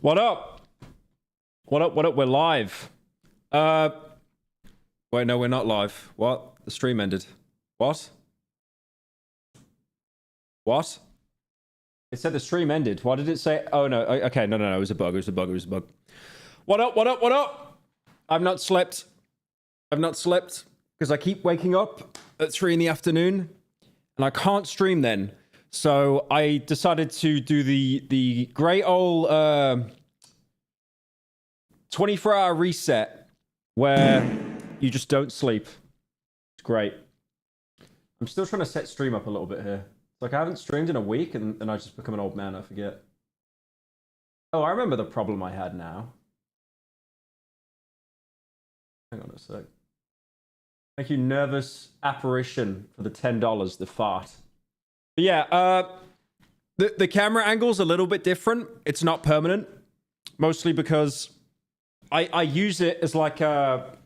What up? What up? What up? We're live. Wait, no, we're not live. What? The stream ended. What? What? It said the stream ended. Why did it say? Oh, no. Okay, no. It was a bug. It was a bug. It was a bug. What up? What up? What up? I've not slept. I've not slept because I keep waking up at 3 in the afternoon and I can't stream then. So I decided to do the great old 24-hour reset where you just don't sleep. It's great. I'm still trying to set stream up a little bit here. It's like I haven't streamed in a week and I just become an old man. I forget. Oh, I remember the problem I had now. Hang on a sec. Thank you, Nervous Apparition, for the $10, the fart. But yeah, the camera angle's a little bit different. It's not permanent. Mostly because I use it as like a...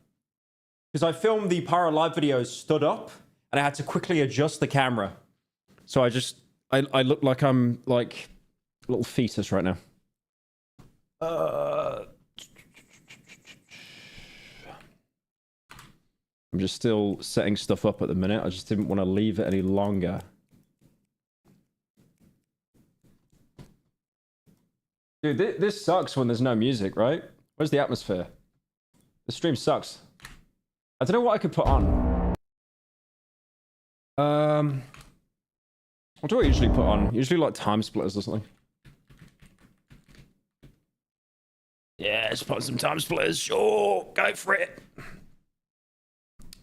Because I filmed the Pyro live videos stood up, and I had to quickly adjust the camera. So I look like I'm like a little fetus right now. I'm just still setting stuff up at the minute. I just didn't want to leave it any longer. Dude, this sucks when there's no music, right? Where's the atmosphere? The stream sucks. I don't know what I could put on. What do I usually put on? Usually like time splitters or something. Yeah, let's put some time splitters. Sure, go for it.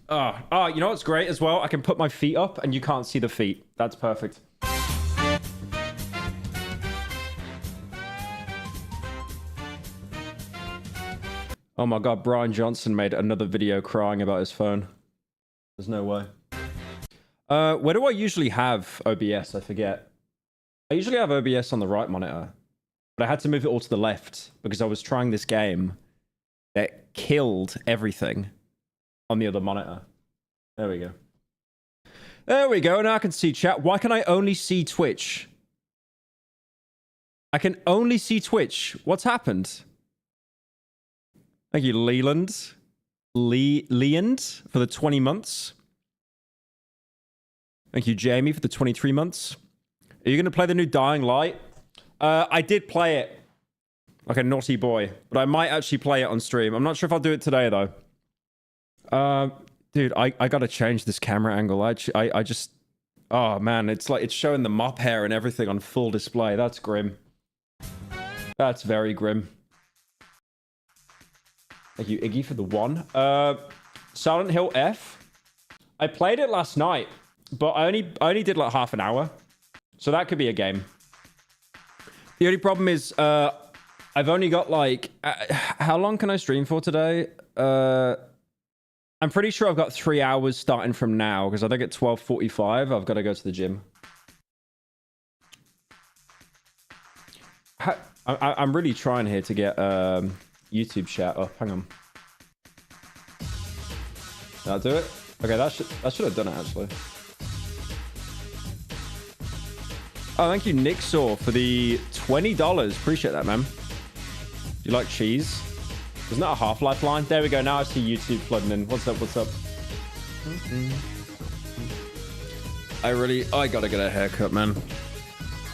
Oh, you know what's great as well? I can put my feet up and you can't see the feet. That's perfect. Oh my god, Brian Johnson made another video crying about his phone. There's no way. Where do I usually have OBS? I forget. I usually have OBS on the right monitor. But I had to move it all to the left because I was trying this game that killed everything on the other monitor. There we go. There we go. Now I can see chat. Why can I only see Twitch? I can only see Twitch. What's happened? Thank you, Leland. Leand for the 20 months. Thank you, Jamie, for the 23 months. Are you going to play the new Dying Light? I did play it. Like a naughty boy. But I might actually play it on stream. I'm not sure if I'll do it today, though. Dude, I gotta change this camera angle. I just... Oh, man. It's like it's showing the mop hair and everything on full display. That's grim. That's very grim. Thank you, Iggy, for the 1. Silent Hill F. I played it last night, but I only did like half an hour. So that could be a game. The only problem is I've only got like... how long can I stream for today? I'm pretty sure I've got 3 hours starting from now, because I think at 12:45 I've got to go to the gym. I'm really trying here to get YouTube chat up. Hang on. Did I do it? Okay, that should have done it, actually. Oh, thank you, Nixor, for the $20. Appreciate that, man. Do you like cheese? Isn't that a Half-Life line? There we go. Now I see YouTube flooding in. What's up? What's up? I gotta get a haircut, man.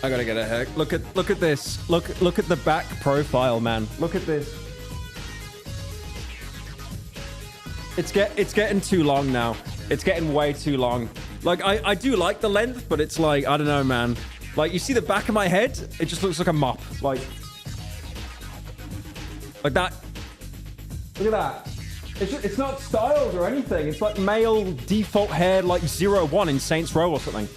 I gotta get a haircut. Look at this. Look at the back profile, man. Look at this. It's getting too long now. It's getting way too long. Like I do like the length, but it's like, I don't know, man. Like, you see the back of my head? It just looks like a mop. Like that. Look at that. It's not styled or anything. It's like male default hair, like 01 in Saints Row or something.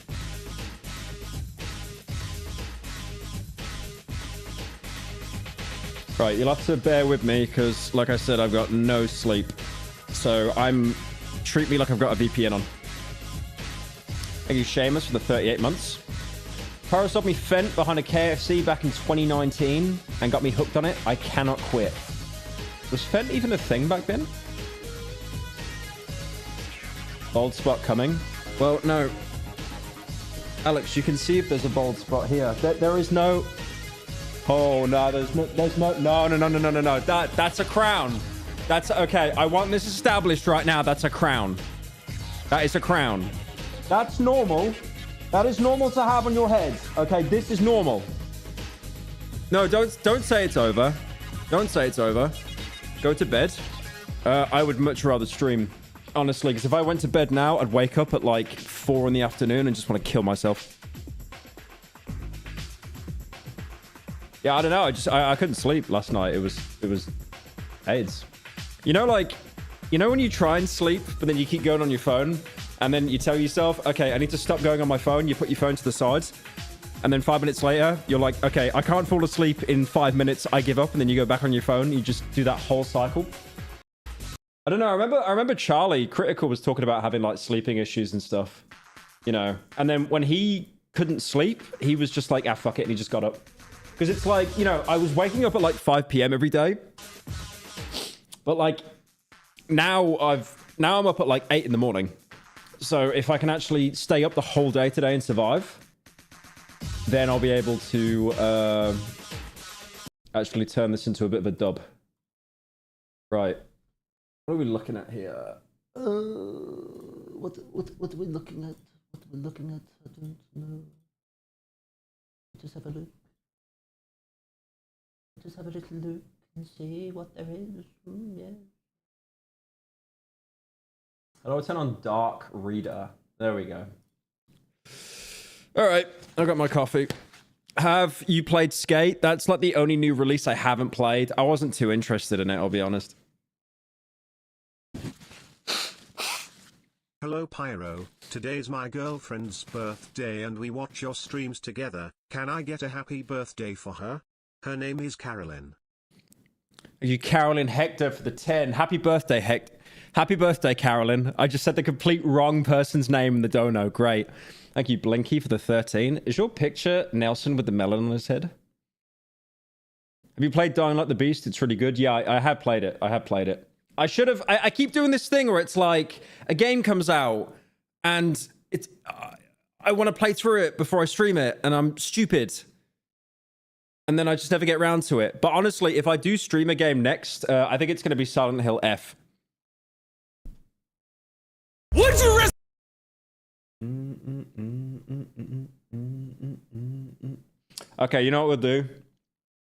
Right, you'll have to bear with me because, like I said, I've got no sleep. So treat me like I've got a VPN on. Thank you, Seamus, for the 38 months. Pyro sold me Fent behind a KFC back in 2019 and got me hooked on it. I cannot quit. Was Fent even a thing back then? Bald spot coming. Well, no. Alex, you can see if there's a bald spot here. There is no... Oh no, there's no. That's a crown. That's okay. I want this established right now. That's a crown. That is a crown. That's normal. That is normal to have on your head. Okay, this is normal. No, don't say it's over. Don't say it's over. Go to bed. I would much rather stream, honestly, because if I went to bed now, I'd wake up at like 4 in the afternoon and just want to kill myself. Yeah, I don't know. I couldn't sleep last night. It was AIDS. You know, like, you know when you try and sleep, but then you keep going on your phone, and then you tell yourself, okay, I need to stop going on my phone. You put your phone to the sides, and then 5 minutes later, you're like, okay, I can't fall asleep in 5 minutes. I give up, and then you go back on your phone. You just do that whole cycle. I don't know. I remember Charlie Critical was talking about having like sleeping issues and stuff, you know. And then when he couldn't sleep, he was just like, ah, fuck it, and he just got up. Because it's like, you know, I was waking up at like 5 p.m. every day. But like, now I'm up at like 8 in the morning. So if I can actually stay up the whole day today and survive, then I'll be able to actually turn this into a bit of a dub. Right. What are we looking at here? What are we looking at? What are we looking at? I don't know. Just have a look. Just have a little look and see what there is. Yeah. How do I turn on Dark Reader? There we go. All right, I got my coffee. Have you played Skate? That's like the only new release I haven't played. I wasn't too interested in it, I'll be honest. Hello Pyro, today's my girlfriend's birthday and we watch your streams together. Can I get a happy birthday for her? Her name is Carolyn. You Carolyn Hector for the 10. Happy birthday, Happy birthday, Carolyn. I just said the complete wrong person's name in the dono. Great. Thank you, Blinky, for the 13. Is your picture Nelson with the melon on his head? Have you played Dying Like the Beast? It's really good. Yeah, I have played it. I should have... I keep doing this thing where it's like a game comes out and it's... I want to play through it before I stream it and I'm stupid. And then I just never get around to it. But honestly, if I do stream a game next, I think it's going to be Silent Hill F. Would you risk? Okay, you know what we'll do?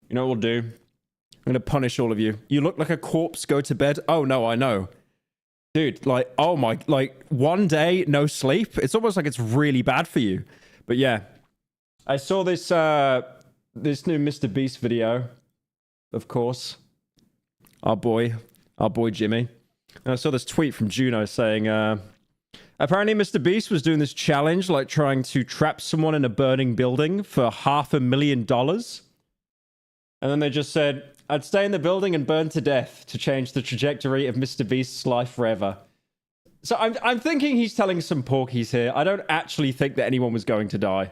You know what we'll do? I'm going to punish all of you. You look like a corpse, go to bed. Oh, no, I know. Dude, like, oh my, like, one day, no sleep. It's almost like it's really bad for you. But yeah, I saw this, this new MrBeast video, of course. Our boy Jimmy. And I saw this tweet from Juno saying, apparently MrBeast was doing this challenge, like trying to trap someone in a burning building for $500,000. And then they just said, I'd stay in the building and burn to death to change the trajectory of MrBeast's life forever. So I'm thinking he's telling some porkies here. I don't actually think that anyone was going to die.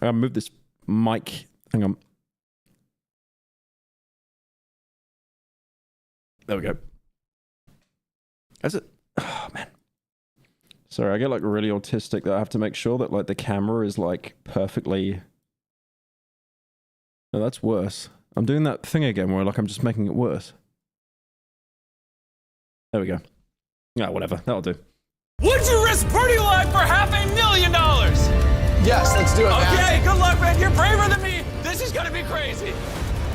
I'm going to move this mic. Hang on. There we go. That's it. Oh, man. Sorry, I get like really autistic that I have to make sure that like the camera is like perfectly... No, that's worse. I'm doing that thing again where like I'm just making it worse. There we go. Yeah, whatever. That'll do. Would you risk burning alive for $500,000? Yes, let's do it, man. Okay, good luck, man. You're braver than me. This is gonna be crazy.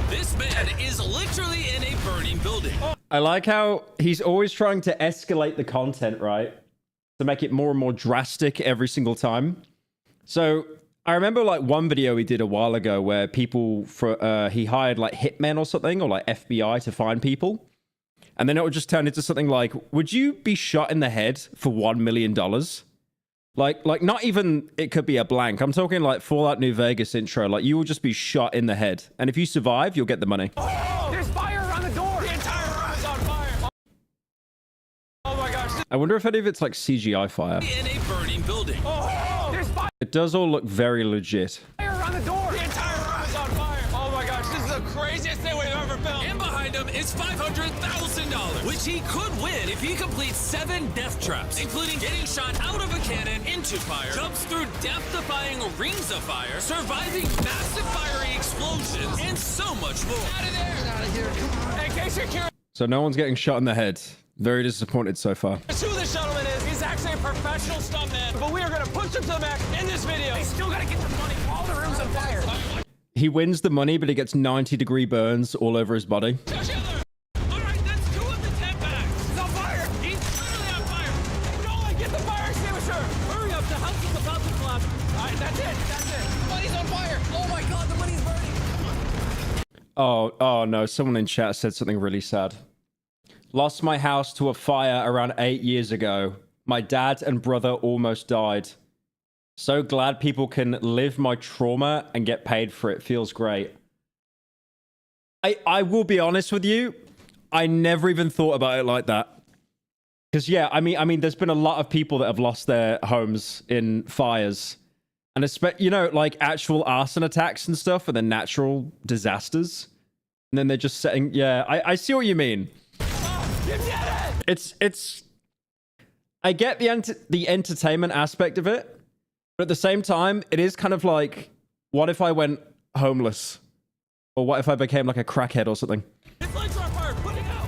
This man is literally in a burning building. I like how he's always trying to escalate the content, right? To make it more and more drastic every single time. So I remember like one video he did a while ago where people for he hired like hitmen or something, or like FBI to find people. And then it would just turn into something like, would you be shot in the head for $1 million? Like not even, it could be a blank. I'm talking like Fallout New Vegas intro. Like you will just be shot in the head. And if you survive, you'll get the money. Oh, there's fire around the door. The entire room is on fire. Oh my gosh. I wonder if any of it's like CGI fire. In a burning building. Oh, there's fire. It does all look very legit. Fire around the door. The entire room is on fire. Oh my gosh, this is the craziest thing we've ever filmed. And behind him is $500,000, which he could win if he completes 7 death traps, including getting shot out of a cannon into fire, jumps through death-defying rings of fire, surviving massive fiery explosions, and much more. Out of there! Get out of here! Come on! In case you're curious So no one's getting shot in the head. Very disappointed so far. who this gentleman is, he's actually a professional stuntman, but we are gonna push him to the max in this video. He's still gotta get the money. All the room's on fire. He wins the money, but he gets 90-degree burns all over his body. All right, that's 2 of the 10 bags. He's on fire. He's literally on fire. Nolan, get the fire extinguisher. Hurry up, the house is about to collapse. All right, that's it. That's it. The money's on fire. Oh my God, the money's burning. Oh no, someone in chat said something really sad. Lost my house to a fire around 8 years ago. My dad and brother almost died. So glad people can live my trauma and get paid for it. Feels great. I will be honest with you. I never even thought about it like that. Because yeah, I mean, there's been a lot of people that have lost their homes in fires. And you know, like actual arson attacks and stuff, and then natural disasters. And then they're just setting, yeah, I see what you mean. It's I get the entertainment aspect of it, but at the same time, it is kind of like, what if I went homeless? Or what if I became like a crackhead or something? His legs are on fire. Put it out.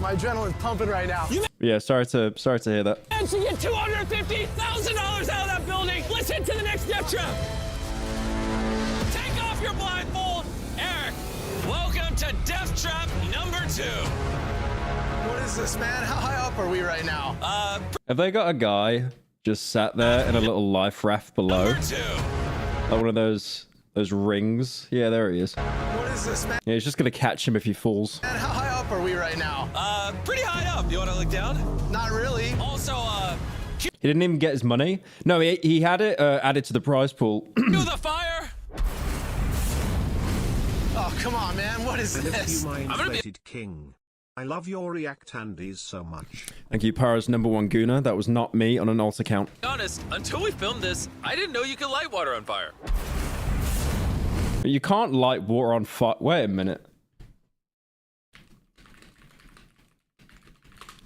My adrenaline's pumping right now. Yeah, sorry to hear that. managed to get $250,000 out of that building. Listen to the next death trap. Take off your blindfold. Eric, welcome to death trap number 2. What is this, man? How high up are we right now? Have they got a guy just sat there in a little life raft below? Number 2. Like one of those rings? Yeah, there he is. What is this, man? Yeah, he's just gonna catch him if he falls. How high up are we right now? Pretty high up. You want to look down? Not really. Also, He didn't even get his money. No, he had it added to the prize pool. cue the fire. Oh, come on, man. What is And if this? you my gonna be- inflated king. I love your react handies so much. Thank you, Pyro's #1 Gooner. That was not me on an alt account. Be honest, until we filmed this, I didn't know you could light water on fire. But you can't light water on fire. Wait a minute.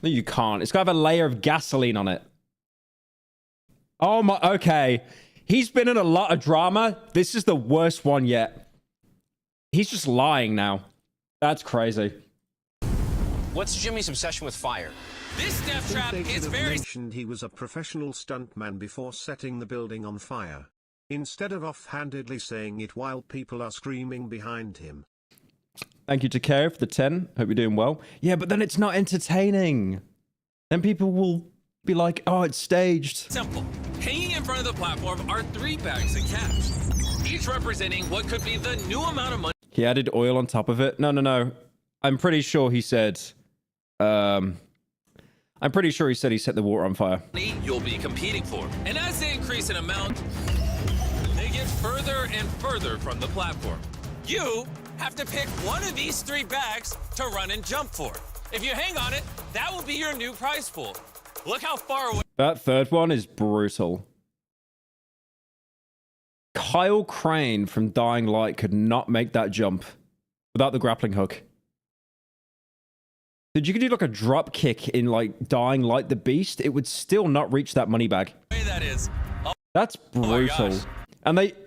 No, you can't. It's got to have a layer of gasoline on it. Oh my, okay. He's been in a lot of drama. This is the worst one yet. He's just lying now. That's crazy. What's Jimmy's obsession with fire? This death trap They is should have very mentioned he was a professional stuntman before setting the building on fire, instead of offhandedly saying it while people are screaming behind him. Thank you to Care for the 10. Hope you're doing well. Yeah, but then it's not entertaining. Then people will be like, oh, it's staged. simple. Hanging in front of the platform are 3 bags of cash, each representing what could be the new amount of money He added oil on top of it. No. I'm pretty sure he said... I'm pretty sure he said he set the water on fire. you'll be competing for. And as they increase in amount, they get further and further from the platform. You have to pick one of these 3 bags to run and jump for. If you hang on it, that will be your new prize pool. Look how far away. That third one is brutal. Kyle Crane from Dying Light could not make that jump without the grappling hook. Did you could do like a drop kick in like Dying Light the Beast? It would still not reach that money bag. That is. Oh That's my brutal. gosh.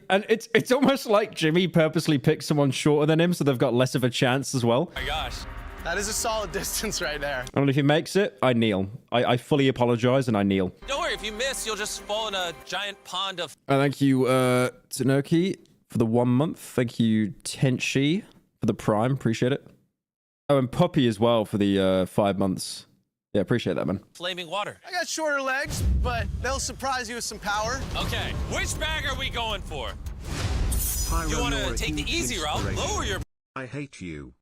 And it's almost like Jimmy purposely picked someone shorter than him so they've got less of a chance as well. my gosh. That is a solid distance right there. And if he makes it, I kneel. I fully apologize and I kneel. Don't worry, if you miss, you'll just fall in a giant pond of. Thank you, Tsunoki, for the 1 month. Thank you, Tenshi, for the Prime. Appreciate it. Oh, and Puppy as well for the 5 months. Yeah, appreciate that, man. Flaming water. I got shorter legs, but they'll surprise you with some power. Okay, which bag are we going for? Pyro, You want you're to a take the huge easy route, inspiration. lower your I hate you.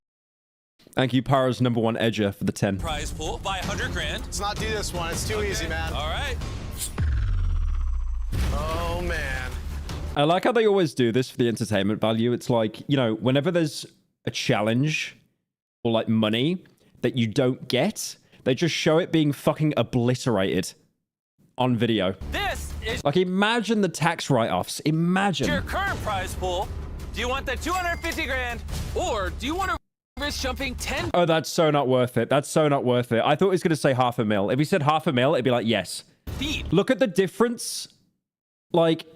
Thank you, Pyro's #1 Edger for the 10. prize pool by 100 grand. Let's not do this one. It's too easy, man. All right. Oh, man. I like how they always do this for the entertainment value. It's like, you know, whenever there's a challenge or like money that you don't get, they just show it being fucking obliterated on video. This is Like, imagine the tax write-offs. Imagine. your current prize pool. Do you want the 250 grand or do you want to risk jumping 10 Oh, that's so not worth it. That's so not worth it. I thought he was going to say $500,000. If he said $500,000, it'd be like, yes. feet? Look at the difference, like,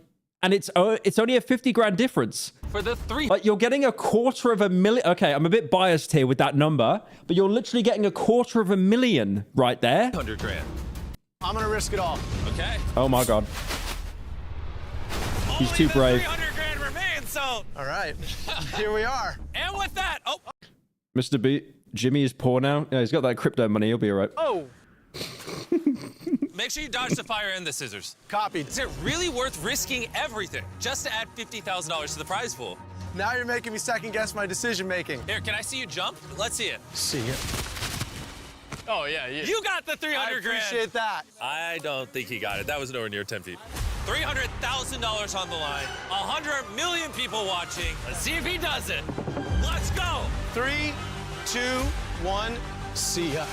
and it's only a 50 grand difference. For the three. Like, you're getting $250,000. Okay, I'm a bit biased here with that number, but you're literally getting $250,000 right there. 100 grand. I'm gonna risk it all. Okay. Oh my God. He's too brave. 300 grand remains, so. All right, here we are. And with that, oh. Mr. B, Jimmy is poor now. Yeah, he's got that crypto money. He'll be all right. Oh, Make sure you dodge the fire and the scissors. copied. Is it really worth risking everything just to add $50,000 to the prize pool? Now you're making me second guess my decision making. Here, can I see you jump? Let's see it. See it. Oh, yeah. You got the 300 I grand. appreciate that. I don't think he got it. That was nowhere near 10 feet. $300,000 on the line. 100 million people watching. Let's see if he does it. Let's go. 3, 2, 1. See ya.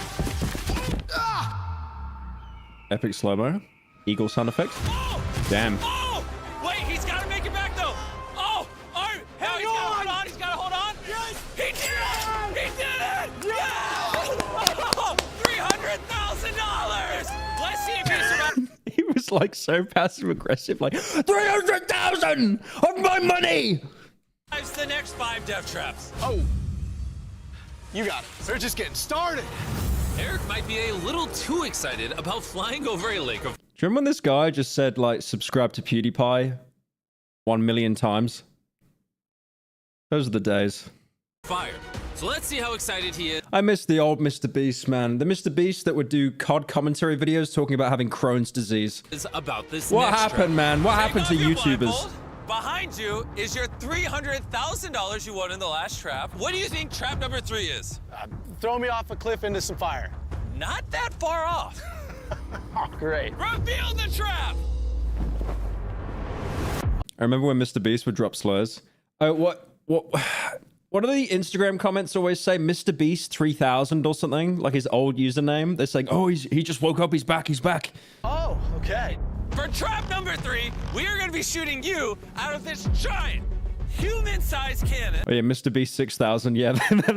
Ah! Epic slow-mo. Eagle sound effect. Oh! Damn. Oh! Wait, he's got to make it back, though. Oh! Oh! Hell, he's got to hold on. He's got to hold on. Yes! He did it! He did it! Yes! Oh! $300,000! Let's see if he survives. He was like so passive aggressive, like 300,000 of my money. The next 5 death traps. Oh. You got it. They're just getting started. Eric might be a little too excited about flying over a lake of Do you remember when this guy just said like subscribe to PewDiePie 1 million times? Those are the days. fire. So let's see how excited he is I miss the old MrBeast, man. The MrBeast that would do COD commentary videos talking about having Crohn's disease. about this. What next happened, trip. man? What Take happened off to your YouTubers? blindfold. Behind you is your $300,000 you won in the last trap. What do you think trap number 3 is? Throw me off a cliff into some fire. Not that far off. Oh, great. Reveal the trap. I remember when MrBeast would drop slurs. Oh, what do the Instagram comments always say? MrBeast 3000 or something, like his old username. They're saying, "Oh, he just woke up. He's back. He's back." Oh, okay. For trap number 3, we are going to be shooting you out of this giant human-sized cannon. Oh yeah, MrBeast 6000. Yeah,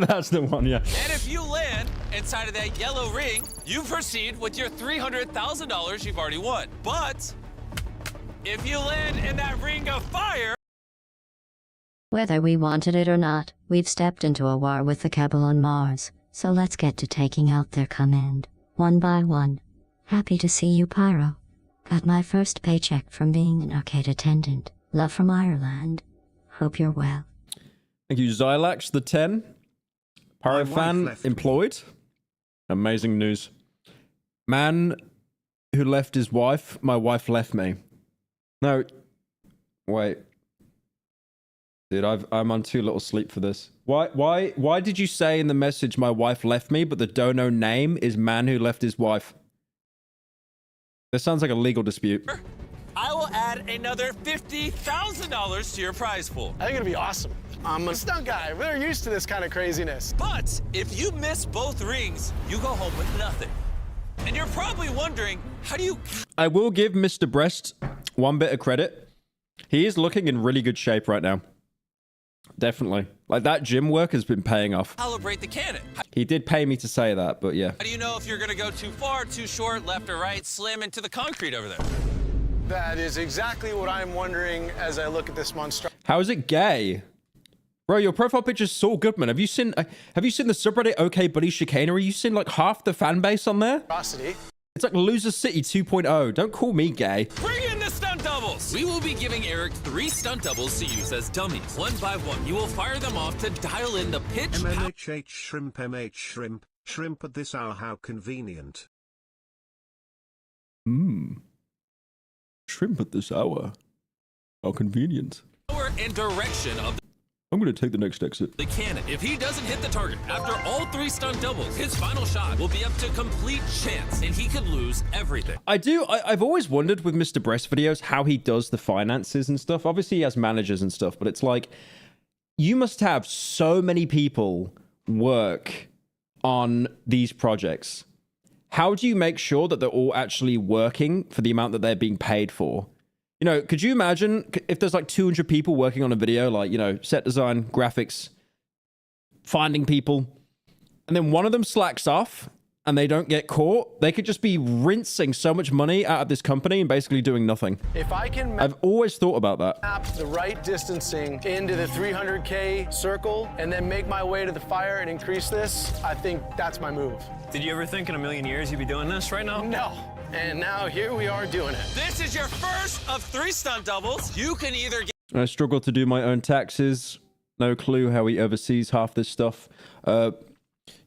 that's the one. Yeah. And if you land inside of that yellow ring, you proceed with your $300,000 you've already won. But if you land in that ring of fire, Whether we wanted it or not, we've stepped into a war with the Cabal on Mars, so let's get to taking out their command, one by one. Happy to see you, Pyro. Got my first paycheck from being an arcade attendant. Love from Ireland. Hope you're well. Thank you, Zylax the 10. My Pyro wife fan left me. employed. Amazing news. Man who left his wife. My wife left me. No, wait. Dude, I'm on too little sleep for this. Why did you say in the message my wife left me, but the dono name is man who left his wife? This sounds like a legal dispute. I will add another $50,000 to your prize pool. I think it'll be awesome. I'm a stunt guy. We're used to this kind of craziness. But if you miss both rings, you go home with nothing. And you're probably wondering, how do you I will give Mr. Breast one bit of credit. He is looking in really good shape right now. Definitely. Like, that gym work has been paying off. calibrate the cannon? He did pay me to say that, but yeah. How do you know if you're going to go too far, too short, left or right, slam into the concrete over there? That is exactly what I'm wondering as I look at this monstrosity. How is it gay? Bro, your profile picture's so good, man. Have you seen the subreddit OK Buddy Chicanery? You seen like half the fan base on there? It's like Loser City 2.0. Don't call me gay. Bring in the stunt doubles! We will be giving Eric 3 stunt doubles to use as dummies. One by one, you will fire them off to dial in the pitch. MMHH shrimp MH shrimp. Shrimp at this hour, how convenient. Shrimp at this hour. How convenient. Power and direction of I'm going to take the next exit. the cannon. If he doesn't hit the target after all 3 stunt doubles, his final shot will be up to complete chance, and he could lose everything. I've always wondered with Mr. Breast videos how he does the finances and stuff. Obviously, he has managers and stuff, but it's like, you must have so many people work on these projects. How do you make sure that they're all actually working for the amount that they're being paid for? You know, could you imagine if there's like 200 people working on a video, like, you know, set design, graphics, finding people, and then one of them slacks off, and they don't get caught, they could just be rinsing so much money out of this company and basically doing nothing. If I can I've always thought about that. map the right distancing into the 300K circle and then make my way to the fire and increase this, I think that's my move. Did you ever think in a million years you'd be doing this right now? No. And now here we are doing it. This is your first of 3 stunt doubles. You can either get I struggle to do my own taxes. No clue how he oversees half this stuff.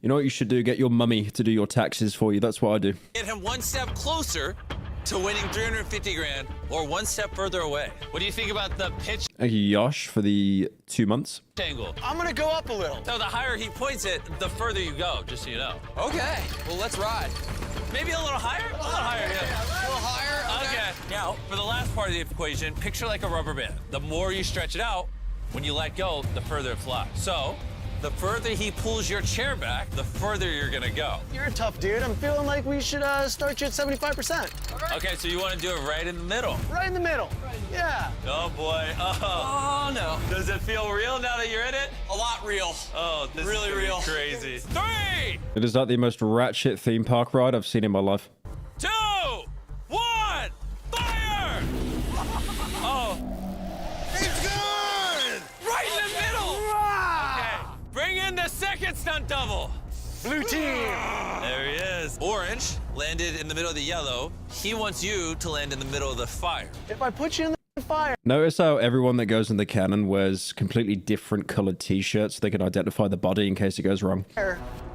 You know what you should do? Get your mummy to do your taxes for you. That's what I do. him 1 step closer to winning 350 grand or 1 step further away. What do you think about the pitch Thank you, Yosh, for the 2 months. angle? I'm gonna go up a little. So the higher he points it, the further you go, just so you know. Okay, well, let's ride. Maybe a little higher? A little higher, yeah. A little higher? Okay. Now, for the last part of the equation, picture like a rubber band. The more you stretch it out, when you let go, the further it flies. So, the further he pulls your chair back, the further you're gonna go. You're a tough dude. I'm feeling like we should start you at 75%. Okay, so you wanna do it right in the middle. Right in the middle. Yeah. Oh boy, oh no. Does it feel real now that you're in it? A lot real. Oh, this Really is gonna be real. crazy. 3, It is like the most ratchet theme park ride I've seen in my life. 2, 1, fire! Oh. It's good! Right in the middle! Okay, bring in the second stunt double. Blue team. There he is. Orange landed in the middle of the yellow. He wants you to land in the middle of the fire. If I put you in the fire, Notice how everyone that goes in the cannon wears completely different colored t-shirts so they can identify the body in case it goes wrong.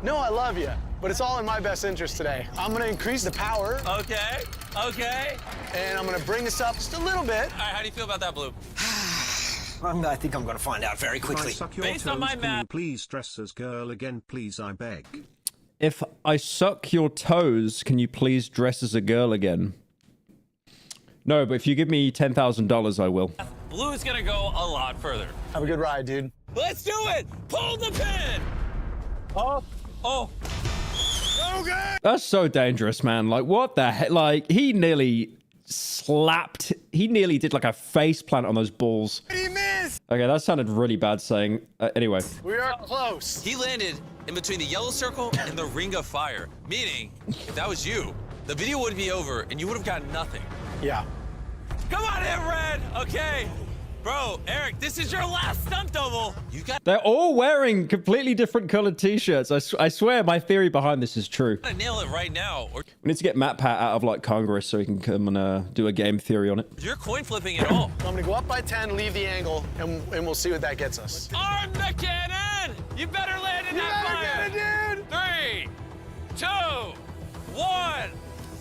no, I love you, but it's all in my best interest today. I'm gonna increase the power, Okay, okay. and I'm gonna bring this up just a little bit. All right, how do you feel about that, Blue? I think I'm gonna find out very Can I quickly. suck your Based on toes? my Can math- you please dress as girl again, please, I beg? If I suck your toes, can you please dress as a girl again? No, but if you give me $10,000, I will. Blue is gonna go a lot further. Have a good ride, dude. Let's do it! Pull the pin! Oh, Oh, okay. That's so dangerous, man. Like, what the heck? Like, he nearly did like a face plant on those balls. He missed. Okay, that sounded really bad saying. Anyway, We are close. he landed in between the yellow circle and the ring of fire. Meaning, if that was you, the video would be over and you would have gotten nothing. Yeah. Come on in, Red! Okay. Bro, Eric, this is your last stunt double. You got they're all wearing completely different colored t-shirts. I swear my theory behind this is true. to nail it right now, or We need to get Matt Pat out of like Congress so he can come and do a game theory on it. you're coin flipping it all. So I'm gonna go up by 10, leave the angle, and we'll see what that gets us. Arm the cannon! You better land in that fire! dude. 3, 2, 1,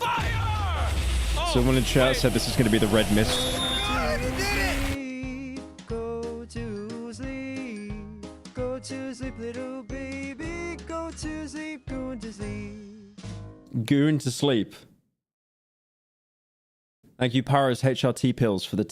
fire! Oh, Someone in chat wait. said this is going to be the red mist. Go to sleep, go to sleep, little baby, go to sleep, go to sleep. Goon to sleep. Thank you, Pyro's HRT pills for the.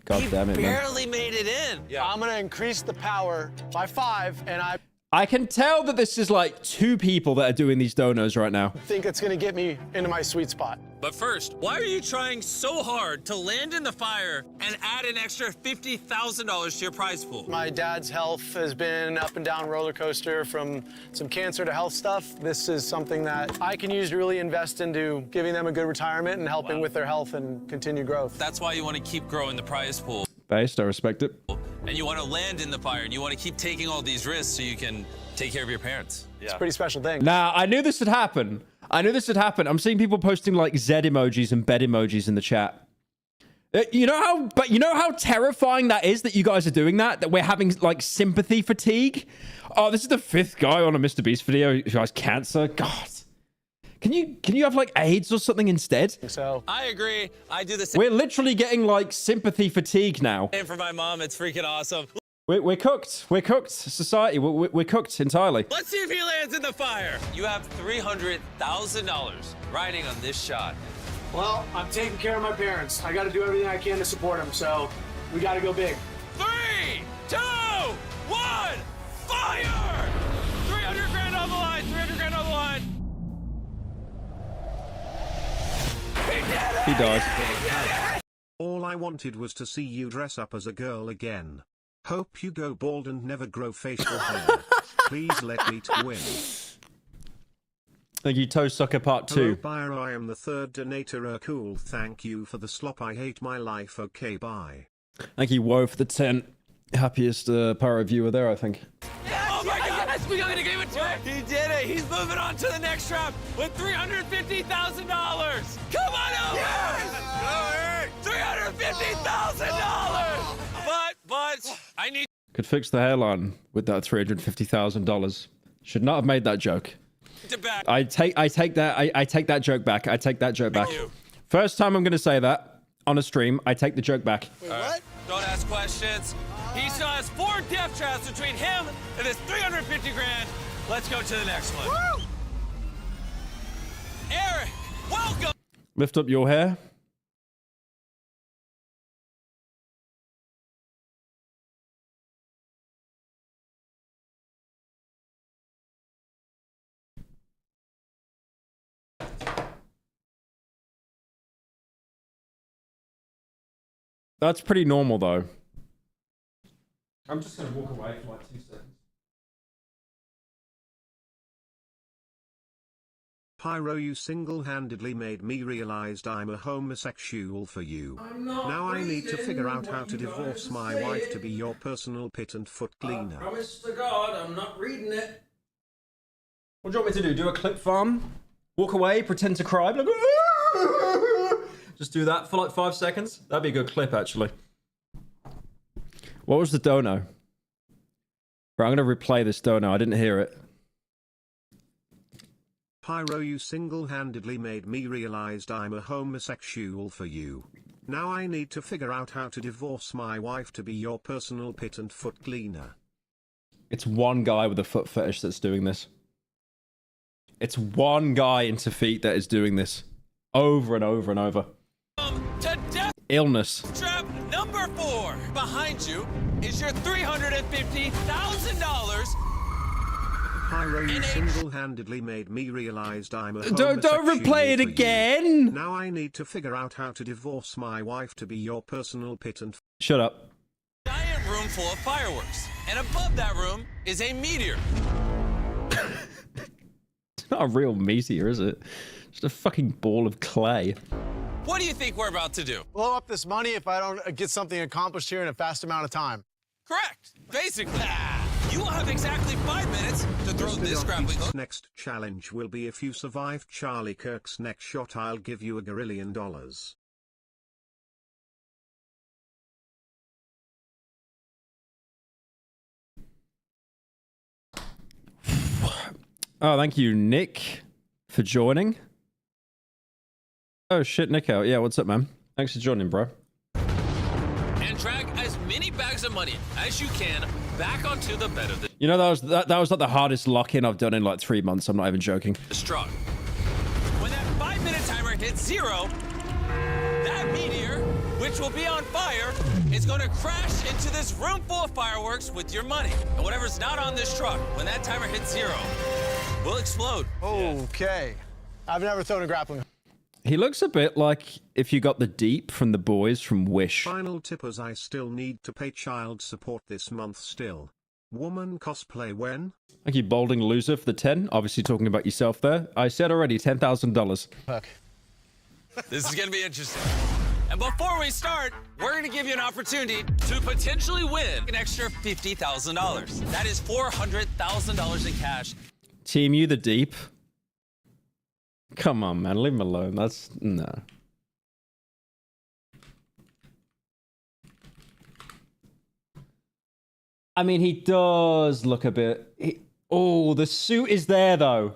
God He damn it, man. barely made it in. Yeah. I'm gonna increase the power by 5, and I I can tell that this is like 2 people that are doing these donos right now. think it's gonna get me into my sweet spot. But first, why are you trying so hard to land in the fire and add an extra $50,000 to your prize pool? My dad's health has been up and down roller coaster from some cancer to health stuff. This is something that I can use to really invest into giving them a good retirement and helping with their health and continued growth. That's why you want to keep growing the prize pool. Based, I respect it. And you want to land in the fire, and you want to keep taking all these risks so you can take care of your parents. It's a pretty special thing. Nah, I knew this would happen. I'm seeing people posting like Z emojis and bed emojis in the chat. You know how terrifying that is that you guys are doing that? That we're having like sympathy fatigue? Oh, this is the 5th guy on a MrBeast video who has cancer. God. Can you have like AIDS or something instead? So I agree. I do the same We're literally getting like sympathy fatigue now. for my mom. It's freaking awesome. We're cooked. We're cooked. Society. We're cooked entirely. Let's see if he lands in the fire. You have $300,000 riding on this shot. well, I'm taking care of my parents. I got to do everything I can to support them. So we got to go big. 3, 2, 1, fire! 300 grand on the line. 300 grand on the line. He dies. All I wanted was to see you dress up as a girl again. Hope you go bald and never grow facial hair. Please let me to win. Thank you, Toe Sucker Part Hello 2. Pyro, I am the third donator. Cool, thank you for the slop. I hate my life. Okay, bye. Thank you, Woe, for the 10. Happiest Pyro viewer there, I think. Oh my gosh, we gotta give it to him. He did it. He's moving on to the next trap with $350,000. Come on over. Yes! $350,000. But I need Could fix the hairline with that $350,000. Should not have made that joke. to back. I take that joke back. I take that joke back. you. First time I'm gonna say that on a stream. I take the joke back. Wait, what? Don't ask questions. He still has 4 death traps between him and this 350 grand. Let's go to the next one. Woo! Eric, welcome. Lift up your hair. That's pretty normal, though. I'm just gonna walk away for like 2 seconds. Pyro, you single-handedly made me realized I'm a homosexual for you. Now I need to figure out how to divorce my wife to be your personal pit and foot cleaner. Promise to God, I'm not reading it. What do you want me to do? Do a clip farm? Walk away, pretend to cry, be like, just do that for like 5 seconds? That'd be a good clip, actually. What was the dono? Right, I'm gonna replay this dono. I didn't hear it. Pyro, you single-handedly made me realized I'm a homosexual for you. Now I need to figure out how to divorce my wife to be your personal pit and foot cleaner. It's one guy with a foot fetish that's doing this. It's one guy into feet that is doing this. Over and over and over. To death Illness. trap number 4. Behind you is your $350,000. Pyro, you single-handedly made me realized I'm a Don't homosexual replay it for you. again! Now I need to figure out how to divorce my wife to be your personal pit and Shut up. Giant room full of fireworks. And above that room is a meteor. It's not a real meteor, is it? Just a fucking ball of clay. What do you think we're about to do? Blow up this money if I don't get something accomplished here in a fast amount of time. Correct. Basically. You will have exactly 5 minutes to throw this grappling hook. Next challenge will be if you survive Charlie Kirk's next shot, I'll give you $1 gazillion. Oh, thank you, Nick, for joining. Oh, shit, Nick out. Yeah, what's up, man? Thanks for joining, bro. And drag as many bags of money as you can back onto the bed of You know, that was like the hardest lock-in I've done in like 3 months. I'm not even joking. this truck. When that 5-minute timer hits 0, that meteor, which will be on fire, is going to crash into this room full of fireworks with your money. And whatever's not on this truck, when that timer hits 0, will explode. Okay. I've never thrown a grappling hook. He looks a bit like if you got the deep from the boys from Wish. Final tip, as I still need to pay child support this month still. Woman cosplay when? Thank you, Balding Loser, for the 10. Obviously talking about yourself there. I said already, $10,000. Hook. This is going to be interesting. And before we start, we're going to give you an opportunity to potentially win an extra $50,000. That is $400,000 in cash. Team you the deep. Come on, man. Leave him alone. That's... no. I mean, he does look a bit... Oh, the suit is there, though.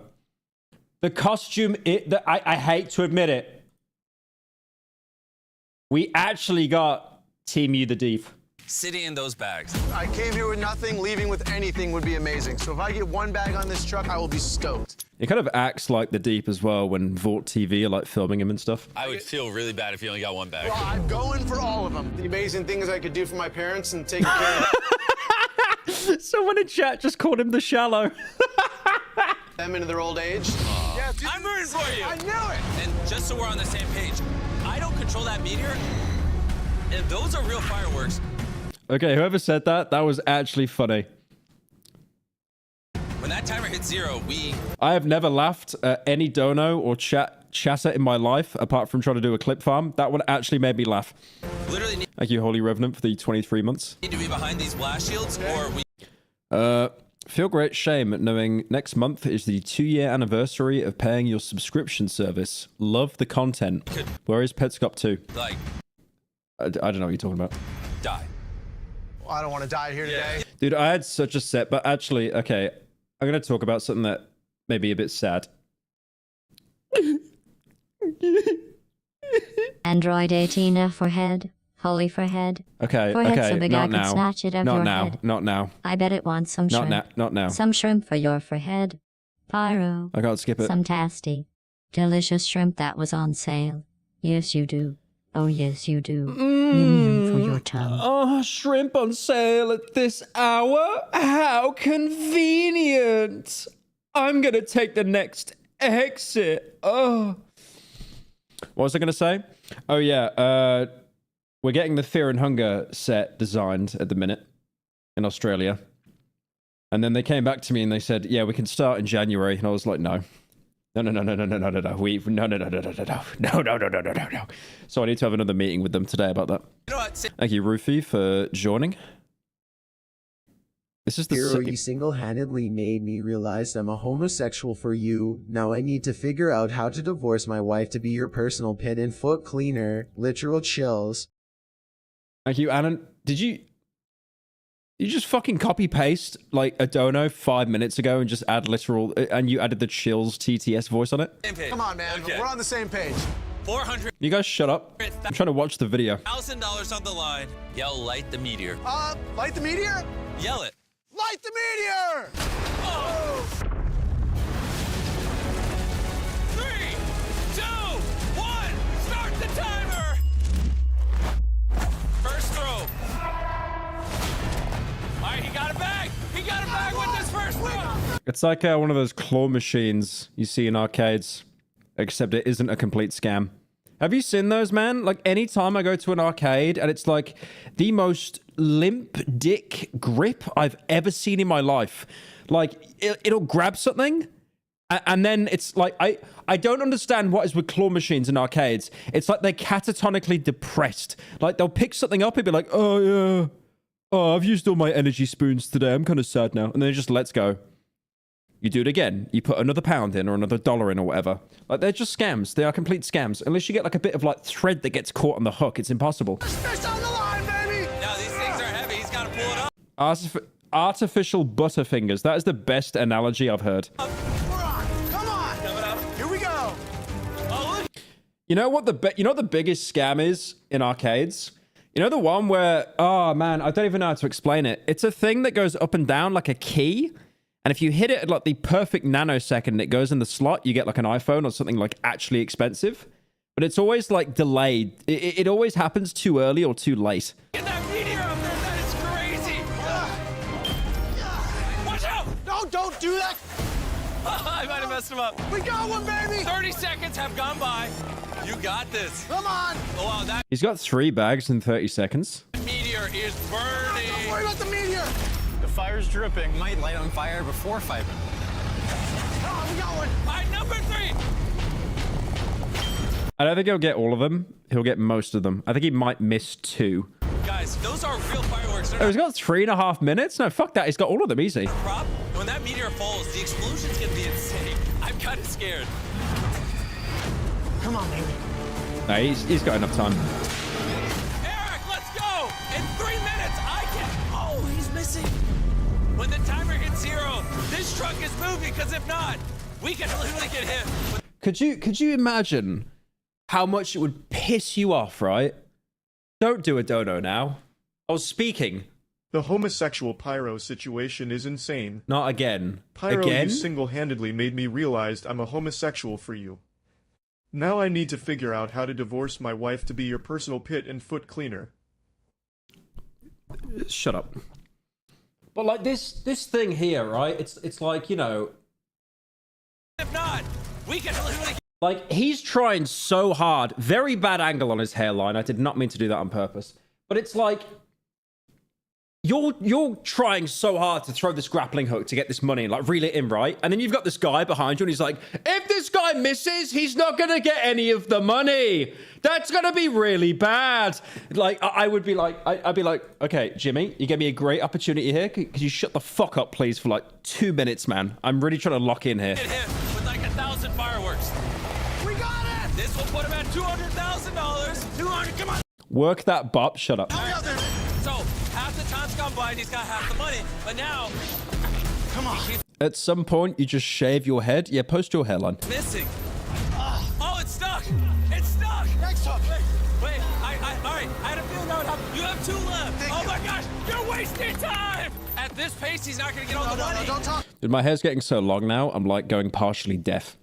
The costume... I hate to admit it. We actually got Team You the Deep. Sitting in those bags. I came here with nothing. Leaving with anything would be amazing. So if I get 1 bag on this truck, I will be stoked. It kind of acts like the Deep as well when Vought TV are like filming him and stuff. I would feel really bad if you only got 1 bag. Well, I'm going for all of them. The amazing things I could do for my parents and taking care of Someone in chat just called him the Shallow. them into their old age. Yeah, I'm rooting for you. I knew it. And just so we're on the same page, I don't control that meteor, and those are real fireworks. Okay, whoever said that, that was actually funny. When that timer hits 0, I have never laughed at any dono or chatter in my life apart from trying to do a clip farm. That one actually made me laugh. literally need Thank you, Holy Revenant, for the 23 months. to be behind these blast shields, or we Feel great shame at knowing next month is the 2-year anniversary of paying your subscription service. Love the content. Where is Petscop 2? like I don't know what you're talking about. die. I don't want to die here today. Dude, I had such a set, but actually, okay, I'm going to talk about something that may be a bit sad. Android 18 for head. Holy for head. Okay, For head so okay, big not I could now. snatch it of Not your now, head. not now. I bet it wants some Not shrimp. now, not now. Some shrimp for your forehead. Pyro. I can't skip it. Some tasty, delicious shrimp that was on sale. Yes, you do. Oh, yes, you do. Yum for your tongue. Oh, shrimp on sale at this hour? How convenient. I'm going to take the next exit. Oh. What was I going to say? Oh, yeah. We're getting the Fear and Hunger set designed at the minute in Australia. And then they came back to me and they said, yeah, we can start in January. And I was like, no. No. No. So I need to have another meeting with them today about that. You know what? Thank you, Rufy, for joining. This is the Pyro, you single-handedly made me realize I'm a homosexual for you. Now I need to figure out how to divorce my wife to be your personal pit and foot cleaner. Literal chills. Thank you, Alan. Did you just fucking copy paste like a dono 5 minutes ago and just add literal, and you added the chills TTS voice on it? Same page. Come on, man. Okay. We're on the same page. $400,000 You guys shut up. I'm trying to watch the video. on the line. Yell, light the meteor. Light the meteor? Yell it. Light the meteor! 3, 2, 1, start the timer! First throw. All right, he got it back. He got it back with this first throw. It's like one of those claw machines you see in arcades, except it isn't a complete scam. Have you seen those, man? Like, anytime I go to an arcade and it's like the most limp dick grip I've ever seen in my life. Like, it'll grab something and then it's like, I don't understand what is with claw machines in arcades. It's like they're catatonically depressed. Like, they'll pick something up and be like, oh, yeah. Oh, I've used all my energy spoons today. I'm kind of sad now. And then it just lets go. You do it again. You put another £1 in or another $1 in or whatever. Like, they're just scams. They are complete scams. Unless you get like a bit of like thread that gets caught on the hook, it's impossible. Fish on the line, baby! Now these things are heavy. He's got to pull it up. Artificial butterfingers. That is the best analogy I've heard. We're on. Come on. Coming up. Here we go. Oh, look. You know what the biggest scam is in arcades? You know the one where, oh man, I don't even know how to explain it. It's a thing that goes up and down like a key. And if you hit it at like the perfect nanosecond and it goes in the slot, you get like an iPhone or something like actually expensive. But it's always like delayed. It always happens too early or too late. Get that meteor up there. That is crazy. Watch out. No, don't do that. I might have messed him up. We got one, baby. 30 seconds have gone by. You got this. Come on. Oh, wow, that He's got 3 bags in 30 seconds. meteor is burning. Don't worry about the meteor. The fire's dripping. Might light on fire before fighting. Oh, we got one. All right, number 3. I don't think he'll get all of them. He'll get most of them. I think he might miss 2. Guys, those are real fireworks. They're Oh, he's got 3.5 minutes? No, fuck that. He's got all of them easy. not a prop. When that meteor falls, the explosion's gonna be insane. I'm kind of scared. Come on, baby. No, he's got enough time. Eric, let's go! In 3 minutes, I can... Oh, he's missing. When the timer hits 0, this truck is moving, because if not, we can literally get hit. Could you imagine how much it would piss you off, right? Don't do a dono now. I was speaking. The homosexual Pyro situation is insane. Not again. Pyro, Again? you single-handedly made me realize I'm a homosexual for you. Now I need to figure out how to divorce my wife to be your personal pit and foot cleaner. Shut up. But like this thing here, right? It's like, you know, If not, we can literally... like he's trying so hard. Very bad angle on his hairline. I did not mean to do that on purpose. But it's like you're trying so hard to throw this grappling hook to get this money and like reel it in, right? And then you've got this guy behind you and he's like, if this guy misses, he's not gonna get any of the money. That's gonna be really bad. Like I'd be like, okay, Jimmy, you gave me a great opportunity here. Could you shut the fuck up, please, for like 2 minutes, man? I'm really trying to lock in here. Hit him with like 1,000 fireworks. We got it. This will put him at $200,000. 200. Come on. Work that bop. Shut up. So half the time's gone by and he's got half the money. But now, come on. At some point, you just shave your head. Yeah, post your hairline. Missing. Oh, it's stuck. It's stuck. Next time. Wait. All right. I had a feeling that would happen. You have 2 left. Oh my gosh, you're wasting time. At this pace, he's not gonna get all the money. Don't talk. Dude, my hair's getting so long now. I'm like going partially deaf.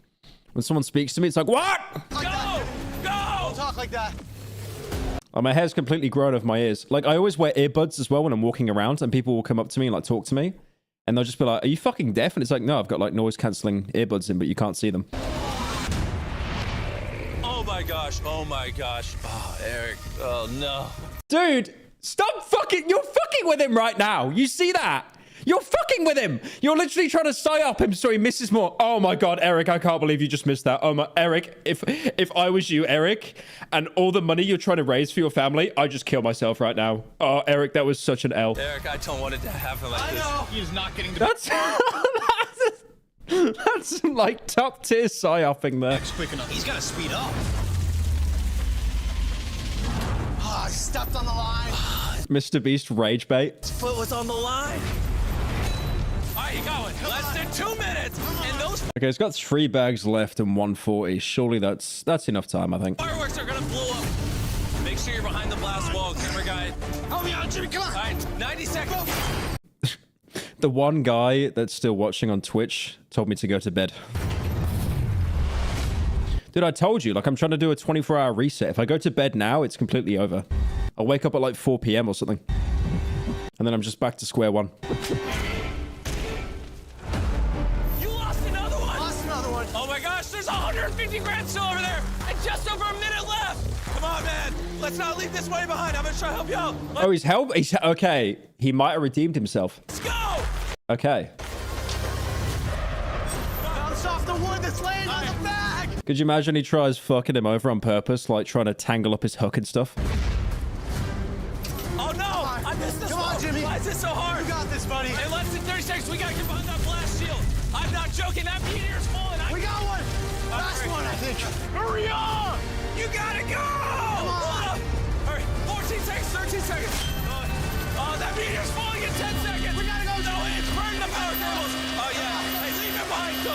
When someone speaks to me, it's like, what? Go. Don't talk like that. Oh, my hair's completely grown over my ears. Like, I always wear earbuds as well when I'm walking around, and people will come up to me and like talk to me, and they'll just be like, are you fucking deaf? And it's like, no, I've got like noise cancelling earbuds in, but you can't see them. Oh my gosh. Oh my gosh. Oh, Eric. Oh no. Dude, stop fucking. You're fucking with him right now. You see that? You're fucking with him. You're literally trying to psy-up him so he misses more. Oh my God, Eric, I can't believe you just missed that. Oh my, Eric, if I was you, Eric, and all the money you're trying to raise for your family, I'd just kill myself right now. Oh, Eric, that was such an L. Eric, I don't want it to happen like this. I know. He's not getting the... That's like top tier psy-upping there. quick enough. He's got to speed up. Oh, I stepped on the line. MrBeast rage bait. His foot was on the line. All right, you going. Less than 2 minutes. And those Okay, it's got 3 bags left and 140. Surely that's enough time, I think. fireworks are going to blow up. Make sure you're behind the blast wall, camera guy. Help me out, Jimmy. Come on. All right, 90 seconds. The one guy that's still watching on Twitch told me to go to bed. Dude, I told you, like, I'm trying to do a 24-hour reset. If I go to bed now, it's completely over. I'll wake up at like 4 p.m. or something. And then I'm just back to square one. You lost another one. Oh my gosh, there's 150 grand still over there. And just over a minute left. Come on, man. Let's not leave this money behind. I'm going to try to help you out. Oh, he's okay. He might have redeemed himself. Let's go. Okay. Bounce off the wood that's laying on the bag. Could you imagine he tries fucking him over on purpose, like trying to tangle up his hook and stuff? Oh no! I missed this one. Come on, Jimmy. Why is it so hard? You got this, buddy. In less than 30 seconds, we gotta get behind that blast shield. I'm not joking. That meteor's falling. We got one. Last one, I think. Hurry up! You gotta go! Come on. Hold up. All right, 14 seconds, 13 seconds. Oh, that meteor's falling in 10 seconds. We gotta go. No, it's burning the power cables. Oh yeah. Hey, leave it behind. Go.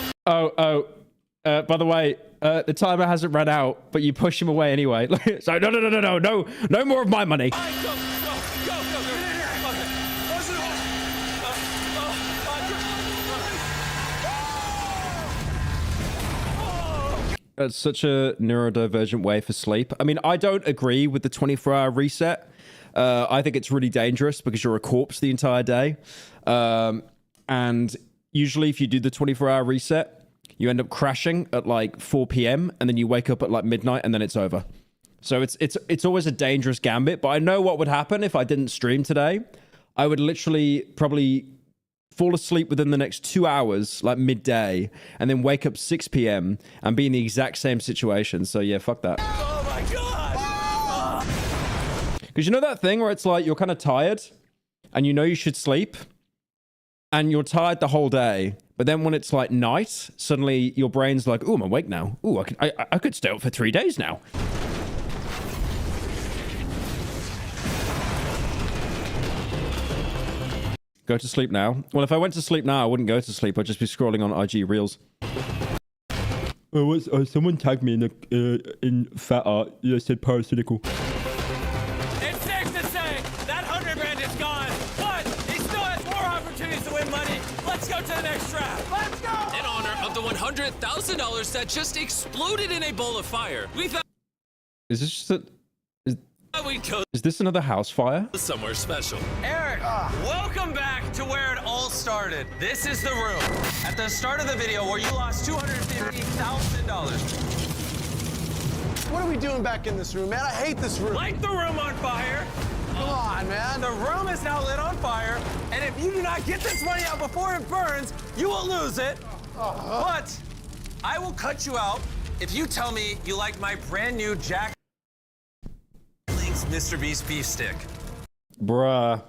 By the way, the timer hasn't run out, but you push him away anyway. So no more of my money. Go. That's such a neurodivergent way for sleep. I mean, I don't agree with the 24-hour reset. I think it's really dangerous because you're a corpse the entire day. And usually if you do the 24-hour reset, you end up crashing at like 4 p.m. and then you wake up at like midnight and then it's over. So it's always a dangerous gambit, but I know what would happen if I didn't stream today. I would literally probably fall asleep within the next 2 hours, like midday, and then wake up 6 p.m. and be in the exact same situation. So yeah, fuck that. Oh my god! Because you know that thing where it's like you're kind of tired and you know you should sleep and you're tired the whole day, but then when it's like night, suddenly your brain's like, oh, I'm awake now. Oh, I could stay up for 3 days now. Go to sleep now. Well, if I went to sleep now, I wouldn't go to sleep. I'd just be scrolling on IG Reels. Someone tagged me in fat art. It said parasitical. It's safe to say that 100 grand is gone, but he still has more opportunities to win money. Let's go to the next draft. Let's go! In honor of the $100,000 that just exploded in a bowl of fire, we thought Is this just a... we'd go Is this another house fire? somewhere special. Eric, welcome back to where it all started. This is the room at the start of the video where you lost $250,000. What are we doing back in this room, man? I hate this room. Light the room on fire. Come on, man. The room is now lit on fire, and if you do not get this money out before it burns, you will lose it. But I will cut you out if you tell me you like my brand new Jack Link's MrBeast beef stick. Bruh.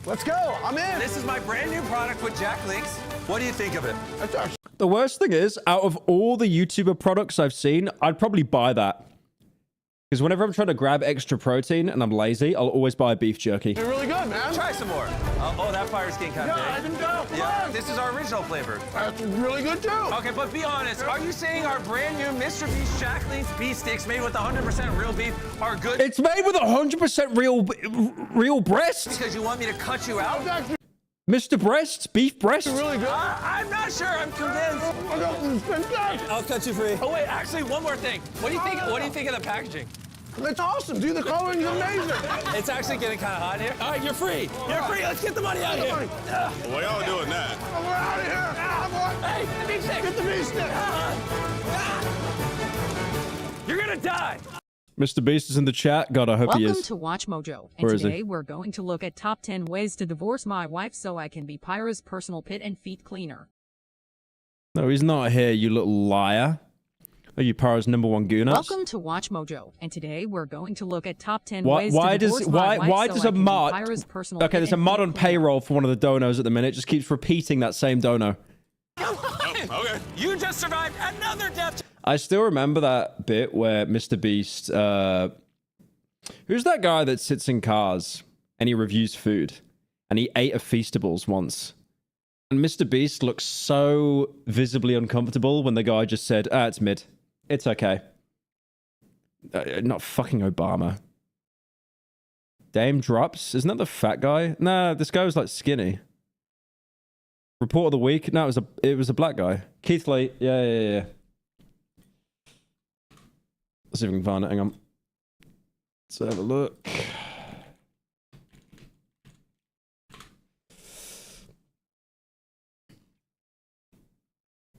Let's go. I'm in. This is my brand new product with Jack Links. What do you think of it? The worst thing is, out of all the YouTuber products I've seen, I'd probably buy that. Because whenever I'm trying to grab extra protein and I'm lazy, I'll always buy beef jerky. You're really good, man. Try some more. Oh, that fire's getting kind of big. I didn't go. Come on. This is our original flavor. That's really good, too. Okay, but be honest. Are you saying our brand new MrBeast Jack Link's beef sticks made with 100% real beef are good? It's made with 100% real breast. Because you want me to cut you out? Mr. Breasts, beef breasts. Really good. I'm not sure. I'm convinced. I'll cut you free. Oh wait, actually, one more thing. What do you think? What do you think of the packaging? That's awesome, dude. The coloring's amazing. It's actually getting kind of hot here. All right, you're free. You're free. Let's get the money out of here. Why y'all doing that? We're out of here. Hey, the beef stick. Get the beef stick. You're gonna die. Mr. Beast is in the chat. God, I hope he is. Welcome to Watch Mojo, Where and is he? today we're going to look at top 10 ways to divorce my wife so I can be Pyro's personal pit and feet cleaner. No, he's not here, you little liar. Are you Pyro's #1 goonuts? Welcome to Watch Mojo, and today we're going to look at top 10 Why, ways why to divorce does my wife why so does I a can be mod? Pyro's personal Okay, pit there's a and mod feet on cleaner. payroll for one of the donos at the minute. Just keeps repeating that same dono. Okay. You just survived another death. I still remember that bit where Mr. Beast, who's that guy that sits in cars and he reviews food, and he ate a Feastables once, and Mr. Beast looks so visibly uncomfortable when the guy just said, it's mid, it's okay. Not fucking Obama. Dame Drops, isn't that the fat guy? Nah, this guy was like skinny. Report of the week? No, it was a black guy. Keith Lee. Yeah. Let's see if we can find it. Hang on. Let's have a look.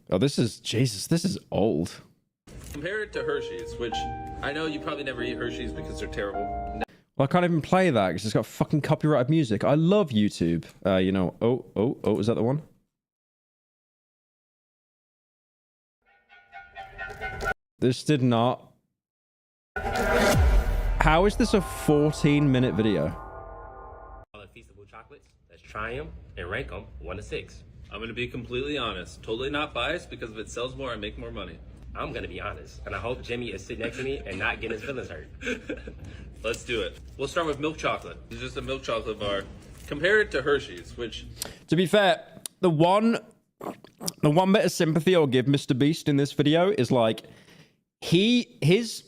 Oh, this is old. Compare it to Hershey's, which I know you probably never eat Hershey's because they're terrible. Well, I can't even play that because it's got fucking copyrighted music. I love YouTube. You know, is that the one? This did not. How is this a 14-minute video? All the Feastable chocolates. Let's try them and rank them 1 to 6. I'm gonna be completely honest. Totally not biased because if it sells more, I make more money. I'm gonna be honest, and I hope Jimmy is sitting next to me and not getting his feelings hurt. Let's do it. We'll start with milk chocolate. It's just a milk chocolate bar. Compare it to Hershey's, which... To be fair, the one bit of sympathy I'll give Mr. Beast in this video is like, his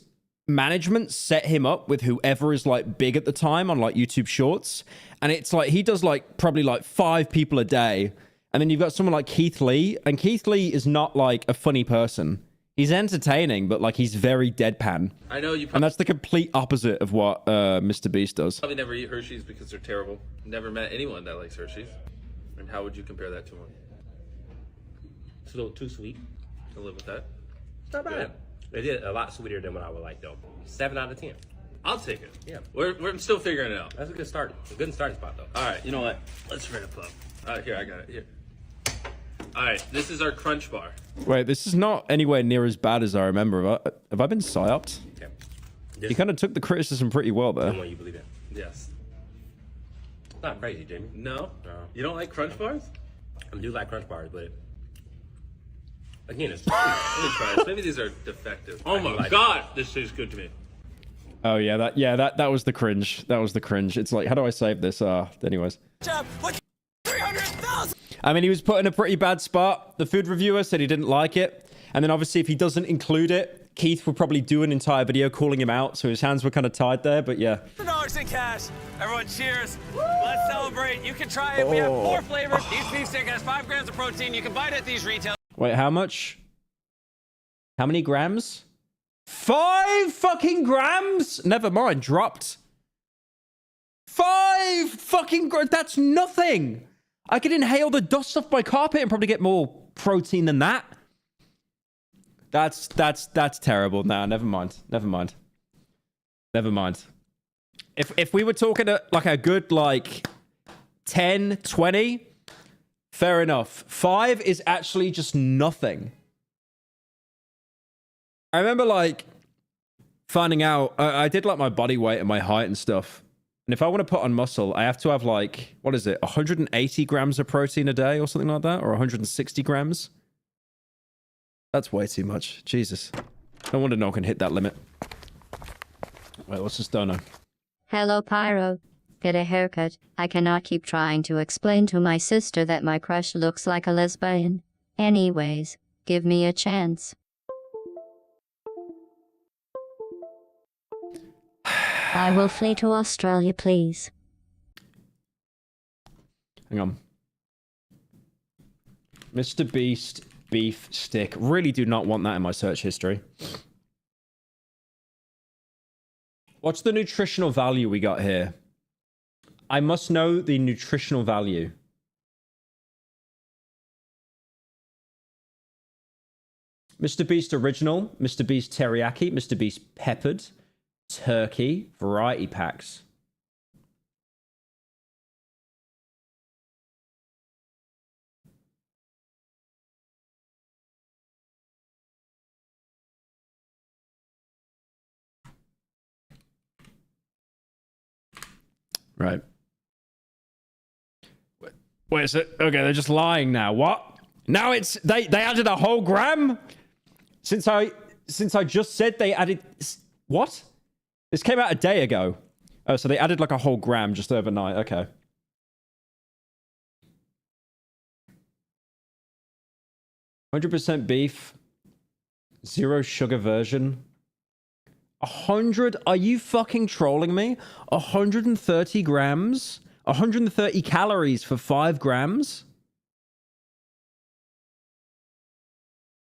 management set him up with whoever is like big at the time on like YouTube Shorts, and it's like he does like probably like 5 people a day, and then you've got someone like Keith Lee, and Keith Lee is not like a funny person. He's entertaining, but like he's very deadpan. I know you and that's the complete opposite of what Mr. Beast does. probably never eat Hershey's because they're terrible. Never met anyone that likes Hershey's. And how would you compare that to one? It's a little too sweet. To live with that? It's not bad. It is a lot sweeter than what I would like, though. 7 out of 10. I'll take it. Yeah. We're still figuring it out. That's a good start. It's a good starting spot, though. All right, you know what? Let's try to pump. All right, here, I got it. Here. All right, this is our crunch bar. Wait, this is not anywhere near as bad as I remember. Have I been psyoped? Okay. You kind of took the criticism pretty well there. The one you believe in. Yes. Not crazy, Jamie. No? No. You don't like crunch bars? I do like crunch bars, but again, it's Let me try this. Maybe these are defective. Oh my god, this tastes good to me. Oh yeah, that was the cringe. That was the cringe. It's like, how do I save this? Anyways. I mean, he was put in a pretty bad spot. The food reviewer said he didn't like it. And then obviously if he doesn't include it, Keith will probably do an entire video calling him out. So his hands were kind of tied there, but yeah. $100 in cash. Everyone cheers. Let's celebrate. You can try it. We have 4 flavors. Each beef stick has 5 grams of protein. You can buy it at these retail. Wait, how much? How many grams? 5 fucking grams? Never mind, dropped. 5 fucking grams. That's nothing. I could inhale the dust off my carpet and probably get more protein than that. That's terrible. Nah, never mind. If we were talking like a good like 10, 20, fair enough. 5 is actually just nothing. I remember like finding out, I did like my body weight and my height and stuff. And if I want to put on muscle, I have to have like, what is it? 180 grams of protein a day or something like that? Or 160 grams? That's way too much. Jesus. No wonder no one can hit that limit. Wait, what's this dono? Hello, Pyro. Get a haircut. I cannot keep trying to explain to my sister that my crush looks like a lesbian. Anyways, give me a chance. I will flee to Australia, please. Hang on. MrBeast beef stick. Really do not want that in my search history. What's the nutritional value we got here? I must know the nutritional value. MrBeast original, MrBeast teriyaki, MrBeast peppered, turkey, variety packs. Right. Wait a sec. Okay, they're just lying now. What? Now it's they added a whole gram? Since I just said they added what? This came out a day ago. Oh, so they added like a whole gram just overnight. Okay. %, beef, 0 sugar version. 100? Are you fucking trolling me? 130 grams? 130 calories for 5 grams?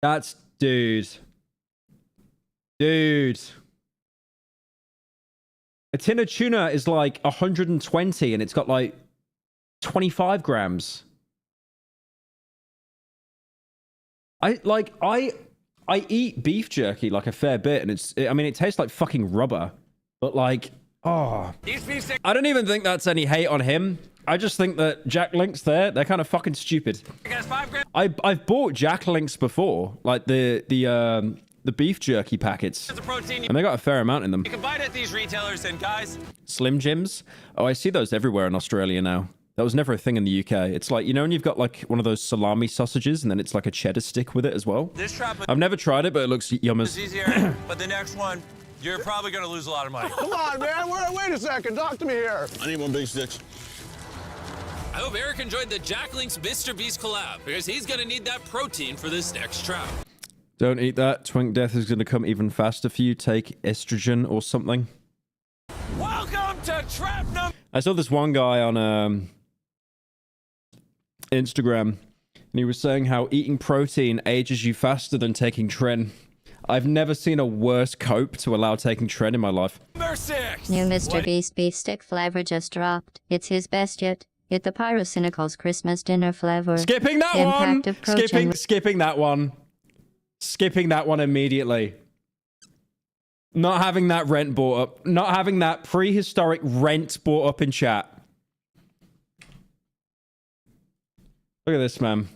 That's... Dude. Dude. A tin of tuna is like 120 and it's got like 25 grams. I eat beef jerky like a fair bit, and it tastes like fucking rubber. But like, oh, I don't even think that's any hate on him. I just think that Jack Links they're kind of fucking stupid. I've bought Jack Links before, like the beef jerky packets, and they got a fair amount in them. You can buy it at these retailers, and guys, Slim Jims. Oh, I see those everywhere in Australia now. That was never a thing in the UK. It's like, you know, when you've got like one of those salami sausages and then it's like a cheddar stick with it as well. This trap I've never tried it, but it looks yummers. is easier, but the next one, you're probably going to lose a lot of money. Come on, man. Wait a second. Talk to me here. I need one big stick. I hope Eric enjoyed the Jack Link's MrBeast collab, because he's going to need that protein for this next trap. Don't eat that. Twink death is going to come even faster for you. Take estrogen or something. Welcome to trap number... I saw this one guy on Instagram, and he was saying how eating protein ages you faster than taking tren. I've never seen a worse cope to allow taking tren in my life. Number 6. New MrBeast beef stick flavor just dropped. It's his best yet. Get the Pyro Cynical's Christmas dinner flavor. Skipping that one! Skipping that one. Skipping that one immediately. Not having that rent brought up. Not having that prehistoric rent brought up in chat. Look at this, man.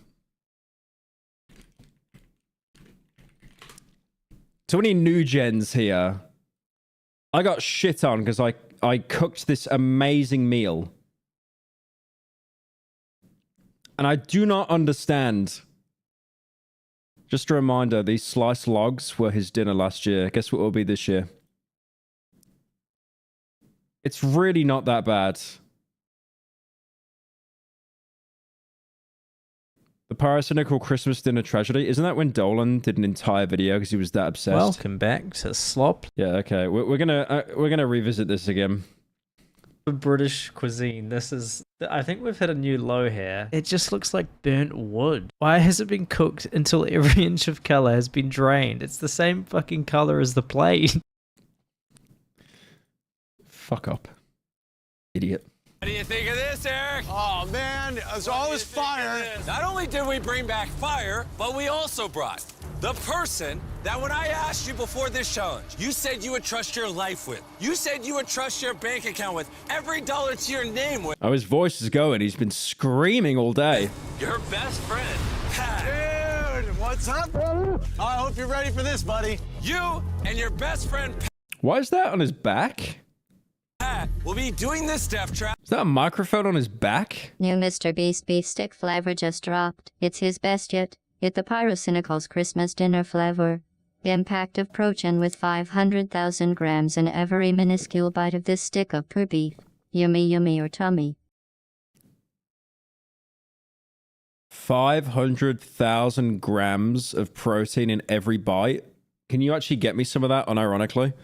So many new gens here. I got shit on because I cooked this amazing meal. And I do not understand. Just a reminder, these sliced logs were his dinner last year. Guess what it will be this year? It's really not that bad. The Pyrocynical Christmas Dinner Tragedy. Isn't that when Dolan did an entire video because he was that obsessed? Welcome back to Slop. Yeah, okay. We're gonna revisit this again. For British cuisine, this is... I think we've hit a new low here. It just looks like burnt wood. Why has it been cooked until every inch of color has been drained? It's the same fucking color as the plate. Fuck up. Idiot. What do you think of this, Eric? Oh, man. It's all this fire. Not only did we bring back fire, but we also brought The person that when I asked you before this challenge, you said you would trust your life with. You said you would trust your bank account with. Every dollar to your name with. Oh, his voice is going. He's been screaming all day. Your best friend, Pat. Dude, what's up, brother? I hope you're ready for this, buddy. You and your best friend, Why is that on his back? Pat, will be doing this death trap. Is that a microphone on his back? New MrBeast beef stick flavor just dropped. It's his best yet. It's the Pyro Christmas dinner flavor. The impact of protein with 500,000 grams in every minuscule bite of this stick of pure beef. Yummy yummy or tummy. 500,000 grams of protein in every bite. Can you actually get me some of that unironically?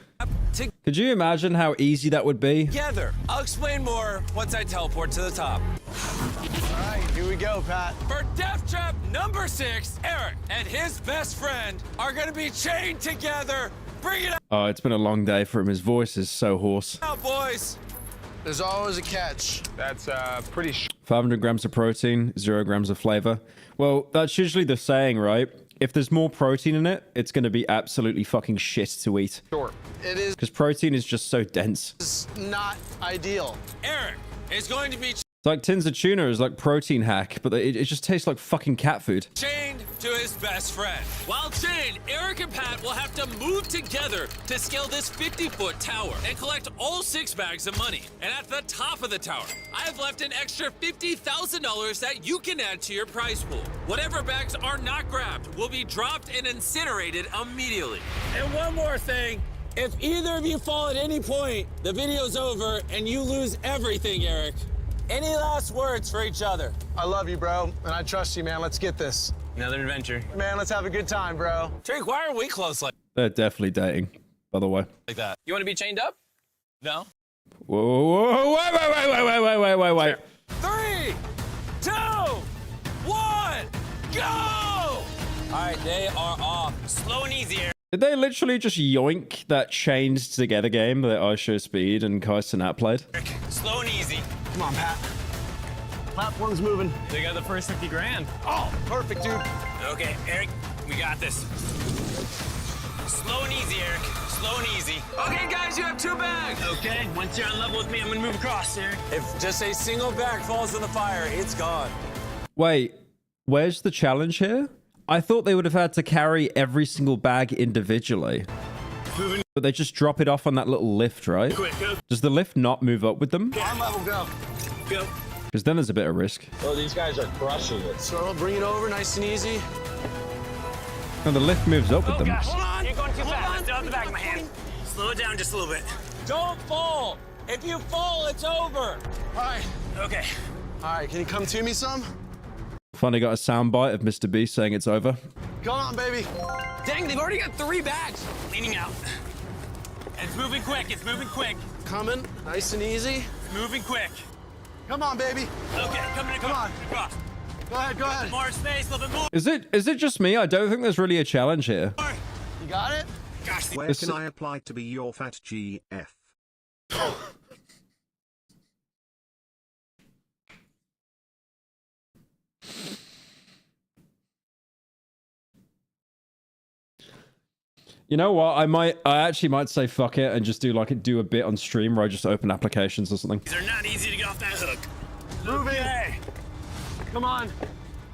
Could you imagine how easy that would be? Together. I'll explain more once I teleport to the top. All right, here we go, Pat. For death trap number 6, Eric and his best friend are gonna be chained together. Bring it Oh, it's been a long day for him. His voice is so hoarse. out, boys. There's always a catch. That's pretty 500 grams of protein, 0 grams of flavor. Well, that's usually the saying, right? If there's more protein in it, it's going to be absolutely fucking shit to eat. short. It is Because protein is just so dense. not ideal. Eric is going to be It's like tins of tuna is like protein hack, but it just tastes like fucking cat food. chained to his best friend. While chained, Eric and Pat will have to move together to scale this 50-foot tower and collect all 6 bags of money. And at the top of the tower, I have left an extra $50,000 that you can add to your prize pool. Whatever bags are not grabbed will be dropped and incinerated immediately. And one more thing. If either of you fall at any point, the video's over and you lose everything, Eric. Any last words for each other? I love you, bro, and I trust you, man. Let's get this. Another adventure. Man, let's have a good time, bro. Drake, why are we close like They're definitely dating, by the way. that? You want to be chained up? No. Whoa, whoa, whoa, wait. 3, 2, 1, go! All right, they are off. Slow and easy, Eric. Did they literally just yoink that chained together game that I Show Speed and Kai Cenat played? Slow and easy. Come on, Pat. Platform's moving. They got the first 50 grand. Oh, perfect, dude. Okay, Eric, we got this. Slow and easy, Eric. Slow and easy. Okay, guys, you have 2 bags. Okay, once you're on level with me, I'm gonna move across, Eric. If just a single bag falls in the fire, it's gone. Wait, where's the challenge here? I thought they would have had to carry every single bag individually. But they just drop it off on that little lift, right? Quick, go. Does the lift not move up with them? On level, go. Go. Because then there's a bit of risk. Oh, these guys are crushing it. So bring it over, nice and easy. No, the lift moves up with them. Hold on. You're going too fast. Still at the back of my hand. Slow it down just a little bit. Don't fall. If you fall, it's over. All right. Okay. All right, can you come to me some? Finally got a soundbite of MrBeast saying it's over. Come on, baby. Dang, they've already got 3 bags. Leaning out. It's moving quick. It's moving quick. Coming, nice and easy. Moving quick. Come on, baby. Okay, coming across. Come on. Across. Go ahead, go ahead. More space, a little bit more. Is it just me? I don't think there's really a challenge here. You got it? Gosh, Where can I apply to be your fat GF? You know what? I actually might say fuck it and just do a bit on stream where I just open applications or something. these are not easy to get off that hook. Moving. Okay. Come on.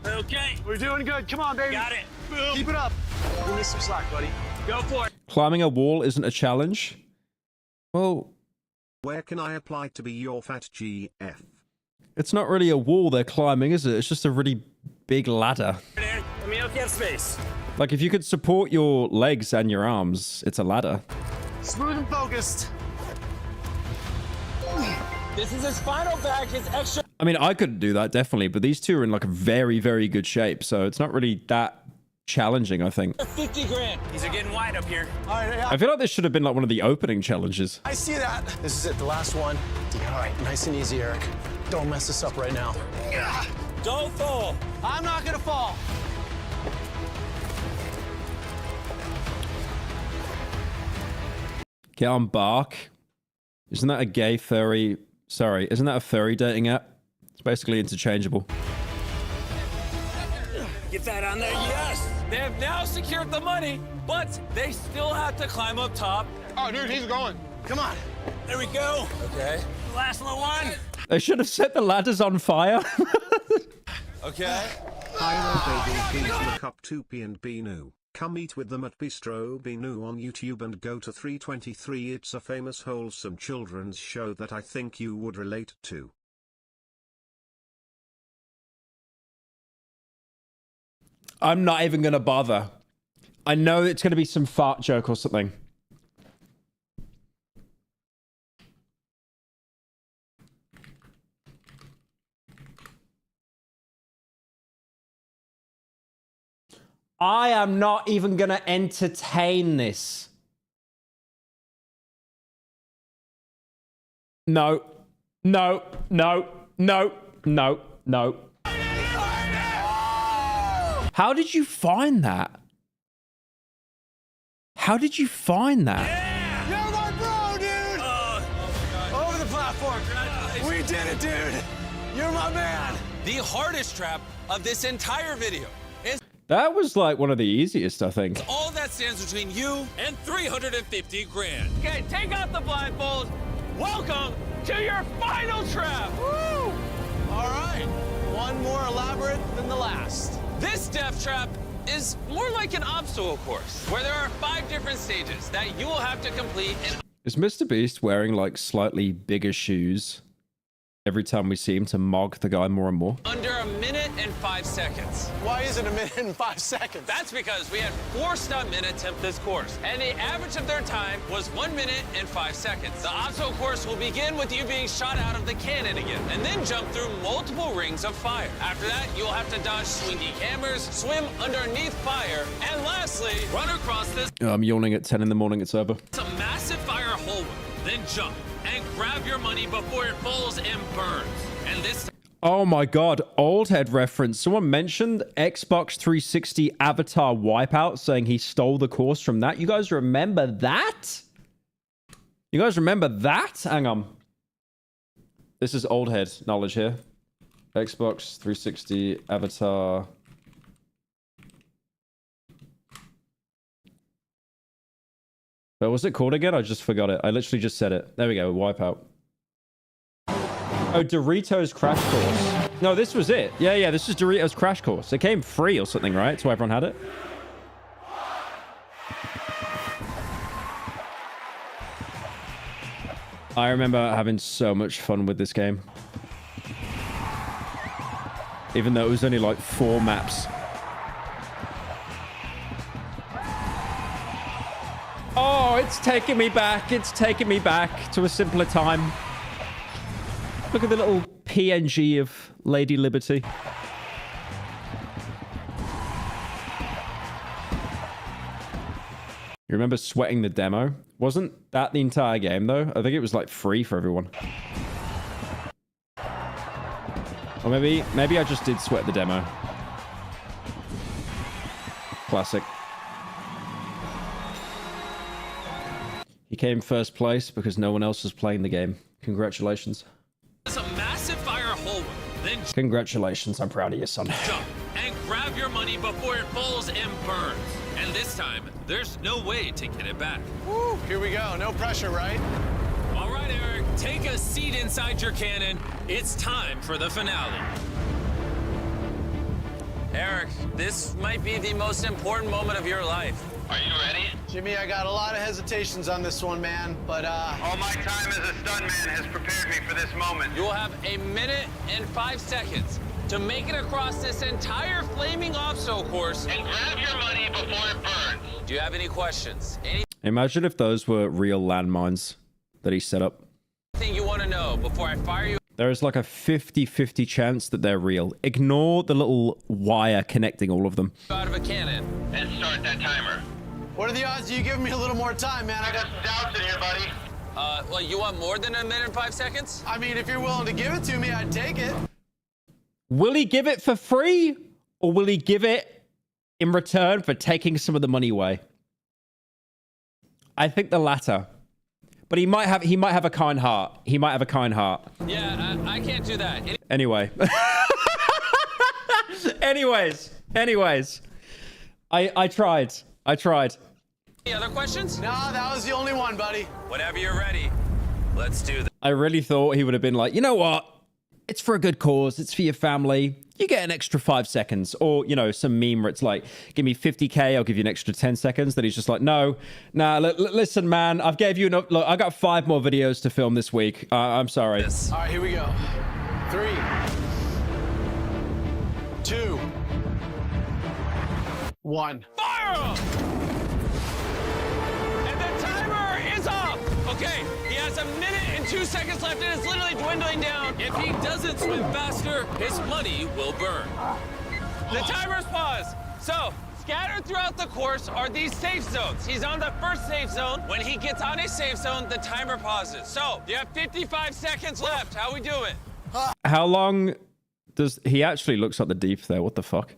Okay. We're doing good. Come on, baby. Got it. Boom. Keep it up. Give me some slack, buddy. Go for it. Climbing a wall isn't a challenge? Well, Where can I apply to be your fat GF? it's not really a wall they're climbing, is it? It's just a really big ladder. Let me know if you have space. Like, if you could support your legs and your arms, it's a ladder. Smooth and focused. This is his final bag, his extra. I mean, I couldn't do that, definitely, but these two are in, like, a very, very good shape, so it's not really that challenging, I think. 50 grand. These are getting wide up here. All right, I feel like this should have been, like, one of the opening challenges. I see that. This is it, the last one. All right, nice and easy, Eric. Don't mess this up right now. Don't fall. I'm not gonna fall. Get on Bark. Isn't that a gay furry... Sorry, isn't that a furry dating app? It's basically interchangeable. Get that on there, yes! They have now secured the money, but they still have to climb up top. Oh, dude, he's going. Come on. There we go. Okay. Last little one. They should have set the ladders on fire. Okay. Pyro baby, please look up 2P and Binu. Come eat with them at Bistro Binu on YouTube and go to 323. It's a famous wholesome children's show that I think you would relate to. I'm not even going to bother. I know it's going to be some fart joke or something. I am not even going to entertain this. No. No. No. No. No. No. How did you find that? How did you find that? Yeah! You're my bro, dude! Over the platform. We did it, dude! You're my man! The hardest trap of this entire video is That was like one of the easiest, I think. all that stands between you and 350 grand. Okay, take out the blindfold. Welcome to your final trap. Woo! All right, one more elaborate than the last. This death trap is more like an obstacle course where there are 5 different stages that you will have to complete in Is MrBeast wearing like slightly bigger shoes every time we see him to mog the guy more and more? under a minute and 5 seconds. Why is it a minute and 5 seconds? That's because we had 4 stuntmen attempt this course, and the average of their time was 1 minute and 5 seconds. The obstacle course will begin with you being shot out of the cannon again, and then jump through multiple rings of fire. After that, you'll have to dodge swingy cameras, swim underneath fire, and lastly, run across this I'm yawning at 10 in the morning, it's over. a massive fire hole, then jump and grab your money before it falls and burns. And this Oh my god, old head reference. Someone mentioned Xbox 360 Avatar Wipeout, saying he stole the course from that. You guys remember that? You guys remember that? Hang on. This is old head knowledge here. Xbox 360 Avatar. What was it called again? I just forgot it. I literally just said it. There we go, Wipeout. Oh, Doritos Crash Course. No, this was it. Yeah, this is Doritos Crash Course. It came free or something, right? So everyone had it. I remember having so much fun with this game. Even though it was only like 4 maps. Oh, it's taking me back. It's taking me back to a simpler time. Look at the little PNG of Lady Liberty. You remember sweating the demo? Wasn't that the entire game, though? I think it was, like, free for everyone. Or maybe I just did sweat the demo. Classic. He came first place because no one else was playing the game. Congratulations. is a massive fire hole, then Congratulations, I'm proud of you, son. jump and grab your money before it falls and burns. And this time, there's no way to get it back. Woo, here we go. No pressure, right? All right, Eric, take a seat inside your cannon. It's time for the finale. Eric, this might be the most important moment of your life. Are you ready? Jimmy, I got a lot of hesitations on this one, man, but all my time as a stuntman has prepared me for this moment. You will have a minute and 5 seconds to make it across this entire flaming obstacle course And grab your money before it burns. Do you have any questions? Imagine if those were real landmines that he set up. Anything you want to know before I fire you? There is like a 50-50 chance that they're real. Ignore the little wire connecting all of them. Out of a cannon. And start that timer. What are the odds of you giving me a little more time, man? I got some doubts in here, buddy. Well, you want more than a minute and 5 seconds? I mean, if you're willing to give it to me, I'd take it. Will he give it for free? Or will he give it in return for taking some of the money away? I think the latter. But he might have a kind heart. He might have a kind heart. Yeah, I can't do that. Anyway. Anyways. Anyways, I tried. Any other questions? No, that was the only one, buddy. Whenever you're ready, let's do this. I really thought he would have been like, you know what? It's for a good cause. It's for your family. You get an extra 5 seconds. Or, you know, some meme where it's like, give me 50K, I'll give you an extra 10 seconds. Then he's just like, no. Nah, listen, man. I've gave you enough. Look, I got 5 more videos to film this week. I'm sorry. All right, here we go. 3, 2, 1. Fire! And the timer is off. Okay, he has 1 minute and 2 seconds left, and it's literally dwindling down. If he doesn't swim faster, his money will burn. The timer's paused. So, scattered throughout the course are these safe zones. He's on the first safe zone. When he gets on a safe zone, the timer pauses. So, you have 55 seconds left. How we doing? How long does he actually looks like the deep there? What the fuck?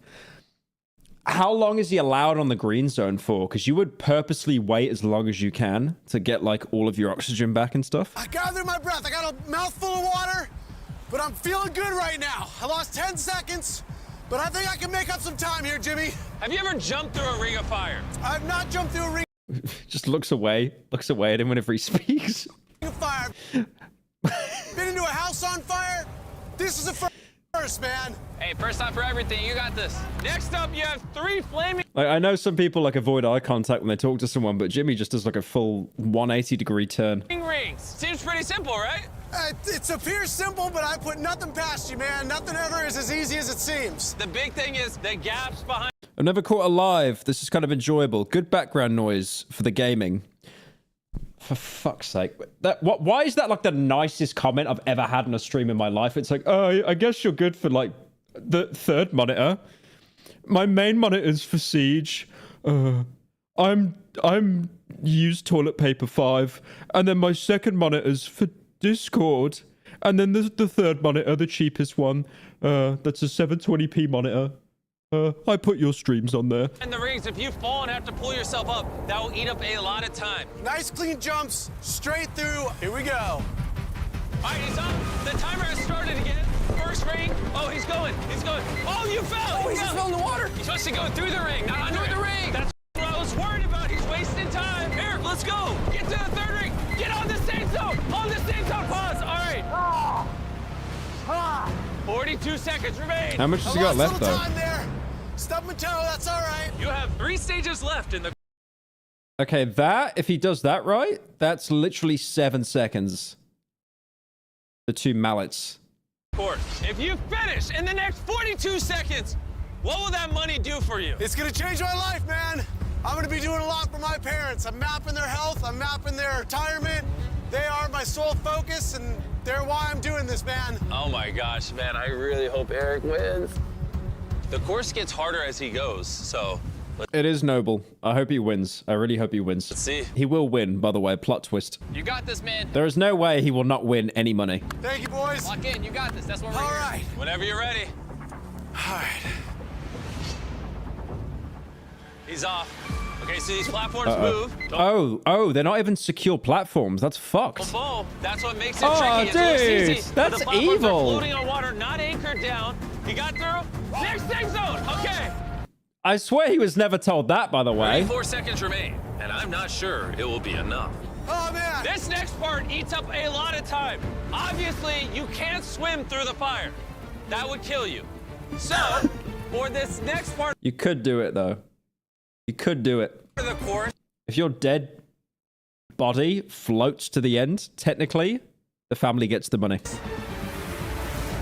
How long is he allowed on the green zone for? Because you would purposely wait as long as you can to get like all of your oxygen back and stuff. I gathered my breath. I got a mouthful of water, but I'm feeling good right now. I lost 10 seconds, but I think I can make up some time here, Jimmy. Have you ever jumped through a ring of fire? I've not jumped through a ring Just looks away at him whenever he speaks. of fire. Been into a house on fire? This is the first, man. Hey, first time for everything. You got this. Next up, you have 3 flaming Like, I know some people like avoid eye contact when they talk to someone, but Jimmy just does like a full 180-degree turn. rings. Seems pretty simple, right? It appears simple, but I put nothing past you, man. Nothing ever is as easy as it seems. The big thing is the gaps behind. I've never caught a live. This is kind of enjoyable. Good background noise for the gaming. For fuck's sake. Why is that like the nicest comment I've ever had in a stream in my life? It's like, oh, I guess you're good for like the third monitor. My main monitor is for Siege. I'm use toilet paper 5. And then my second monitor's for Discord. And then there's the third monitor, the cheapest one. That's a 720p monitor. I put your streams on there. And the rings, if you fall and have to pull yourself up, that will eat up a lot of time. Nice clean jumps, straight through. Here we go. All right, he's up. The timer has started again. First ring. Oh, he's going. He's going. Oh, you fell. Oh, he just fell in the water. You're supposed to go through the ring, not under the ring. That's what I was worried about. He's wasting time. Eric, let's go. Get to the third ring. Get on the safe zone. On the safe zone. Pause. All right. 42 seconds remain. How much has he got left, though? Time there. Stub my toe, that's all right. You have 3 stages left in the Okay, if he does that right, that's literally 7 seconds. The 2 mallets. course. If you finish in the next 42 seconds, what will that money do for you? It's gonna change my life, man. I'm gonna be doing a lot for my parents. I'm mapping their health, I'm mapping their retirement. They are my sole focus, and they're why I'm doing this, man. Oh my gosh, man, I really hope Eric wins. The course gets harder as he goes, so... It is noble. I hope he wins. I really hope he wins. Let's see. He will win, by the way. Plot twist. You got this, man. There is no way he will not win any money. Thank you, boys. Lock in, you got this. That's what we're All here. right. Whenever you're ready. All right. He's off. Okay, so these platforms move. Oh, they're not even secure platforms. That's fucked. Boom. That's what makes it Oh, tricky. It's dude, easy. that's the platforms evil. Are floating on water, not anchored down. You got through? Next safe zone. Okay. I swear he was never told that, by the way. 34 seconds remain, and I'm not sure it will be enough. Oh, man. This next part eats up a lot of time. Obviously, you can't swim through the fire. That would kill you. So, for this next part You could do it, though. You could do it. of the course, If your dead body floats to the end, technically, the family gets the money.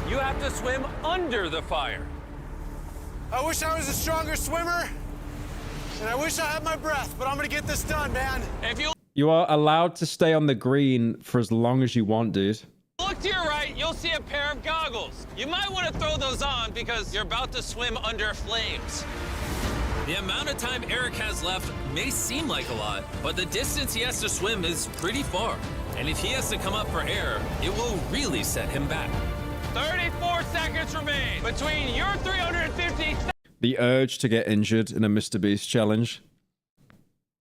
you have to swim under the fire. I wish I was a stronger swimmer, and I wish I had my breath, but I'm gonna get this done, man. If you You are allowed to stay on the green for as long as you want, dude. look to your right, you'll see a pair of goggles. You might want to throw those on because you're about to swim under flames. The amount of time Eric has left may seem like a lot, but the distance he has to swim is pretty far. And if he has to come up for air, it will really set him back. 34 seconds remain between your 350. The urge to get injured in a MrBeast challenge.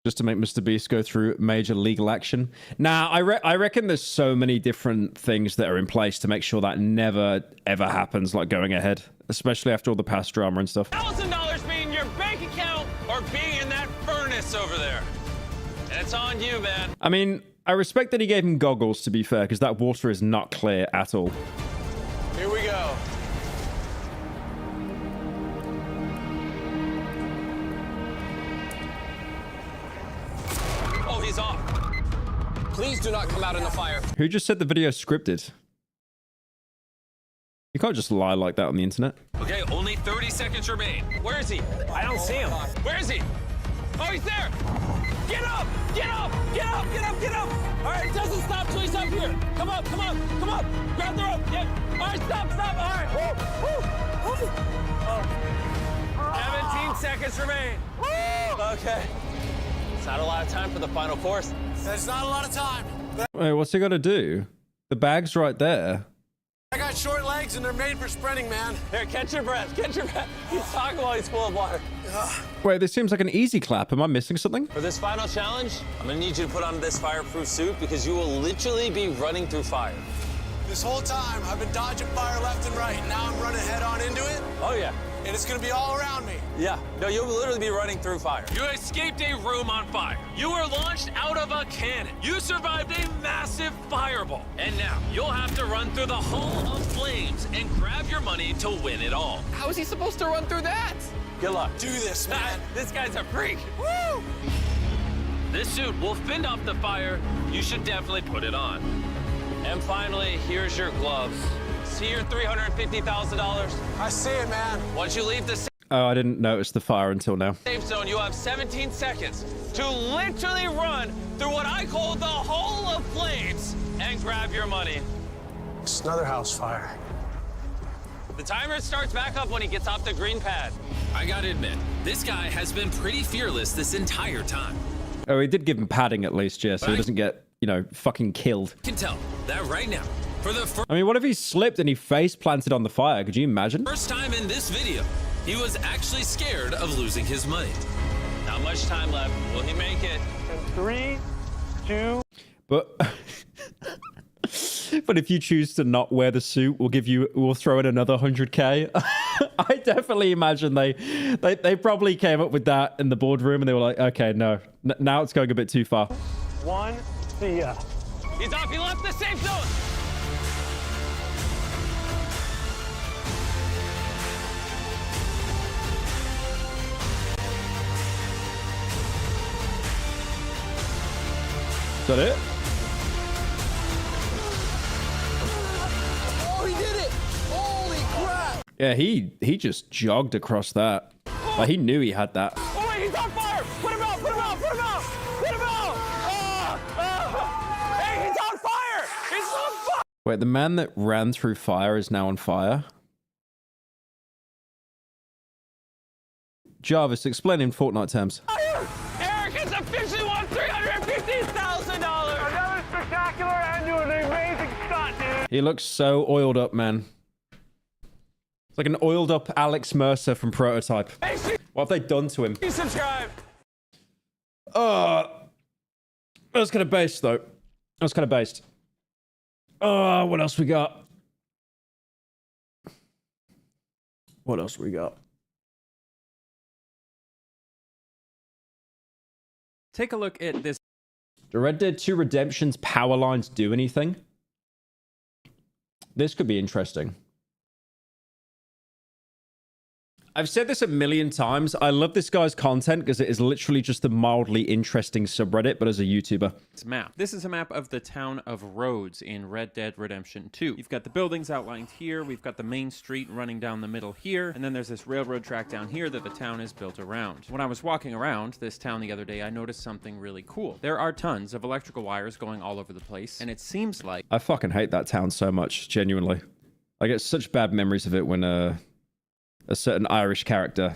Just to make MrBeast go through major legal action. Now, I reckon there's so many different things that are in place to make sure that never, ever happens, like going ahead. Especially after all the past drama and stuff. $1,000 or being in that furnace over there. And it's on you, man. I mean, I respect that he gave him goggles, to be fair, because that water is not clear at all. Here we go. Oh, he's off. Please do not come out in the fire. Who just said the video scripted? You can't just lie like that on the internet. Okay, only 30 seconds remain. Where is he? I don't see him. Where is he? Oh, he's there. Get up! Get up! Get up! Get up! Get up! All right, it doesn't stop till he's up here. Come up! Come up! Come up! Grab the rope. Yeah. All right, stop! Stop! All right. Woo! Woo! 17 seconds remain. Okay. It's not a lot of time for the final course. There's not a lot of time. Wait, what's he got to do? The bag's right there. I got short legs and they're made for sprinting, man. Here, catch your breath. Catch your breath. He's talking while he's full of water. Wait, this seems like an easy clap. Am I missing something? For this final challenge, I'm gonna need you to put on this fireproof suit because you will literally be running through fire. This whole time, I've been dodging fire left and right. Now I'm running head on into it. Oh, yeah. And it's gonna be all around me. Yeah. No, you'll literally be running through fire. You escaped a room on fire. You were launched out of a cannon. You survived a massive fireball. And now you'll have to run through the Hall of Flames and grab your money to win it all. How is he supposed to run through that? Good luck. Do this, man. This guy's a freak. Woo! This suit will fend off the fire. You should definitely put it on. And finally, here's your gloves. See your $350,000? I see it, man. Once you leave the Oh, I didn't notice the fire until now. safe zone, you have 17 seconds to literally run through what I call the Hall of Flames and grab your money. It's another house fire. The timer starts back up when he gets off the green pad. I gotta admit, this guy has been pretty fearless this entire time. Oh, he did give him padding at least, yeah, so he doesn't get, you know, fucking killed. I can tell that right now. For the I mean, what if he slipped and he face planted on the fire? Could you imagine? first time in this video, he was actually scared of losing his money. Not much time left. Will he make it? 3, 2. But but if you choose to not wear the suit, we'll throw in another 100K. I definitely imagine they probably came up with that in the boardroom and they were like, okay, no, now it's going a bit too far. 1, see ya. He's off. He left the safe zone. Is that it? Oh, he did it! Holy crap! Yeah, he just jogged across that. Like, he knew he had that. Oh, wait, he's on fire! Put him out! Put him out! Put him out! Put him out! Hey, he's on fire! He's on fire! Wait, the man that ran through fire is now on fire? Jarvis, explain in Fortnite terms. Eric has officially won $350,000! Another spectacular and doing an amazing stunt, dude! He looks so oiled up, man. It's like an oiled up Alex Mercer from Prototype. What have they done to him? Subscribe! That was kind of based, though. That was kind of based. What else we got? What else we got? Take a look at this. Do Red Dead 2 Redemption's power lines do anything? This could be interesting. I've said this a million times. I love this guy's content because it is literally just a mildly interesting subreddit, but as a YouTuber. Map. This is a map of the town of Rhodes in Red Dead Redemption 2. You've got the buildings outlined here, we've got the main street running down the middle here, and then there's this railroad track down here that the town is built around. When I was walking around this town the other day, I noticed something really cool. There are tons of electrical wires going all over the place, and it seems like... I fucking hate that town so much, genuinely. I get such bad memories of it when a certain Irish character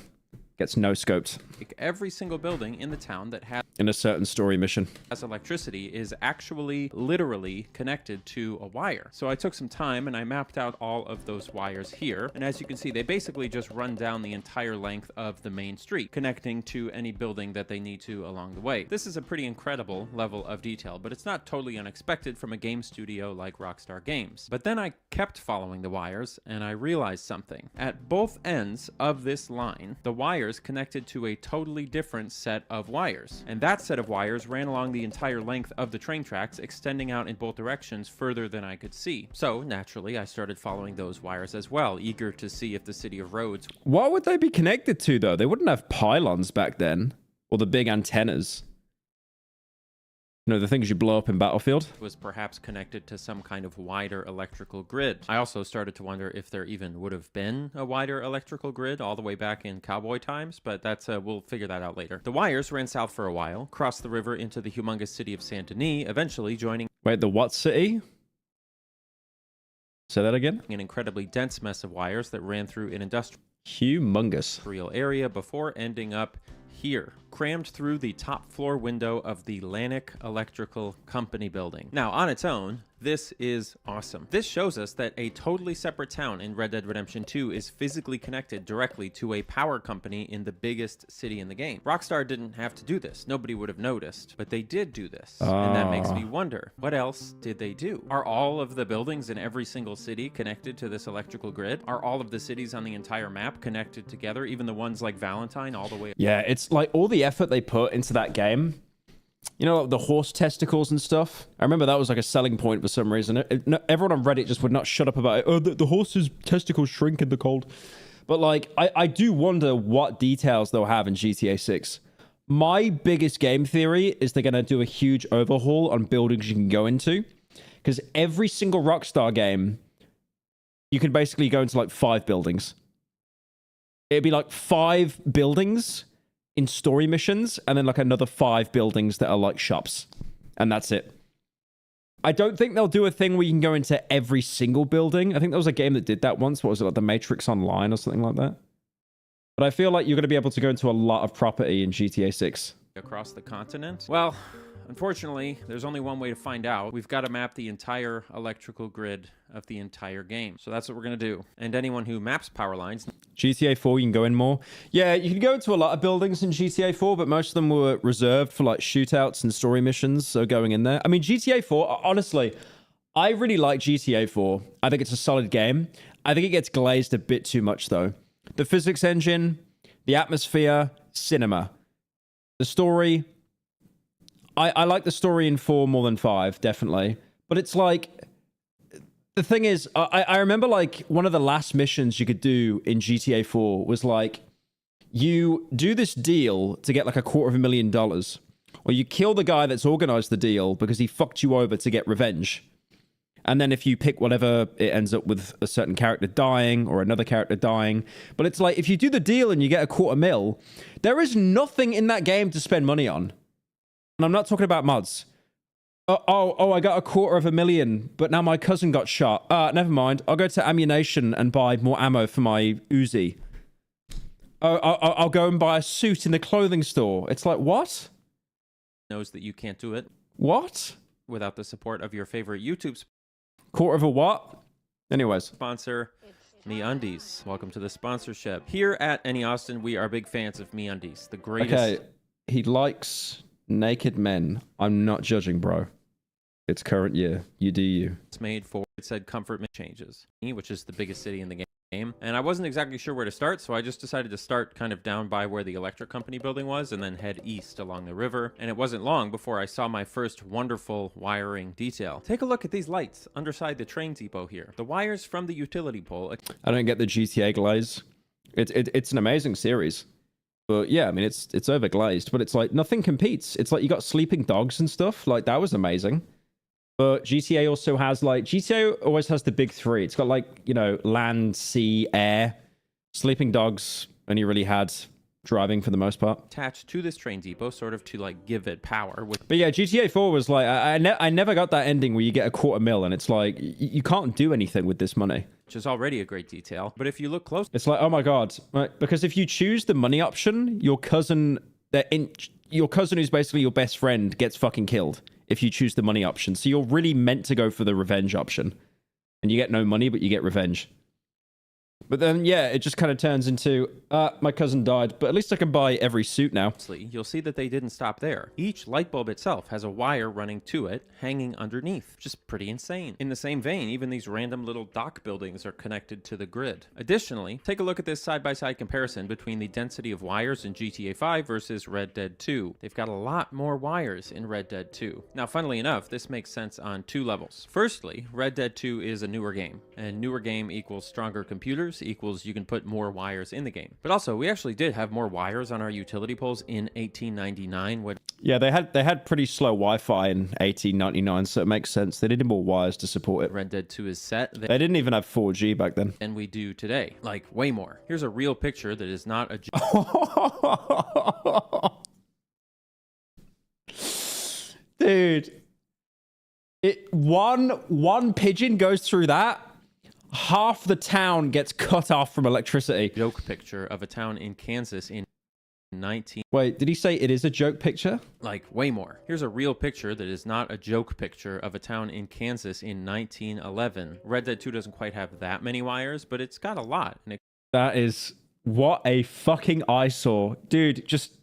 gets no-scoped. Every single building in the town that has in a certain story mission electricity is actually literally connected to a wire. So I took some time and I mapped out all of those wires here. And as you can see, they basically just run down the entire length of the main street, connecting to any building that they need to along the way. This is a pretty incredible level of detail, but it's not totally unexpected from a game studio like Rockstar Games. But then I kept following the wires and I realized something. At both ends of this line, the wires wires connected to a totally different set of wires. And that set of wires ran along the entire length of the train tracks, extending out in both directions further than I could see. So, naturally, I started following those wires as well, eager to see if the city of Rhodes... What would they be connected to, though? They wouldn't have pylons back then. Or the big antennas. You know, the things you blow up in Battlefield? ...was perhaps connected to some kind of wider electrical grid. I also started to wonder if there even would have been a wider electrical grid all the way back in cowboy times, but that's we'll figure that out later. The wires ran south for a while, crossed the river into the humongous city of Saint Denis, eventually joining... Wait, the what city? Say that again? An incredibly dense mess of wires that ran through an humongous area before ending up here, crammed through the top floor window of the Lannick Electrical Company building. Now, on its own, this is awesome. This shows us that a totally separate town in Red Dead Redemption 2 is physically connected directly to a power company in the biggest city in the game. Rockstar didn't have to do this. Nobody would have noticed, but they did do this. And that makes me wonder, what else did they do? Are all of the buildings in every single city connected to this electrical grid? Are all of the cities on the entire map connected together? Even the ones like Valentine all the way... Yeah, it's like all the effort they put into that game. You know, the horse testicles and stuff? I remember that was like a selling point for some reason. Everyone on Reddit just would not shut up about it. Oh, the horse's testicles shrink in the cold. But like, I do wonder what details they'll have in GTA 6. My biggest game theory is they're going to do a huge overhaul on buildings you can go into. Because every single Rockstar game, you can basically go into like 5 buildings. It'd be like 5 buildings in story missions, and then like another 5 buildings that are like shops, and that's it. I don't think they'll do a thing where you can go into every single building. I think there was a game that did that once. What was it, like The Matrix Online or something like that? But I feel like you're going to be able to go into a lot of property in GTA 6. Across the continent? Well, unfortunately, there's only one way to find out. We've got to map the entire electrical grid of the entire game. So that's what we're going to do. And anyone who maps power lines... GTA 4, you can go in more. Yeah, you can go into a lot of buildings in GTA 4, but most of them were reserved for like shootouts and story missions, so going in there. I mean, GTA 4, honestly, I really like GTA 4. I think it's a solid game. I think it gets glazed a bit too much, though. The physics engine, the atmosphere, cinema. The story... I like the story in 4 more than 5, definitely. But it's like... The thing is, I remember like one of the last missions you could do in GTA 4 was like, you do this deal to get like $250,000, or you kill the guy that's organized the deal because he fucked you over to get revenge. And then if you pick whatever, it ends up with a certain character dying or another character dying. But it's like, if you do the deal and you get $250,000, there is nothing in that game to spend money on. And I'm not talking about mods. Oh, I got $250,000, but now my cousin got shot. Never mind. I'll go to ammunition and buy more ammo for my Uzi. I'll go and buy a suit in the clothing store. It's like, what? Knows that you can't do it. What? Without the support of your favorite YouTube quarter of a what? Anyways. Sponsor, MeUndies. Welcome to the sponsorship. Here at Any Austin, we are big fans of MeUndies. The greatest... Okay, he likes naked men. I'm not judging, bro. It's current year. You do you. It's made for, it said comfort changes, which is the biggest city in the game. And I wasn't exactly sure where to start, so I just decided to start kind of down by where the electric company building was and then head east along the river. And it wasn't long before I saw my first wonderful wiring detail. Take a look at these lights underside the train depot here. The wires from the utility pole. I don't get the GTA glaze. It's an amazing series. But yeah, I mean, it's overglazed, but it's like nothing competes. It's like you got sleeping dogs and stuff. Like, that was amazing. But GTA also has, like, GTA always has the big 3. It's got, like, you know, land, sea, air. Sleeping dogs only really had driving for the most part. Attached to this train depot, sort of to, like, give it power. But yeah, GTA 4 was like, I never got that ending where you get $250,000 and it's like, you can't do anything with this money. Which is already a great detail. But if you look close... It's like, oh my god. Right? Because if you choose the money option, your cousin who's basically your best friend gets fucking killed if you choose the money option. So you're really meant to go for the revenge option. And you get no money, but you get revenge. But then, yeah, it just kind of turns into, my cousin died, but at least I can buy every suit now. You'll see that they didn't stop there. Each light bulb itself has a wire running to it, hanging underneath. Just pretty insane. In the same vein, even these random little dock buildings are connected to the grid. Additionally, take a look at this side-by-side comparison between the density of wires in GTA 5 versus Red Dead 2. They've got a lot more wires in Red Dead 2. Now, funnily enough, this makes sense on two levels. Firstly, Red Dead 2 is a newer game, and newer game equals stronger computers equals you can put more wires in the game. But also, we actually did have more wires on our utility poles in 1899 when... Yeah, they had pretty slow Wi-Fi in 1899, so it makes sense. They needed more wires to support it. Red Dead 2 is set. They didn't even have 4G back then. And we do today. Like, way more. Here's a real picture that is not a... Dude. One pigeon goes through that, half the town gets cut off from electricity. Joke picture of a town in Kansas in 19... Wait, did he say it is a joke picture? Like, way more. Here's a real picture that is not a joke picture of a town in Kansas in 1911. Red Dead 2 doesn't quite have that many wires, but it's got a lot. And that is... What a fucking eyesore. Dude, just...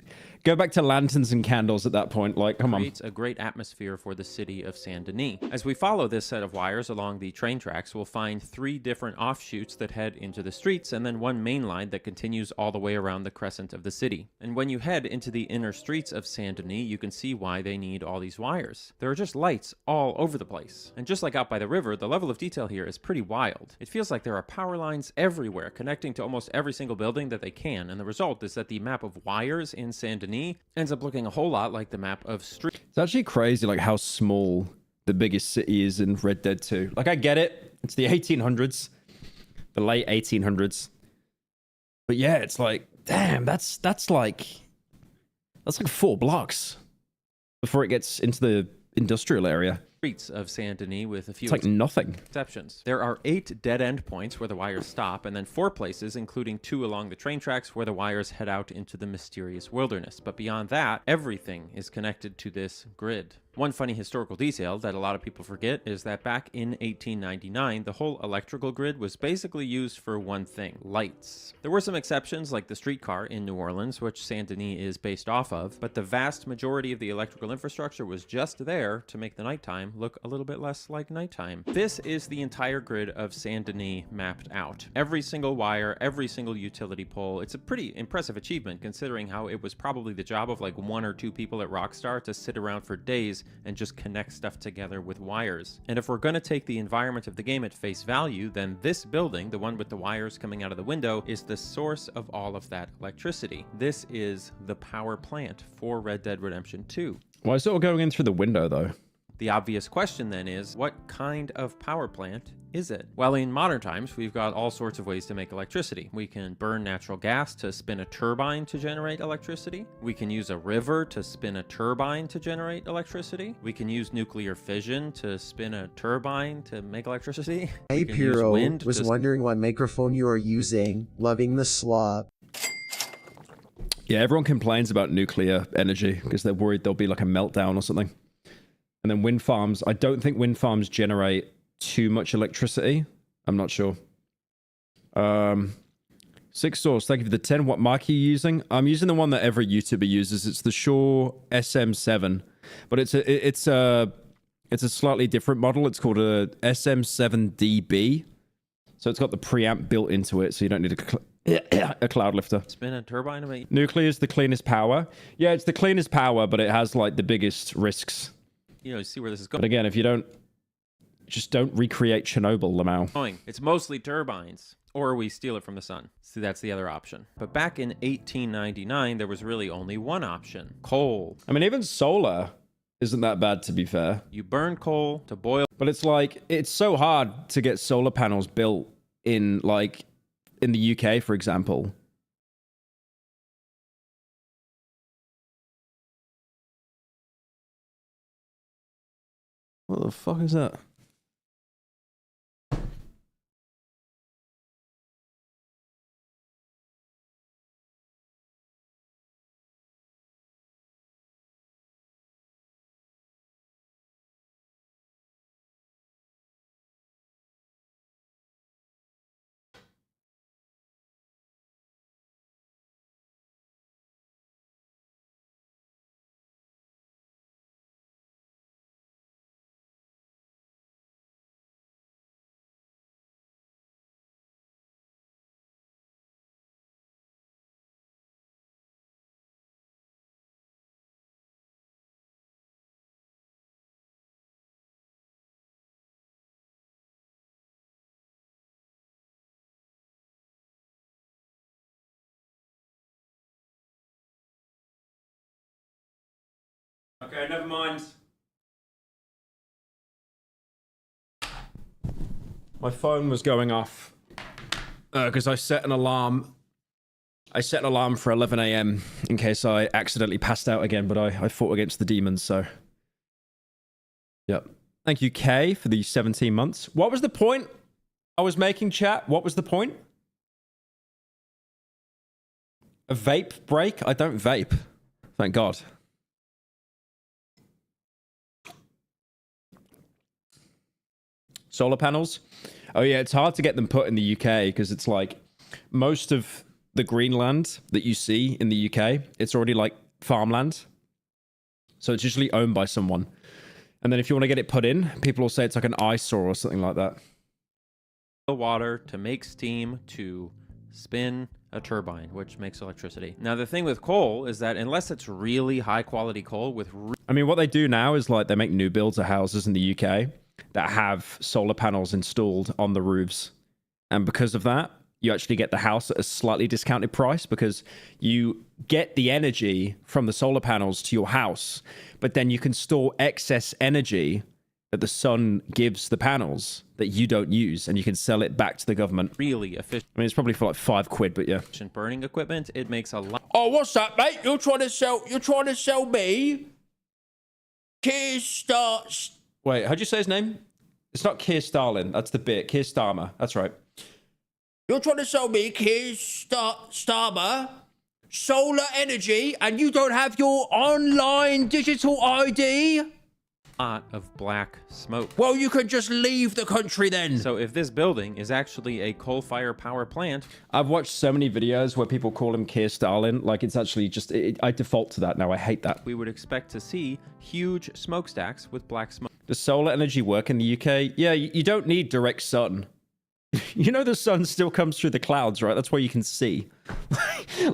Go back to lanterns and candles at that point. Like, come on. Creates a great atmosphere for the city of Saint Denis. As we follow this set of wires along the train tracks, we'll find 3 different offshoots that head into the streets, and then one main line that continues all the way around the crescent of the city. And when you head into the inner streets of Saint Denis, you can see why they need all these wires. There are just lights all over the place. And just like out by the river, the level of detail here is pretty wild. It feels like there are power lines everywhere, connecting to almost every single building that they can, and the result is that the map of wires in Saint Denis ends up looking a whole lot like the map of street. It's actually crazy like how small the biggest city is in Red Dead 2. Like, I get it. It's the 1800s. The late 1800s. But yeah, it's like, damn, that's like 4 blocks before it gets into the industrial area. Streets of Saint Denis with a few it's like nothing. exceptions. There are 8 dead-end points where the wires stop, and then 4 places, including 2 along the train tracks, where the wires head out into the mysterious wilderness. But beyond that, everything is connected to this grid. One funny historical detail that a lot of people forget is that back in 1899, the whole electrical grid was basically used for one thing: lights. There were some exceptions, like the streetcar in New Orleans, which Saint Denis is based off of, but the vast majority of the electrical infrastructure was just there to make the nighttime look a little bit less like nighttime. This is the entire grid of Saint Denis mapped out. Every single wire, every single utility pole. It's a pretty impressive achievement considering how it was probably the job of like 1 or 2 people at Rockstar to sit around for days and just connect stuff together with wires. And if we're going to take the environment of the game at face value, then this building, the one with the wires coming out of the window, is the source of all of that electricity. This is the power plant for Red Dead Redemption 2. Why is it all going in through the window, though? The obvious question then is, what kind of power plant is it? Well, in modern times, we've got all sorts of ways to make electricity. We can burn natural gas to spin a turbine to generate electricity. We can use a river to spin a turbine to generate electricity. We can use nuclear fission to spin a turbine to make electricity. Hey Pyro, was wondering what microphone you are using. Loving the slop. Yeah, everyone complains about nuclear energy because they're worried there'll be like a meltdown or something. And then wind farms, I don't think wind farms generate too much electricity. I'm not sure. 6 source, thank you for the 10. What mic are you using? I'm using the one that every YouTuber uses. It's the Shure SM7, but it's a slightly different model. It's called a SM7DB. So it's got the preamp built into it, so you don't need a cloud lifter. Spin a turbine to make... Nuclear is the cleanest power. Yeah, it's the cleanest power, but it has like the biggest risks. You know, see where this is going. But again, if you don't recreate Chernobyl, Lamau. It's mostly turbines, or we steal it from the sun. See, that's the other option. But back in 1899, there was really only one option: coal. I mean, even solar isn't that bad, to be fair. You burn coal to boil. But it's like, it's so hard to get solar panels built in the UK, for example. What the fuck is that? Okay, never mind. My phone was going off because I set an alarm. I set an alarm for 11 a.m. in case I accidentally passed out again, but I fought against the demons, so... Yep. Thank you, Kay, for the 17 months. What was the point I was making, chat? What was the point? A vape break? I don't vape. Thank God. Solar panels? Oh yeah, it's hard to get them put in the UK because it's like most of the Greenland that you see in the UK, it's already like farmland. So it's usually owned by someone. And then if you want to get it put in, people will say it's like an eyesore or something like that. The water to make steam to spin a turbine, which makes electricity. Now, the thing with coal is that unless it's really high quality coal with... I mean, what they do now is like they make new builds of houses in the UK that have solar panels installed on the roofs. And because of that, you actually get the house at a slightly discounted price because you get the energy from the solar panels to your house, but then you can store excess energy that the sun gives the panels that you don't use, and you can sell it back to the government. Really efficient. I mean, it's probably for like £5, but yeah. Burning equipment, it makes a lot... Oh, what's that, mate? You're trying to sell me? Keir Starmer. Wait, how'd you say his name? It's not Keir Starlin. That's the bit. Keir Starmer. That's right. You're trying to sell me, Keir Starmer, solar energy, and you don't have your online digital ID? Lot of black smoke. Well, you could just leave the country then. So if this building is actually a coal-fired power plant... I've watched so many videos where people call him Keir Stalin. Like, it's actually just... I default to that now. I hate that. We would expect to see huge smokestacks with black smoke. Does solar energy work in the UK? Yeah, you don't need direct sun. You know the sun still comes through the clouds, right? That's why you can see.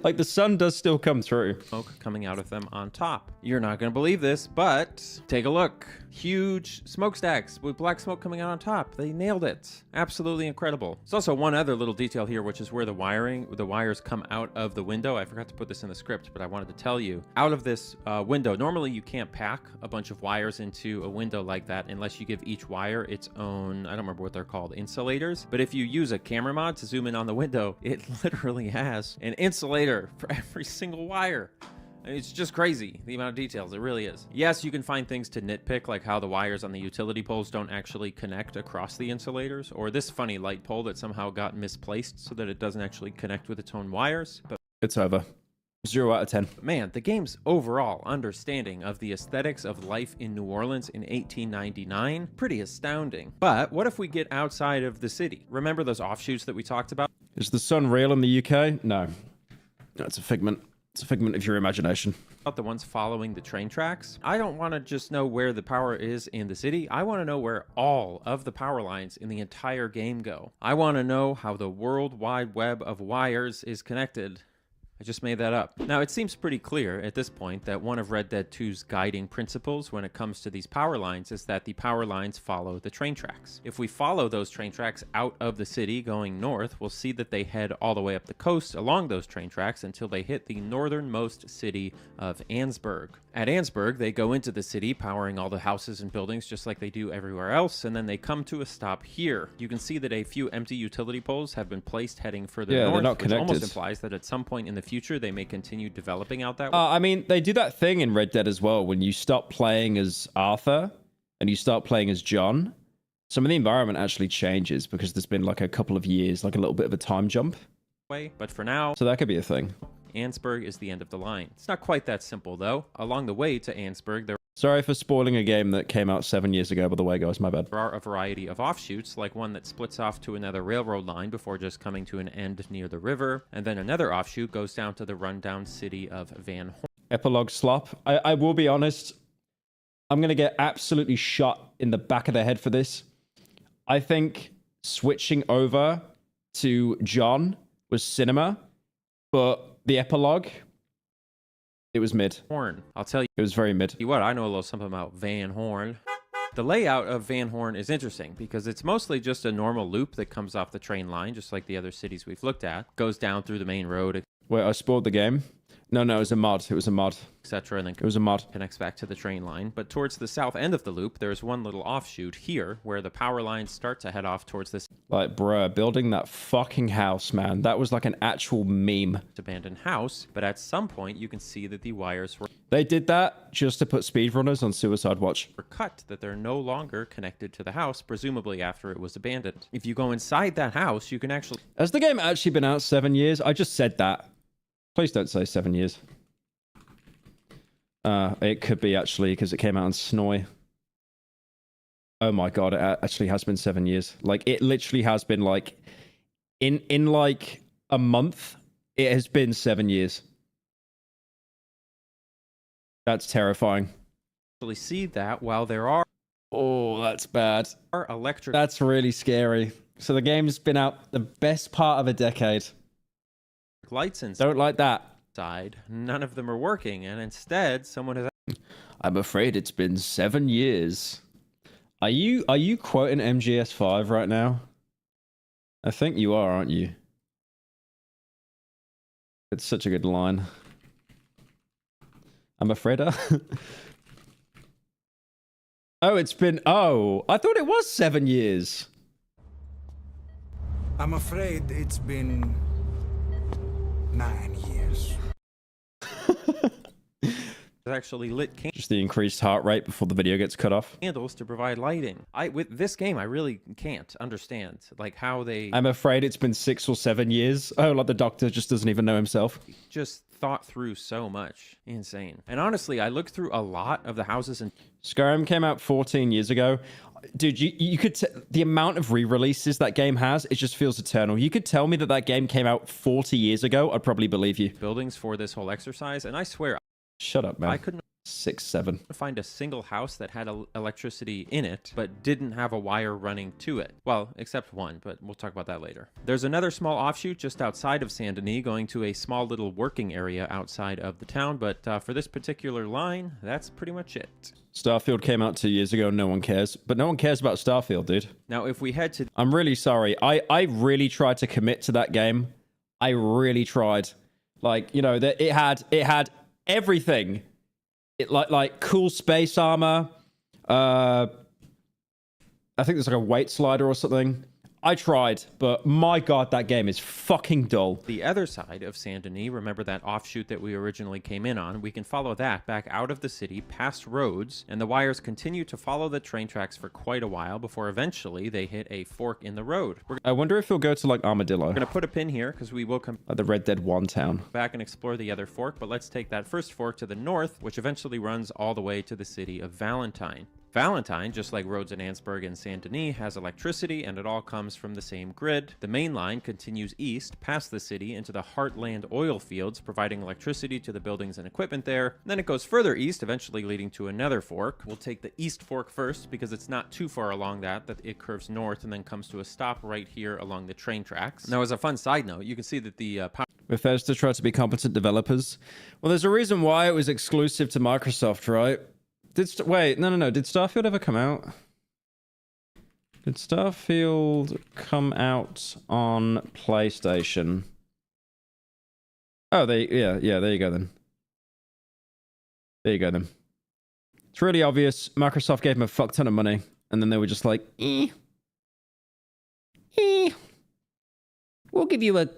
Like, the sun does still come through. Smoke coming out of them on top. You're not going to believe this, but take a look. Huge smokestacks with black smoke coming out on top. They nailed it. Absolutely incredible. There's also one other little detail here, which is where the wires come out of the window. I forgot to put this in the script, but I wanted to tell you. Out of this window, normally you can't pack a bunch of wires into a window like that unless you give each wire its own, I don't remember what they're called, insulators. But if you use a camera mod to zoom in on the window, it literally has an insulator for every single wire. It's just crazy, the amount of details. It really is. Yes, you can find things to nitpick, like how the wires on the utility poles don't actually connect across the insulators, or this funny light pole that somehow got misplaced so that it doesn't actually connect with its own wires. But it's over. 0 out of 10. Man, the game's overall understanding of the aesthetics of life in New Orleans in 1899, pretty astounding. But what if we get outside of the city? Remember those offshoots that we talked about? Is the sun real in the UK? No. No, it's a figment. It's a figment of your imagination. About the ones following the train tracks. I don't want to just know where the power is in the city. I want to know where all of the power lines in the entire game go. I want to know how the World Wide Web of wires is connected. I just made that up. Now, it seems pretty clear at this point that one of Red Dead 2's guiding principles when it comes to these power lines is that the power lines follow the train tracks. If we follow those train tracks out of the city going north, we'll see that they head all the way up the coast along those train tracks until they hit the northernmost city of Annesburg. At Annesburg, they go into the city, powering all the houses and buildings just like they do everywhere else, and then they come to a stop here. You can see that a few empty utility poles have been placed heading further north, they're not which connected. almost implies that at some point in the future they may continue developing out that way. I mean, they do that thing in Red Dead as well. When you stop playing as Arthur and you start playing as John, some of the environment actually changes because there's been like a couple of years, like a little bit of a time jump. But for now, so that could be a thing. Annesburg is the end of the line. It's not quite that simple, though. Along the way to Annesburg, there Sorry for spoiling a game that came out 7 years ago, by the way, guys. My bad. There are a variety of offshoots, like one that splits off to another railroad line before just coming to an end near the river, and then another offshoot goes down to the rundown city of Van Horn. Epilogue slop. I will be honest. I'm going to get absolutely shot in the back of the head for this. I think switching over to John was cinema, but the epilogue, it was mid. Horn. I'll tell you. It was very mid. What? I know a little something about Van Horn. The layout of Van Horn is interesting because it's mostly just a normal loop that comes off the train line, just like the other cities we've looked at. Goes down through the main road. Wait, I spoiled the game. No, it was a mod. It was a mod. etc. And then it was a mod. Connects back to the train line. But towards the south end of the loop, there's one little offshoot here where the power lines start to head off towards this Like, bruh, building that fucking house, man. That was like an actual meme. abandoned house. But at some point, you can see that the wires were They did that just to put speedrunners on Suicide Watch. cut, that they're no longer connected to the house, presumably after it was abandoned. If you go inside that house, you can actually... Has the game actually been out 7 years? I just said that. Please don't say 7 years. It could be actually because it came out on Snoy. Oh my god, it actually has been 7 years. Like, it literally has been like in like a month, it has been 7 years. That's terrifying. actually see that while there are... Oh, that's bad. Electric... That's really scary. So the game's been out the best part of a decade. lights inside. Don't like that. None of them are working, and instead, someone has... I'm afraid it's been 7 years. Are you quoting MGS5 right now? I think you are, aren't you? It's such a good line. I'm afraid. Oh, it's been... Oh, I thought it was 7 years. I'm afraid it's been 9 years. actually lit Just the increased heart rate before the video gets cut off. candles to provide lighting. With this game, I really can't understand like how they I'm afraid it's been 6 or 7 years. Oh, like the doctor just doesn't even know himself. just thought through so much. Insane. And honestly, I looked through a lot of the houses and Skyrim came out 14 years ago. Dude, you could... the amount of re-releases that game has, it just feels eternal. You could tell me that that game came out 40 years ago, I'd probably believe you. buildings for this whole exercise, and I swear... Shut up, man. I couldn't 6, 7. find a single house that had electricity in it, but didn't have a wire running to it. Well, except one, but we'll talk about that later. There's another small offshoot just outside of Saint Denis, going to a small little working area outside of the town, but for this particular line, that's pretty much it. Starfield came out 2 years ago, no one cares. But no one cares about Starfield, dude. Now, if we head to... I'm really sorry. I really tried to commit to that game. I really tried. Like, you know, that it had everything. It like cool space armor. I think there's like a weight slider or something. I tried, but my god, that game is fucking dull. The other side of Saint Denis, remember that offshoot that we originally came in on? We can follow that back out of the city, past roads, and the wires continue to follow the train tracks for quite a while before eventually they hit a fork in the road. I wonder if he'll go to like Armadillo. We're going to put a pin here because we will come Like the Red Dead 1 town. back and explore the other fork, but let's take that first fork to the north, which eventually runs all the way to the city of Valentine. Valentine, just like roads in Annesburg and Saint Denis, has electricity, and it all comes from the same grid. The main line continues east past the city into the Heartland oil fields, providing electricity to the buildings and equipment there. Then it goes further east, eventually leading to another fork. We'll take the east fork first because it's not too far along that it curves north and then comes to a stop right here along the train tracks. Now, as a fun side note, you can see that the Bethesda tried to be competent developers. Well, there's a reason why it was exclusive to Microsoft, right? Wait, no. Did Starfield ever come out? Did Starfield come out on PlayStation? Oh, there you go then. There you go then. It's really obvious. Microsoft gave them a fuck ton of money, and then they were just like, we'll give you a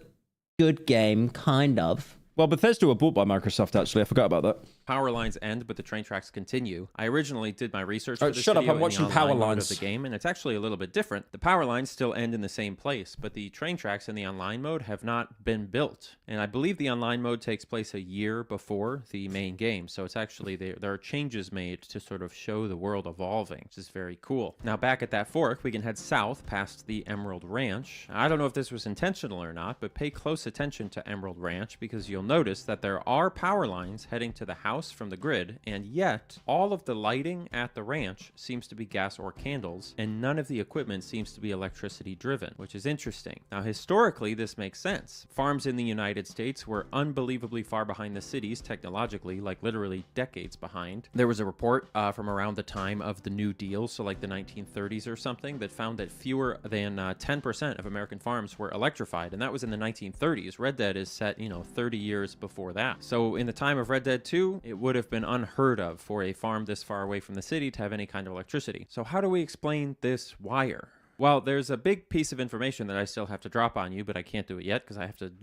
good game, kind of. Well, Bethesda were bought by Microsoft, actually. I forgot about that. power lines end, but the train tracks continue. I originally did my research for this shut up, video I'm in watching the power online mode lines. of the game, and it's actually a little bit different. The power lines still end in the same place, but the train tracks in the online mode have not been built. And I believe the online mode takes place a year before the main game, so it's actually, there are changes made to sort of show the world evolving, which is very cool. Now back at that fork, we can head south past the Emerald Ranch. I don't know if this was intentional or not, but pay close attention to Emerald Ranch because you'll notice that there are power lines heading to the house from the grid, and yet all of the lighting at the ranch seems to be gas or candles, and none of the equipment seems to be electricity driven, which is interesting. Now, historically, this makes sense. Farms in the United States were unbelievably far behind the cities technologically, like literally decades behind. There was a report from around the time of the New Deal, so like the 1930s or something, that found that fewer than 10% of American farms were electrified, and that was in the 1930s. Red Dead is set, 30 years years before that. So in the time of Red Dead 2, it would have been unheard of for a farm this far away from the city to have any kind of electricity. So how do we explain this wire? Well, there's a big piece of information that I still have to drop on you, but I can't do it yet because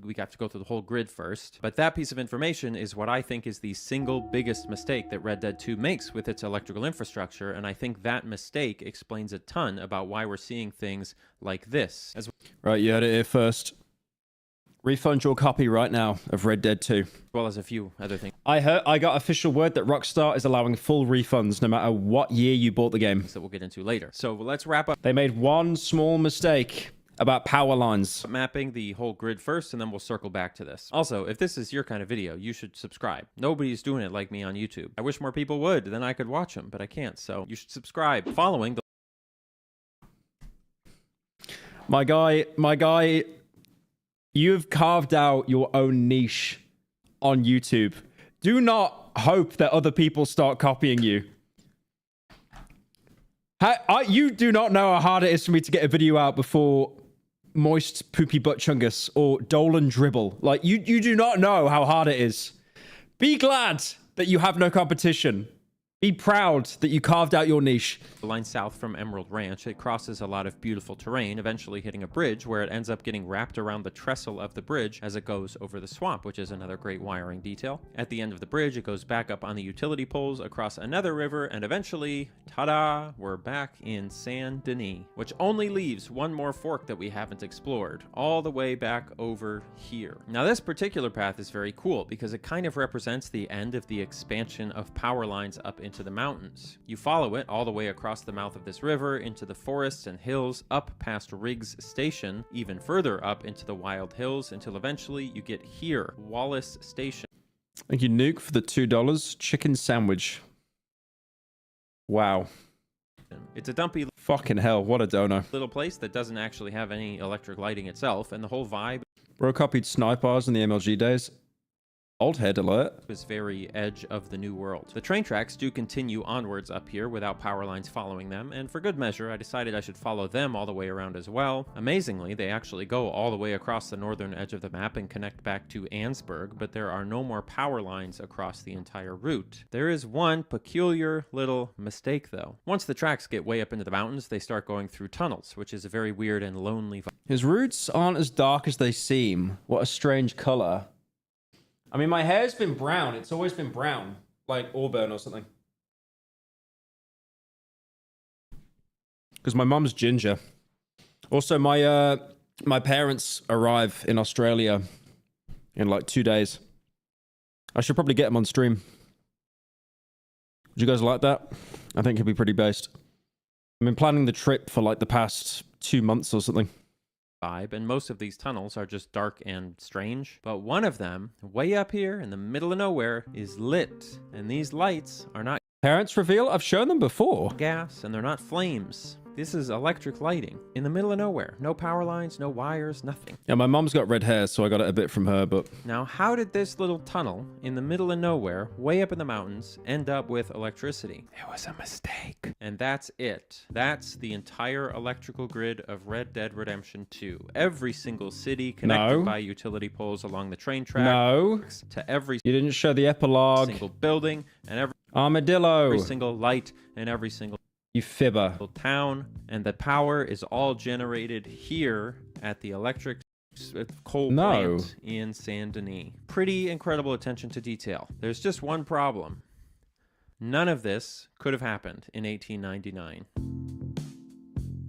we have to go through the whole grid first. But that piece of information is what I think is the single biggest mistake that Red Dead 2 makes with its electrical infrastructure, and I think that mistake explains a ton about why we're seeing things like this. Right, you heard it here first. Refund your copy right now of Red Dead 2. As well as a few other things. I got official word that Rockstar is allowing full refunds no matter what year you bought the game. That we'll get into later. So let's wrap up. They made one small mistake about power lines. Mapping the whole grid first, and then we'll circle back to this. Also, if this is your kind of video, you should subscribe. Nobody's doing it like me on YouTube. I wish more people would, then I could watch them, but I can't, so you should subscribe. Following the... My guy, you've carved out your own niche on YouTube. Do not hope that other people start copying you. You do not know how hard it is for me to get a video out before Moist Poopy Butt Chungus or Dolan Dribble. Like, you do not know how hard it is. Be glad that you have no competition. Be proud that you carved out your niche. The line south from Emerald Ranch, it crosses a lot of beautiful terrain, eventually hitting a bridge where it ends up getting wrapped around the trestle of the bridge as it goes over the swamp, which is another great wiring detail. At the end of the bridge, it goes back up on the utility poles across another river, and eventually, ta-da, we're back in Saint Denis, which only leaves one more fork that we haven't explored, all the way back over here. Now, this particular path is very cool because it kind of represents the end of the expansion of power lines up into the mountains. You follow it all the way across the mouth of this river into the forests and hills, up past Riggs Station, even further up into the wild hills until eventually you get here, Wallace Station. Thank you, Nuke, for the $2 chicken sandwich. Wow. It's a dumpy fucking hell, what a dono. little place that doesn't actually have any electric lighting itself, and the whole vibe Bro copied snipers in the MLG days. Old head alert. is very edge of the new world. The train tracks do continue onwards up here without power lines following them, and for good measure, I decided I should follow them all the way around as well. Amazingly, they actually go all the way across the northern edge of the map and connect back to Ansburg, but there are no more power lines across the entire route. There is one peculiar little mistake though. Once the tracks get way up into the mountains, they start going through tunnels, which is a very weird and lonely vibe. His roots aren't as dark as they seem. What a strange color. I mean, my hair's been brown. It's always been brown. Like auburn or something. Because my mum's ginger. Also, my parents arrive in Australia in like 2 days. I should probably get them on stream. Would you guys like that? I think it'd be pretty based. I've been planning the trip for like the past 2 months or something. Vibe, and most of these tunnels are just dark and strange, but one of them, way up here in the middle of nowhere, is lit, and these lights are not Parents reveal? I've shown them before. gas, and they're not flames. This is electric lighting in the middle of nowhere. No power lines, no wires, nothing. Yeah, my mum's got red hair, so I got it a bit from her, but... Now, how did this little tunnel in the middle of nowhere, way up in the mountains, end up with electricity? It was a mistake. And that's it. That's the entire electrical grid of Red Dead Redemption 2. Every single city connected by utility poles along the train track. No. To every You didn't show the epilogue. single building and every Armadillo. single light and every single You fibber. town, and the power is all generated here at the electric coal plant in Saint Denis. Pretty incredible attention to detail. There's just one problem. None of this could have happened in 1899.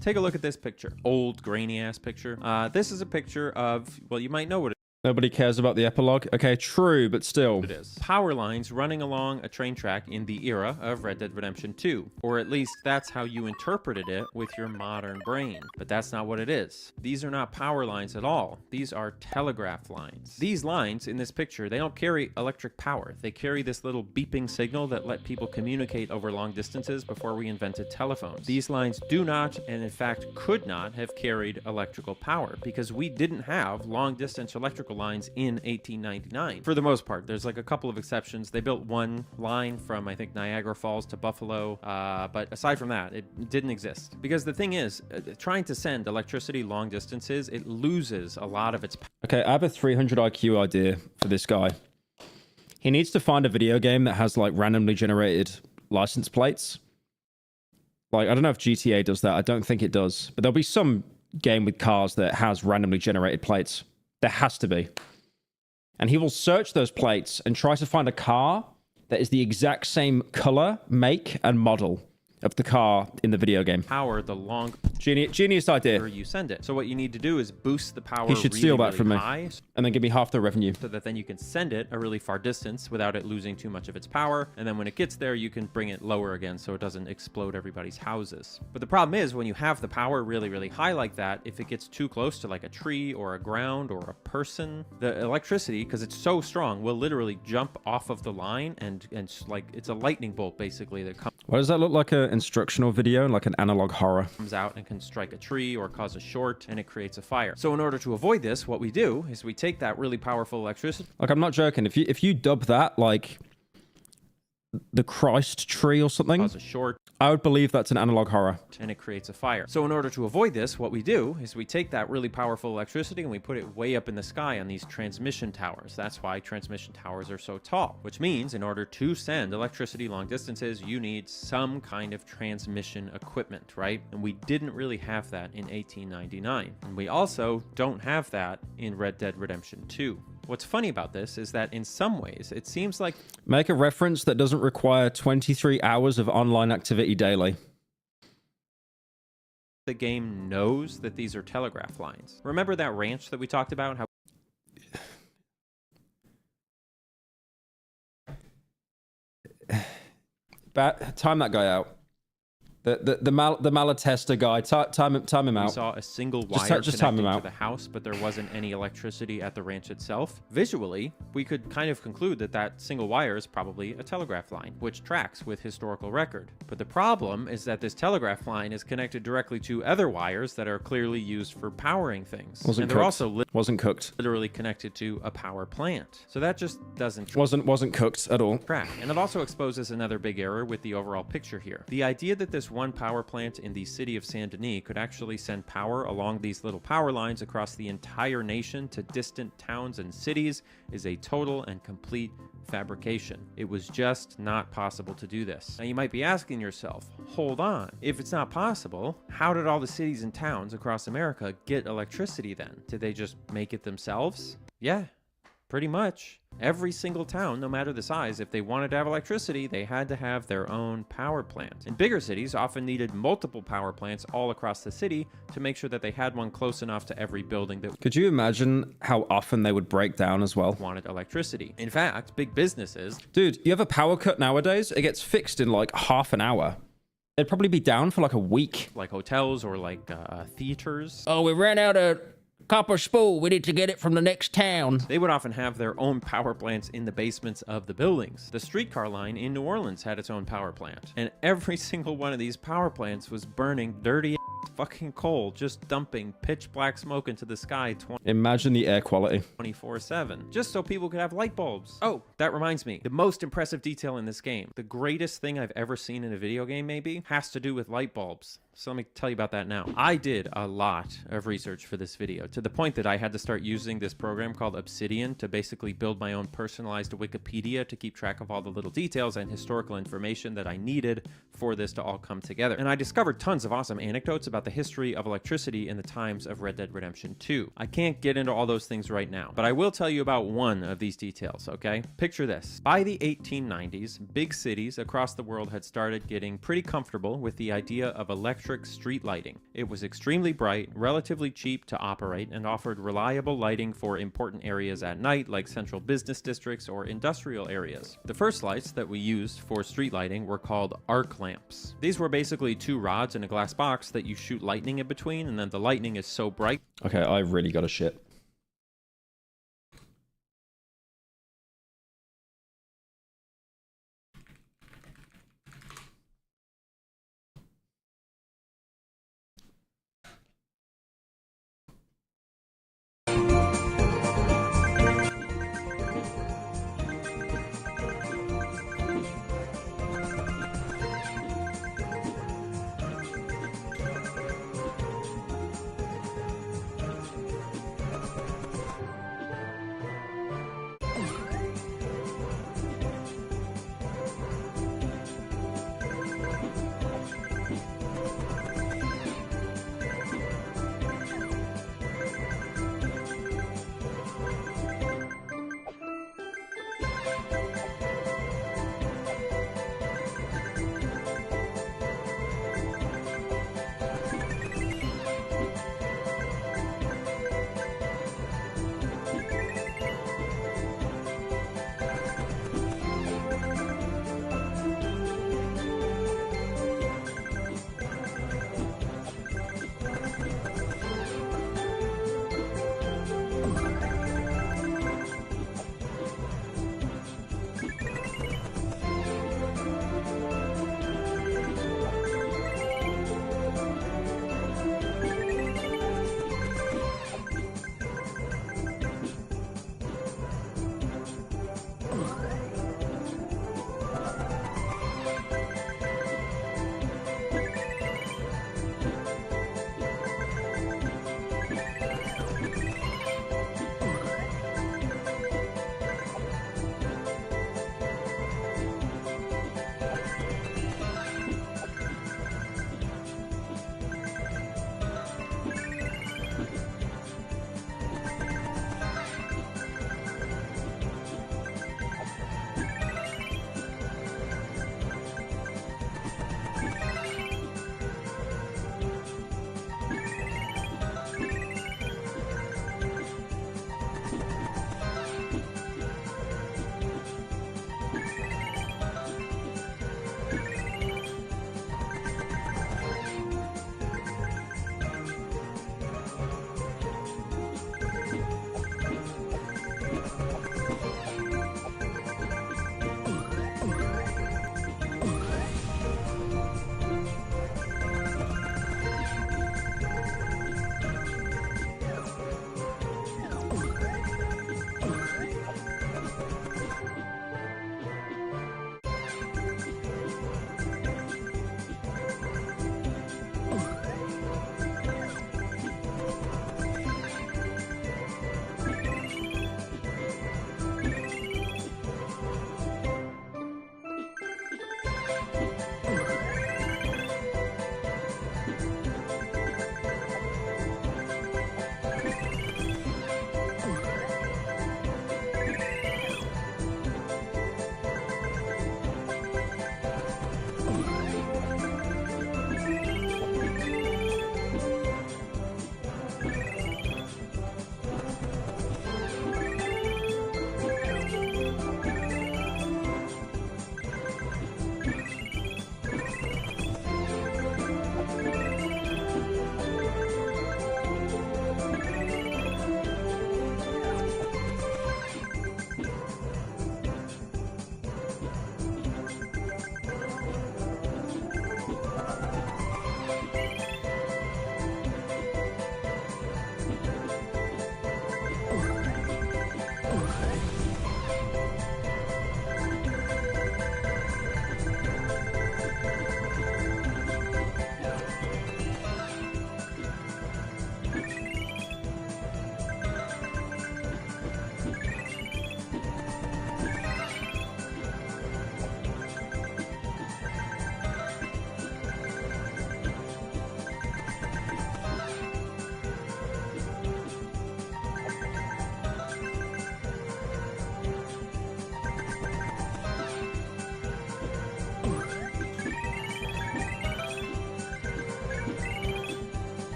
Take a look at this picture. Old, grainy-ass picture. This is a picture of, well, you might know what it is. Nobody cares about the epilogue. Okay, true, but still. It is. Power lines running along a train track in the era of Red Dead Redemption 2. Or at least that's how you interpreted it with your modern brain. But that's not what it is. These are not power lines at all. These are telegraph lines. These lines in this picture, they don't carry electric power. They carry this little beeping signal that let people communicate over long distances before we invented telephones. These lines do not, and in fact could not, have carried electrical power because we didn't have long distance electrical electrical lines in 1899. For the most part, there's like a couple of exceptions. They built one line from, I think, Niagara Falls to Buffalo, but aside from that, it didn't exist. Because the thing is, trying to send electricity long distances, it loses a lot of its power. Okay, I have a 300 IQ idea for this guy. He needs to find a video game that has like randomly generated license plates. Like, I don't know if GTA does that. I don't think it does. But there'll be some game with cars that has randomly generated plates. There has to be. And he will search those plates and try to find a car that is the exact same color, make, and model of the car in the video game. Power the long genius idea. You send it. So what you need to do is boost the power. He should steal that from me, high, and then give me half the revenue, so that then you can send it a really far distance without it losing too much of its power. And then when it gets there, you can bring it lower again, so it doesn't explode everybody's houses. But the problem is, when you have the power really, really high like that, if it gets too close to like a tree or a ground or a person, the electricity, because it's so strong, will literally jump off of the line and like it's a lightning bolt basically that comes. Why does that look like an instructional video, like an analog horror? Comes out and can strike a tree or cause a short, and it creates a fire. So in order to avoid this, what we do is we take that really powerful electricity. Like, I'm not joking. If you dub that like the Christ tree or something, cause a short, I would believe that's an analog horror. And it creates a fire. So in order to avoid this, what we do is we take that really powerful electricity and we put it way up in the sky on these transmission towers. That's why transmission towers are so tall, which means in order to send electricity long distances, you need some kind of transmission equipment, right? And we didn't really have that in 1899. And we also don't have that in Red Dead Redemption 2. What's funny about this is that in some ways, it seems like... Make a reference that doesn't require 23 hours of online activity daily. The game knows that these are telegraph lines. Remember that ranch that we talked about? How time that guy out. The Malatesta guy, time him out. We saw a single wire just time him connecting out. to the house, but there wasn't any electricity at the ranch itself. Visually, we could kind of conclude that that single wire is probably a telegraph line, which tracks with historical record. But the problem is that this telegraph line is connected directly to other wires that are clearly used for powering things. Wasn't and they're cooked. also Wasn't cooked. literally connected to a power plant. So that just doesn't wasn't cooked at all. track. And it also exposes another big error with the overall picture here. The idea that this one power plant in the city of Saint Denis could actually send power along these little power lines across the entire nation to distant towns and cities is a total and complete fabrication. It was just not possible to do this. Now you might be asking yourself, hold on, if it's not possible, how did all the cities and towns across America get electricity then? Did they just make it themselves? Yeah, pretty much. Every single town, no matter the size, if they wanted to have electricity, they had to have their own power plant. And bigger cities often needed multiple power plants all across the city to make sure that they had one close enough to every building that Could you imagine how often they would break down as well? wanted electricity. In fact, big businesses... Dude, you have a power cut nowadays, it gets fixed in like half an hour. It'd probably be down for like a week. Like hotels or like theaters. Oh, we ran out of copper spool. We need to get it from the next town. They would often have their own power plants in the basements of the buildings. The streetcar line in New Orleans had its own power plant. And every single one of these power plants was burning dirty fucking coal, just dumping pitch black smoke into the sky Imagine the air quality. 24/7, just so people could have light bulbs. Oh, that reminds me, the most impressive detail in this game, the greatest thing I've ever seen in a video game maybe, has to do with light bulbs. So let me tell you about that now. I did a lot of research for this video, to the point that I had to start using this program called Obsidian to basically build my own personalized Wikipedia to keep track of all the little details and historical information that I needed for this to all come together. And I discovered tons of awesome anecdotes about the history of electricity in the times of Red Dead Redemption 2. I can't get into all those things right now, but I will tell you about one of these details, okay? Picture this. By the 1890s, big cities across the world had started getting pretty comfortable with the idea of electric street lighting. It was extremely bright, relatively cheap to operate, and offered reliable lighting for important areas at night, like central business districts or industrial areas. The first lights that we used for street lighting were called arc lamps. These were basically two rods in a glass box that you shoot lightning in between, and then the lightning is so bright. Okay, I really got a shit.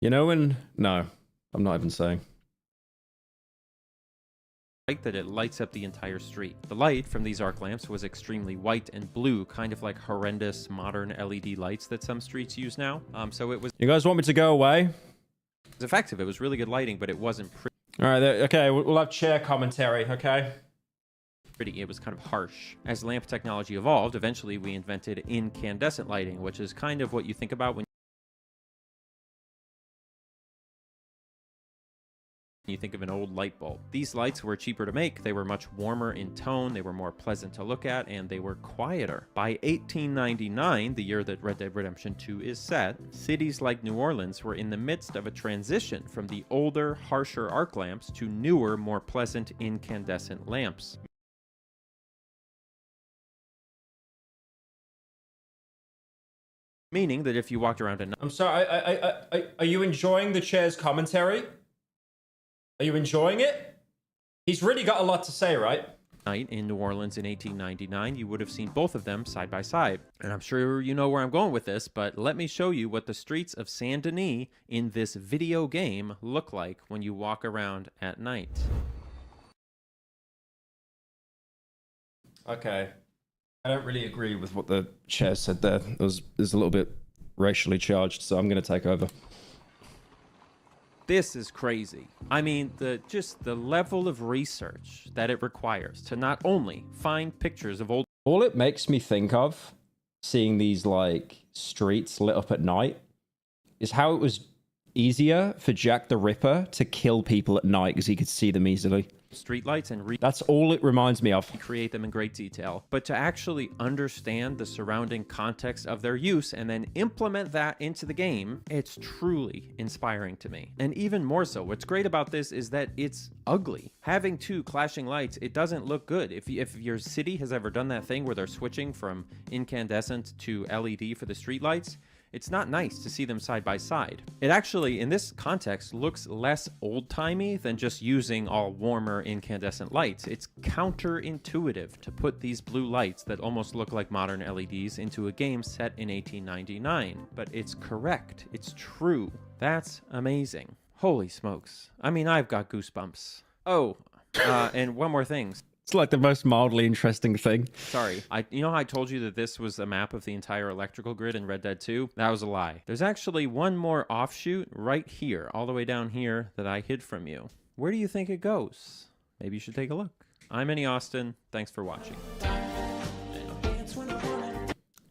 You know when... No, I'm not even saying. That it lights up the entire street. The light from these arc lamps was extremely white and blue, kind of like horrendous modern LED lights that some streets use now. So it was... You guys want me to go away? It was effective. It was really good lighting, but it wasn't pretty. All right, okay, we'll have chair commentary, okay? It was kind of harsh. As lamp technology evolved, eventually we invented incandescent lighting, which is kind of what you think about when you think of an old light bulb. These lights were cheaper to make, they were much warmer in tone, they were more pleasant to look at, and they were quieter. By 1899, the year that Red Dead Redemption 2 is set, cities like New Orleans were in the midst of a transition from the older, harsher arc lamps to newer, more pleasant incandescent lamps. Meaning that if you walked around at night... I'm sorry, are you enjoying the chair's commentary? Are you enjoying it? He's really got a lot to say, right? In New Orleans in 1899, you would have seen both of them side by side. And I'm sure you know where I'm going with this, but let me show you what the streets of Saint Denis in this video game look like when you walk around at night. Okay. I don't really agree with what the chair said there. It was a little bit racially charged, so I'm going to take over. This is crazy. I mean, just the level of research that it requires to not only find pictures of old... All it makes me think of, seeing these, like, streets lit up at night, is how it was easier for Jack the Ripper to kill people at night because he could see them easily. Streetlights and that's all it reminds me of. Create them in great detail, but to actually understand the surrounding context of their use and then implement that into the game, it's truly inspiring to me. And even more so, what's great about this is that it's ugly. Having two clashing lights, it doesn't look good. If your city has ever done that thing where they're switching from incandescent to LED for the streetlights, it's not nice to see them side by side. It actually, in this context, looks less old-timey than just using all warmer incandescent lights. It's counterintuitive to put these blue lights that almost look like modern LEDs into a game set in 1899. But it's correct. It's true. That's amazing. Holy smokes. I mean, I've got goosebumps. Oh, and one more thing. It's like the most mildly interesting thing. Sorry. You know how I told you that this was a map of the entire electrical grid in Red Dead 2? That was a lie. There's actually one more offshoot right here, all the way down here, that I hid from you. Where do you think it goes? Maybe you should take a look. I'm Annie Austin. Thanks for watching.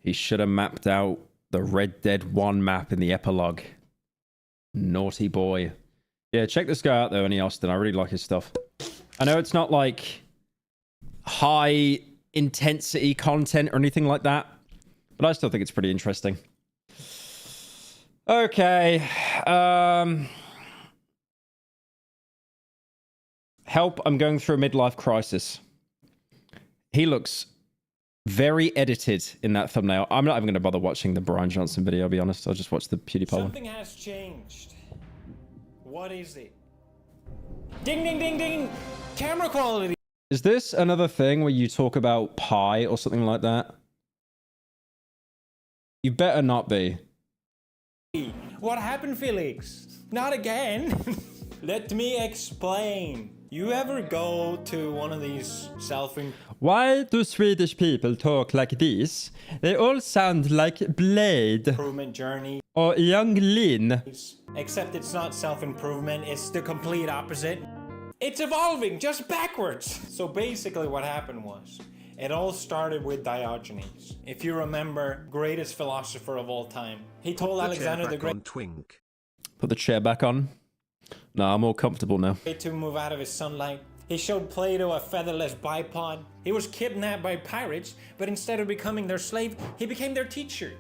He should have mapped out the Red Dead 1 map in the epilogue. Naughty boy. Yeah, check this guy out though, Annie Austin. I really like his stuff. I know it's not like high intensity content or anything like that, but I still think it's pretty interesting. Okay. Help, I'm going through a midlife crisis. He looks very edited in that thumbnail. I'm not even going to bother watching the Brian Johnson video, I'll be honest. I'll just watch the PewDiePie one. Something has changed. What is it? Ding, ding, ding, ding! Camera quality! Is this another thing where you talk about pie or something like that? You better not be. What happened, Felix? Not again. Let me explain. You ever go to one of these Why do Swedish people talk like this? They all sound like Blade. Improvement journey. Or Young Lin. Except it's not self-improvement, it's the complete opposite. It's evolving, just backwards. So basically what happened was, it all started with Diogenes. If you remember, greatest philosopher of all time. He told Alexander the Great Put the chair back on. No, I'm all comfortable now. To move out of his sunlight. He showed Plato a featherless bipod. He was kidnapped by pirates, but instead of becoming their slave, he became their teacher.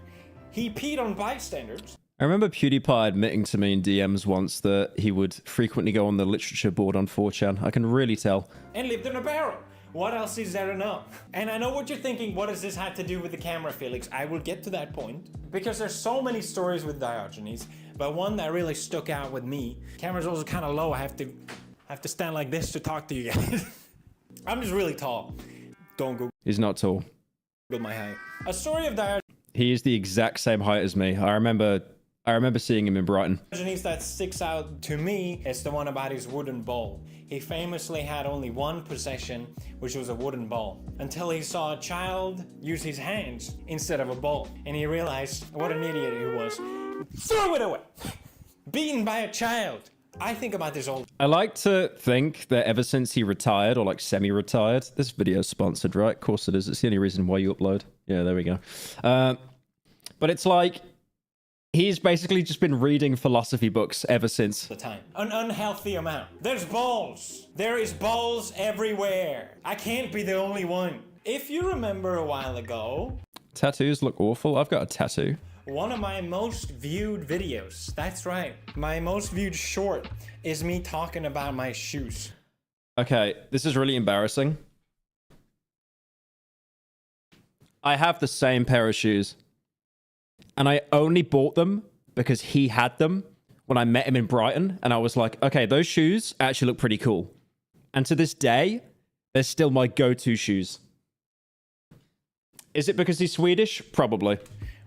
He peed on bystanders. I remember PewDiePie admitting to me in DMs once that he would frequently go on the literature board on 4chan. I can really tell. And lived in a barrel. What else is there to know? And I know what you're thinking, what does this have to do with the camera, Felix? I will get to that point. Because there's so many stories with Diogenes, but one that really stuck out with me. Camera's also kind of low, I have to stand like this to talk to you guys. I'm just really tall. Don't Google He's not tall. my height. A story of Diogenes. He is the exact same height as me. I remember I remember seeing him in Brighton. Diogenes that sticks out to me is the one about his wooden bowl. He famously had only one possession, which was a wooden bowl, until he saw a child use his hands instead of a bowl. And he realized what an idiot he was. Threw it away! Beaten by a child. I think about this all. I like to think that ever since he retired, or like semi-retired, this video's sponsored, right? Of course it is. It's the only reason why you upload. Yeah, there we go. But it's like, he's basically just been reading philosophy books ever since. The time. An unhealthy amount. There's balls. There is balls everywhere. I can't be the only one. If you remember a while ago... Tattoos look awful. I've got a tattoo. One of my most viewed videos, that's right, my most viewed short is me talking about my shoes. Okay, this is really embarrassing. I have the same pair of shoes. And I only bought them because he had them when I met him in Brighton. And I was like, okay, those shoes actually look pretty cool. And to this day, they're still my go-to shoes. Is it because he's Swedish? Probably.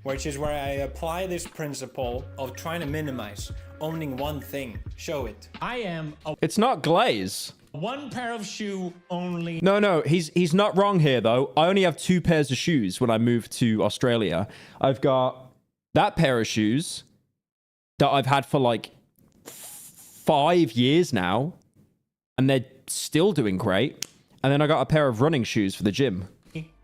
Which is where I apply this principle of trying to minimize, owning one thing. Show it. I am a It's not glaze. one pair of shoe only. No, he's not wrong here though. I only have 2 pairs of shoes when I moved to Australia. I've got that pair of shoes that I've had for like 5 years now, and they're still doing great. And then I got a pair of running shoes for the gym.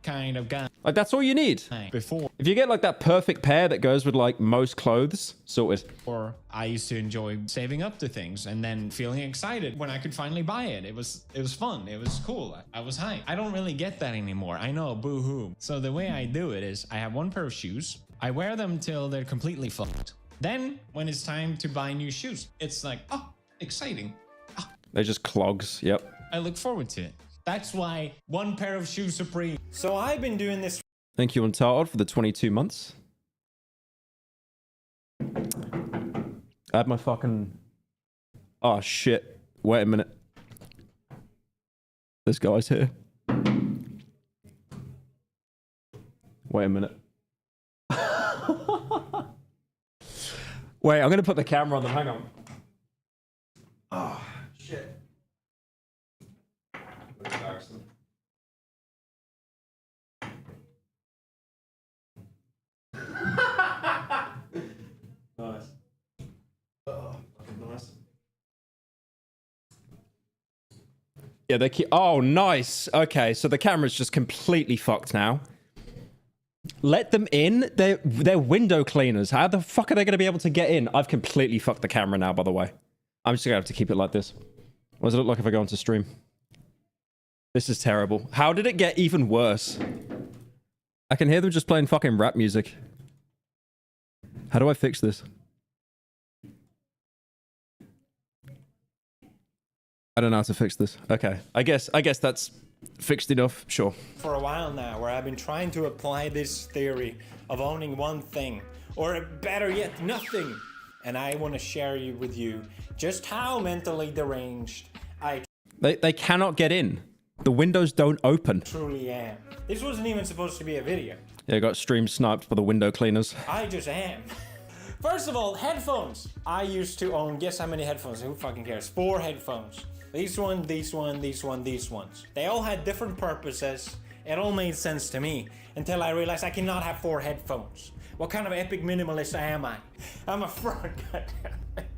Kind of guy. Like, that's all you need. Before. If you get like that perfect pair that goes with like most clothes, sorted. Or I used to enjoy saving up to things and then feeling excited when I could finally buy it. It was fun. It was cool. I was hyped. I don't really get that anymore. I know, boo-hoo. So the way I do it is I have one pair of shoes. I wear them till they're completely fucked. Then when it's time to buy new shoes, it's like, oh, exciting. Oh. They're just clogs. Yep. I look forward to it. That's why one pair of shoes supreme. So I've been doing this. Thank you, Untitled, for the 22 months. I had my fucking... Oh, shit. Wait a minute. This guy's here. Wait a minute. Wait, I'm going to put the camera on them. Hang on. Oh, shit. Embarrassing. Nice. Oh, fucking nice. Yeah, they keep. Oh, nice. Okay, so the camera's just completely fucked now. Let them in. They're window cleaners. How the fuck are they going to be able to get in? I've completely fucked the camera now, by the way. I'm just going to have to keep it like this. What does it look like if I go into stream? This is terrible. How did it get even worse? I can hear them just playing fucking rap music. How do I fix this? I don't know how to fix this. Okay. I guess that's fixed enough. Sure. For a while now, where I've been trying to apply this theory of owning one thing, or better yet, nothing. And I want to share with you just how mentally deranged I They cannot get in. The windows don't open. truly am. This wasn't even supposed to be a video. Yeah, I got stream sniped by the window cleaners. I just am. First of all, headphones. I used to own, guess how many headphones? Who fucking cares? 4 headphones. These ones. They all had different purposes. It all made sense to me until I realized I cannot have 4 headphones. What kind of epic minimalist am I? I'm a fraud.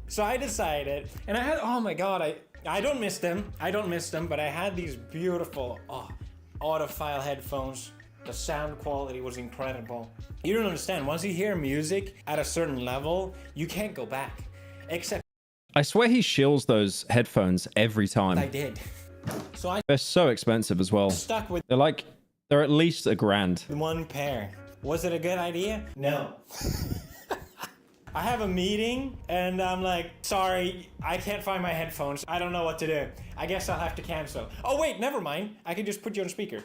So I decided, and I had, oh my god, I don't miss them. But I had these beautiful audiophile headphones. The sound quality was incredible. You don't understand. Once you hear music at a certain level, you can't go back. Except I swear he shills those headphones every time. I did. So They're so expensive as well. Stuck with they're at least $1,000. one pair. Was it a good idea? No. I have a meeting and I'm like, sorry, I can't find my headphones. I don't know what to do. I guess I'll have to cancel. Oh wait, never mind. I can just put you on speaker.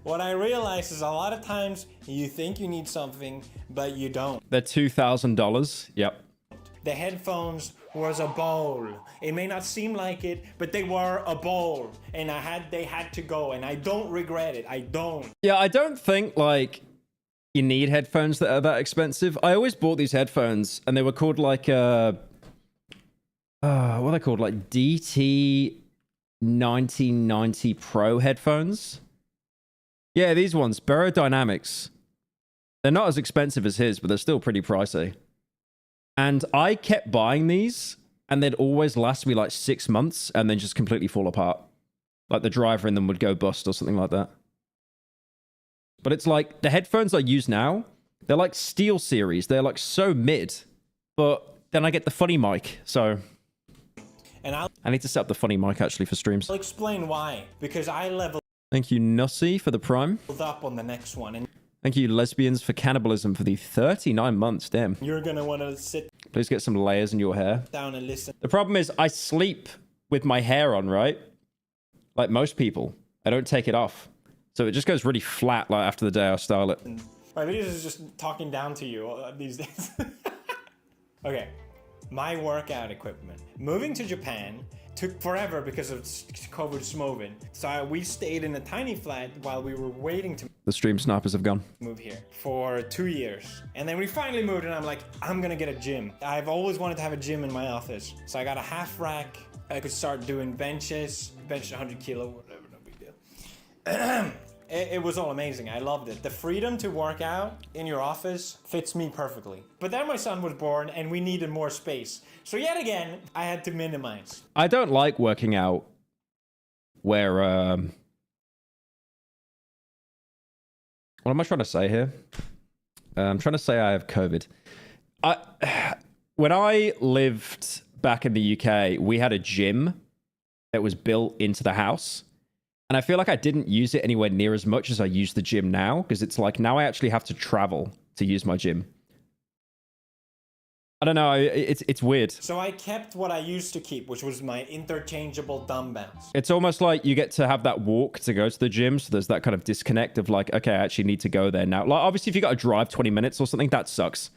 What I realize is a lot of times you think you need something, but you don't. They're $2,000. Yep. The headphones was a bowl. It may not seem like it, but they were a bowl. And they had to go, and I don't regret it. I don't. Yeah, I don't think, like, you need headphones that are that expensive. I always bought these headphones, and they were called like what are they called? Like DT 1990 Pro headphones. Yeah, these ones, Dynamics. They're not as expensive as his, but they're still pretty pricey. And I kept buying these, and they'd always last me like 6 months, and then just completely fall apart. Like the driver in them would go bust or something like that. But it's like, the headphones I use now, they're like Steel Series. They're like so mid, but then I get the funny mic, so... And I need to set up the funny mic actually for streams. I'll explain why. Because I leveled Thank you, Nussie, for the prime. up on the next one. And Thank you, Lesbians, for cannibalism for the 39 months. Damn. you're going to want to sit Please get some layers in your hair. down and listen. The problem is I sleep with my hair on, right? Like most people. I don't take it off. So it just goes really flat like after the day I style it. My videos is just talking down to you these days. Okay, my workout equipment. Moving to Japan took forever because of COVID. So we stayed in a tiny flat while we were waiting to The stream snipers have gone. move here for 2 years. And then we finally moved and I'm like, I'm gonna get a gym. I've always wanted to have a gym in my office. So I got a half rack. I could start doing benches, bench 100 kilo, whatever, no big deal. It was all amazing. I loved it. The freedom to work out in your office fits me perfectly. But then my son was born and we needed more space. So yet again, I had to minimize. I don't like working out where, what am I trying to say here? I'm trying to say I have COVID. When I lived back in the UK, we had a gym that was built into the house. And I feel like I didn't use it anywhere near as much as I use the gym now, because it's like now I actually have to travel to use my gym. I don't know, it's weird. So I kept what I used to keep, which was my interchangeable dumbbells. It's almost like you get to have that walk to go to the gym, so there's that kind of disconnect of like, okay, I actually need to go there now. Like obviously if you got to drive 20 minutes or something, that sucks.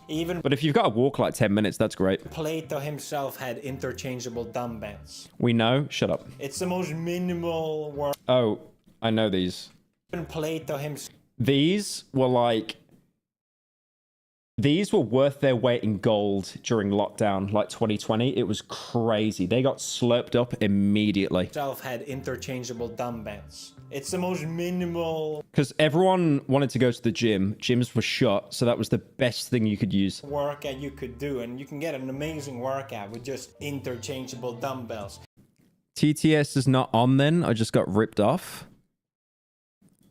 But if you've got to walk like 10 minutes, that's great. Plato himself had interchangeable dumbbells. We know. Shut up. It's the most minimal work. Oh, I know these. Even Plato himself. These were like... These were worth their weight in gold during lockdown, like 2020. It was crazy. They got slurped up immediately. Himself had interchangeable dumbbells. It's the most minimal... Because everyone wanted to go to the gym. Gyms were shut, so that was the best thing you could use. Workout you could do, and you can get an amazing workout with just interchangeable dumbbells. TTS is not on then. I just got ripped off.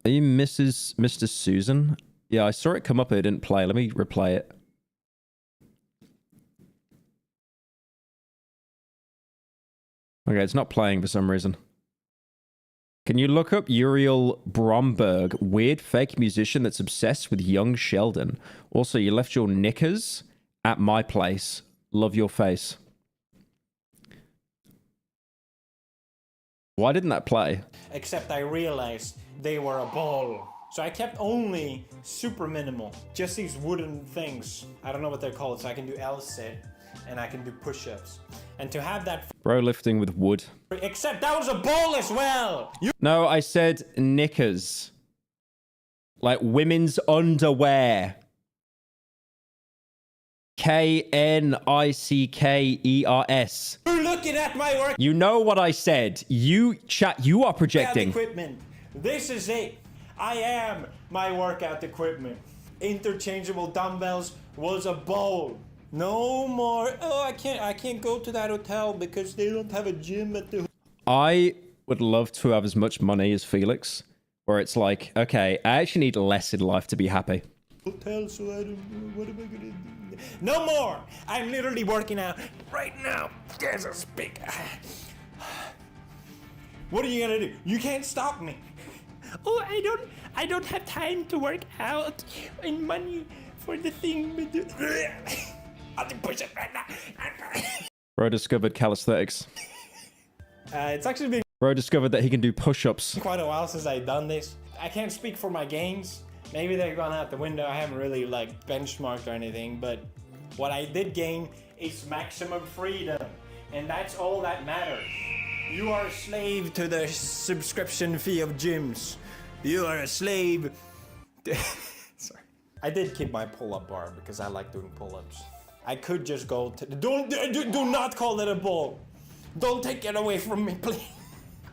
Are you Mr. Susan? Yeah, I saw it come up, but it didn't play. Let me replay it. Okay, it's not playing for some reason. Can you look up Uriel Bromberg, weird fake musician that's obsessed with young Sheldon? Also, you left your knickers at my place. Love your face. Why didn't that play? Except I realized they were a ball. So I kept only super minimal. Just these wooden things. I don't know what they're called. So I can do L-sit and I can do push-ups. And to have that... Bro lifting with wood. Except that was a ball as well! No, I said knickers. Like women's underwear. Knickers. You're looking at my work. You know what I said. You are projecting. Equipment. This is it. I am my workout equipment. Interchangeable dumbbells was a bowl. No more. Oh, I can't go to that hotel because they don't have a gym at the... I would love to have as much money as Felix, where it's like, okay, I actually need less in life to be happy. Hotel, so I don't... What am I gonna do? No more! I'm literally working out right now. There's a speak. What are you gonna do? You can't stop me. Oh, I don't have time to work out and money for the thing. I'll push it right now. Bro discovered calisthenics. It's actually been Bro discovered that he can do push-ups. quite a while since I've done this. I can't speak for my gains. Maybe they've gone out the window. I haven't really like benchmarked or anything, but what I did gain is maximum freedom, and that's all that matters. You are a slave to the subscription fee of gyms. You are a slave. Sorry. I did keep my pull-up bar because I like doing pull-ups. I could just go to do not call it a bowl. Don't take it away from me, please.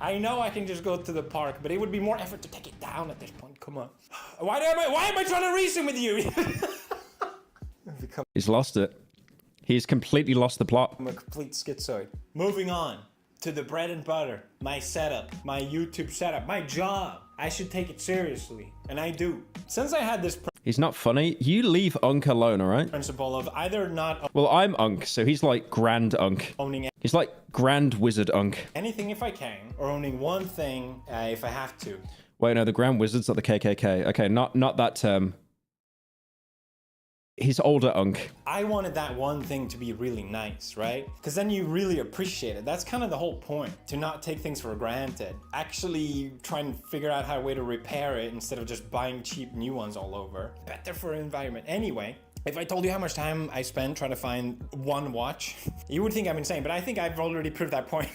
I know I can just go to the park, but it would be more effort to take it down at this point. Come on. Why am I trying to reason with you? He's lost it. He's completely lost the plot. I'm a complete schizoid. Moving on to the bread and butter, my setup, my YouTube setup, my job. I should take it seriously, and I do. Since I had this He's not funny. You leave Unk alone, all right? principle of either not Well, I'm Unk, so he's like Grand Unk. owning He's like Grand Wizard Unk. anything if I can, or owning one thing if I have to. Wait, no, the Grand Wizard's not the KKK. Okay, not that term. He's older Unk. I wanted that one thing to be really nice, right? Because then you really appreciate it. That's kind of the whole point, to not take things for granted. Actually try and figure out how a way to repair it instead of just buying cheap new ones all over. Better for the environment. Anyway, if I told you how much time I spent trying to find one watch, you would think I'm insane, but I think I've already proved that point.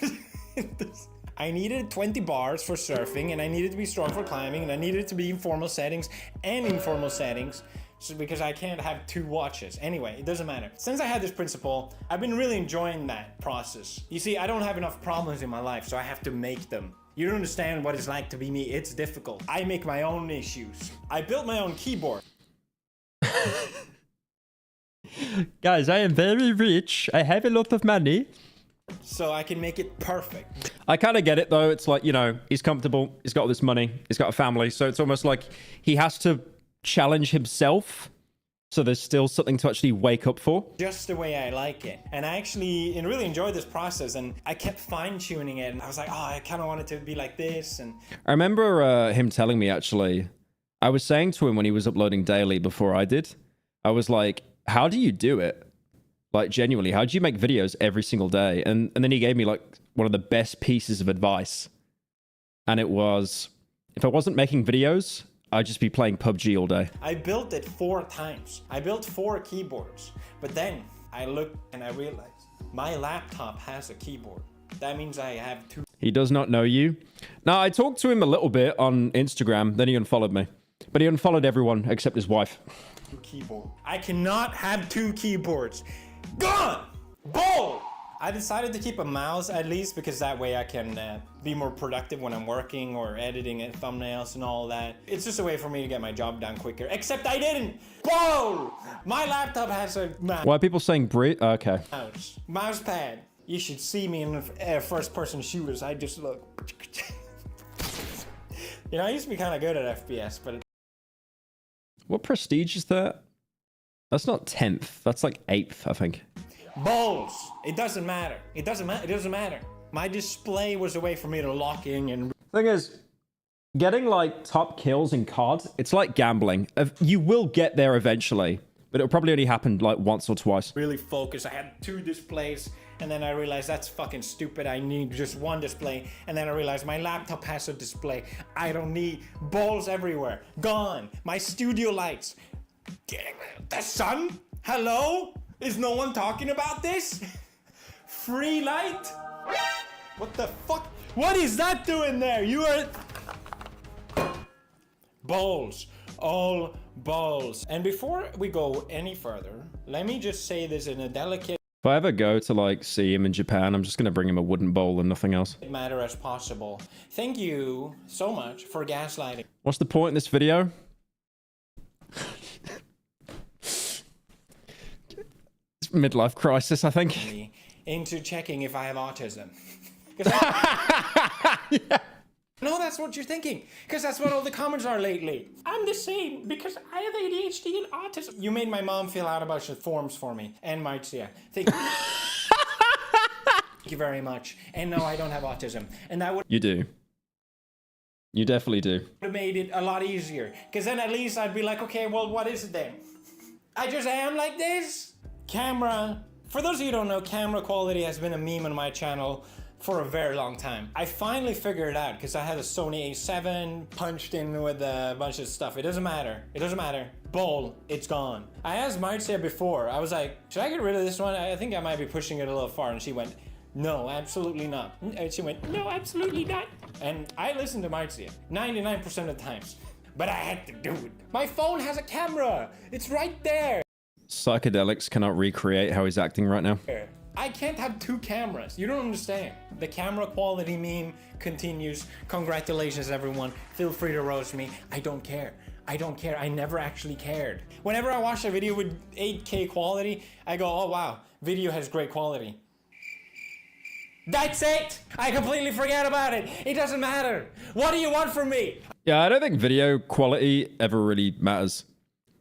I needed 20 bars for surfing, and I needed to be strong for climbing, and I needed it to be in formal settings and informal settings. So because I can't have two watches. Anyway, it doesn't matter. Since I had this principle, I've been really enjoying that process. You see, I don't have enough problems in my life, so I have to make them. You don't understand what it's like to be me. It's difficult. I make my own issues. I built my own keyboard. Guys, I am very rich. I have a lot of money. So I can make it perfect. I kind of get it, though. It's like, you know, he's comfortable. He's got all this money. He's got a family. So it's almost like he has to challenge himself, so there's still something to actually wake up for. Just the way I like it. And I actually really enjoyed this process, and I kept fine-tuning it, and I was like, oh, I kind of want it to be like this. And I remember him telling me, actually, I was saying to him when he was uploading daily before I did, I was like, how do you do it? Like, genuinely, how do you make videos every single day? And then he gave me like one of the best pieces of advice. And it was, if I wasn't making videos, I'd just be playing PUBG all day. I built it 4 times. I built 4 keyboards. But then I looked and I realized my laptop has a keyboard. That means I have 2. He does not know you. Now, I talked to him a little bit on Instagram, then he unfollowed me. But he unfollowed everyone except his wife. Keyboard. I cannot have 2 keyboards. Gone! Bold! I decided to keep a mouse at least because that way I can be more productive when I'm working or editing thumbnails and all that. It's just a way for me to get my job done quicker. Except I didn't! Whoa! My laptop has a mouse. Why are people saying okay. Mouse pad. You should see me in first person shooters. I just look. You know, I used to be kind of good at FPS, but... What prestige is that? That's not 10th. That's like 8th, I think. Balls! It doesn't matter. It doesn't matter. It doesn't matter. My display was a way for me to lock in and... Thing is, getting like top kills in COD, it's like gambling. You will get there eventually, but it'll probably only happen like once or twice. Really focus. I had 2 displays, and then I realized that's fucking stupid. I need just 1 display, and then I realized my laptop has a display. I don't need balls everywhere. Gone. My studio lights. The sun? Hello? Is no one talking about this? Free light? What the fuck? What is that doing there? You are... Balls. All balls. And before we go any further, let me just say this in a delicate If I ever go to like see him in Japan, I'm just going to bring him a wooden bowl and nothing else. manner as possible. Thank you so much for gaslighting. What's the point in this video? It's midlife crisis, I think. Into checking if I have autism. No, that's what you're thinking. Because that's what all the comments are lately. I'm the same because I have ADHD and autism. You made my mom fill out a bunch of forms for me. And Marcia. Thank you very much. And no, I don't have autism. And that would... You do. You definitely do. have made it a lot easier. Because then at least I'd be like, okay, well, what is it then? I just am like this? Camera. For those of you who don't know, camera quality has been a meme on my channel for a very long time. I finally figured it out because I had a Sony A7 punched in with a bunch of stuff. It doesn't matter. It doesn't matter. Bowl, it's gone. I asked Marcia before, I was like, should I get rid of this one? I think I might be pushing it a little far. And she went, no, absolutely not. And she went, no, absolutely not. And I listened to Marcia 99% of the times. but I had to do it. My phone has a camera. It's right there. Psychedelics cannot recreate how he's acting right now. I can't have two cameras. You don't understand. The camera quality meme continues. Congratulations, everyone. Feel free to roast me. I don't care. I don't care. I never actually cared. Whenever I watch a video with 8K quality, I go, oh wow, video has great quality. That's it! I completely forget about it. It doesn't matter. What do you want from me? Yeah, I don't think video quality ever really matters.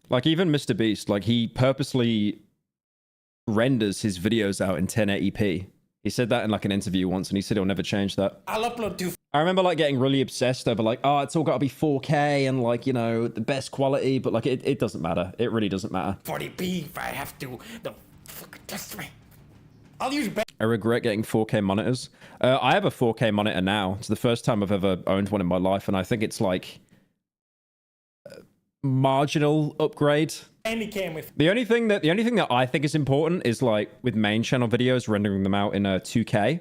Like, even MrBeast, like, he purposely renders his videos out in 1080p. He said that in, like, an interview once, and he said he'll never change that. I'll upload to... I remember, like, getting really obsessed over, like, oh, it's all got to be 4K and, like, you know, the best quality, but, like, it doesn't matter. It really doesn't matter. 40p if I have to. Don't fucking test me. I'll use... I regret getting 4K monitors. I have a 4K monitor now. It's the first time I've ever owned one in my life, and I think it's, like... marginal upgrade. And he came with the only thing that I think is important is, like, with main channel videos, rendering them out in a 2K,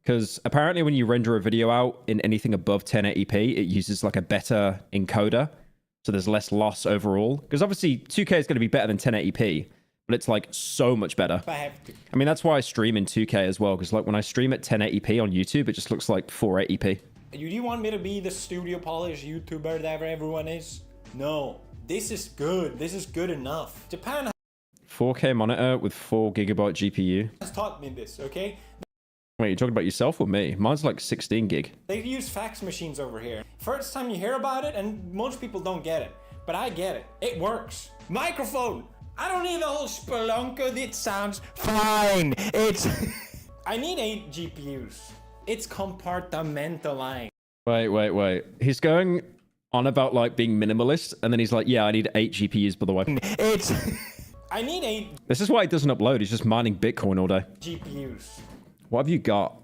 because apparently when you render a video out in anything above 1080p, it uses like a better encoder, so there's less loss overall. Because obviously 2K is going to be better than 1080p, but it's like so much better. I have to. I mean, that's why I stream in 2K as well, because like when I stream at 1080p on YouTube, it just looks like 480p. Do you want me to be the studio polished YouTuber that everyone is? No. This is good. This is good enough. Japan 4K monitor with 4GB GPU. has taught me this, okay? Wait, you're talking about yourself or me? Mine's like 16 gig. They use fax machines over here. First time you hear about it, and most people don't get it. But I get it. It works. Microphone! I don't need the whole spelunker. It sounds fine. It's... I need 8 GPUs. It's compartmentalized. Wait. He's going on about like being minimalist, and then he's like, yeah, I need 8 GPUs, by the way. It's... I need 8 This is why he doesn't upload. He's just mining Bitcoin all day. GPUs. What have you got?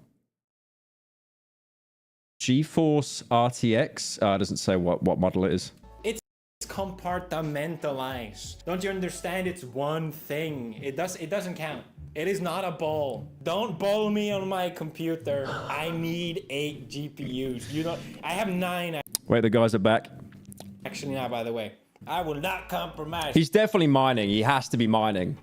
GeForce RTX? It doesn't say what model it is. It's compartmentalized. Don't you understand? It's one thing. It doesn't count. It is not a ball. Don't ball me on my computer. I need 8 GPUs. You don't... I have 9 Wait, the guys are back. actually now, by the way. I will not compromise He's definitely mining. He has to be mining.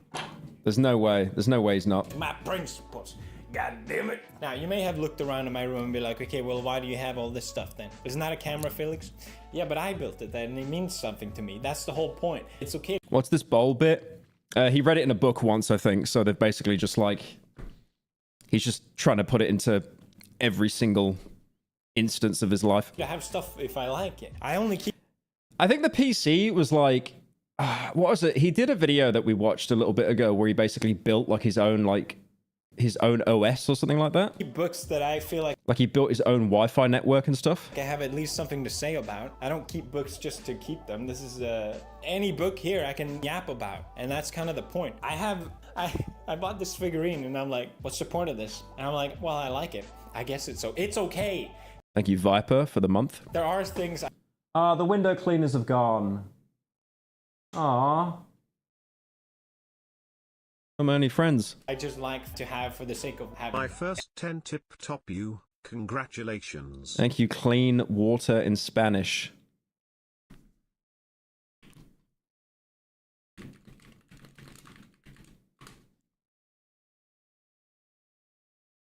There's no way. There's no way he's not. my principles. God damn it. Now, you may have looked around in my room and be like, okay, well, why do you have all this stuff then? Isn't that a camera, Felix? Yeah, but I built it and it means something to me. That's the whole point. It's okay. What's this bowl bit? He read it in a book once, I think. So they're basically just like... He's just trying to put it into every single instance of his life. To have stuff if I like it. I only keep... I think the PC was like... what was it? He did a video that we watched a little bit ago where he basically built like his own OS or something like that. books that I feel like Like he built his own Wi-Fi network and stuff. I have at least something to say about. I don't keep books just to keep them. This is any book here I can yap about, and that's kind of the point. I bought this figurine and I'm like, what's the point of this? And I'm like, well, I like it. I guess it's okay. Thank you, Viper, for the month. There are things. The window cleaners have gone. Aww. I'm only friends. I just like to have for the sake of having. My first 10 tip top you. Congratulations. Thank you, clean water in Spanish.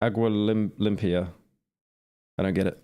Agua limpia. I don't get it.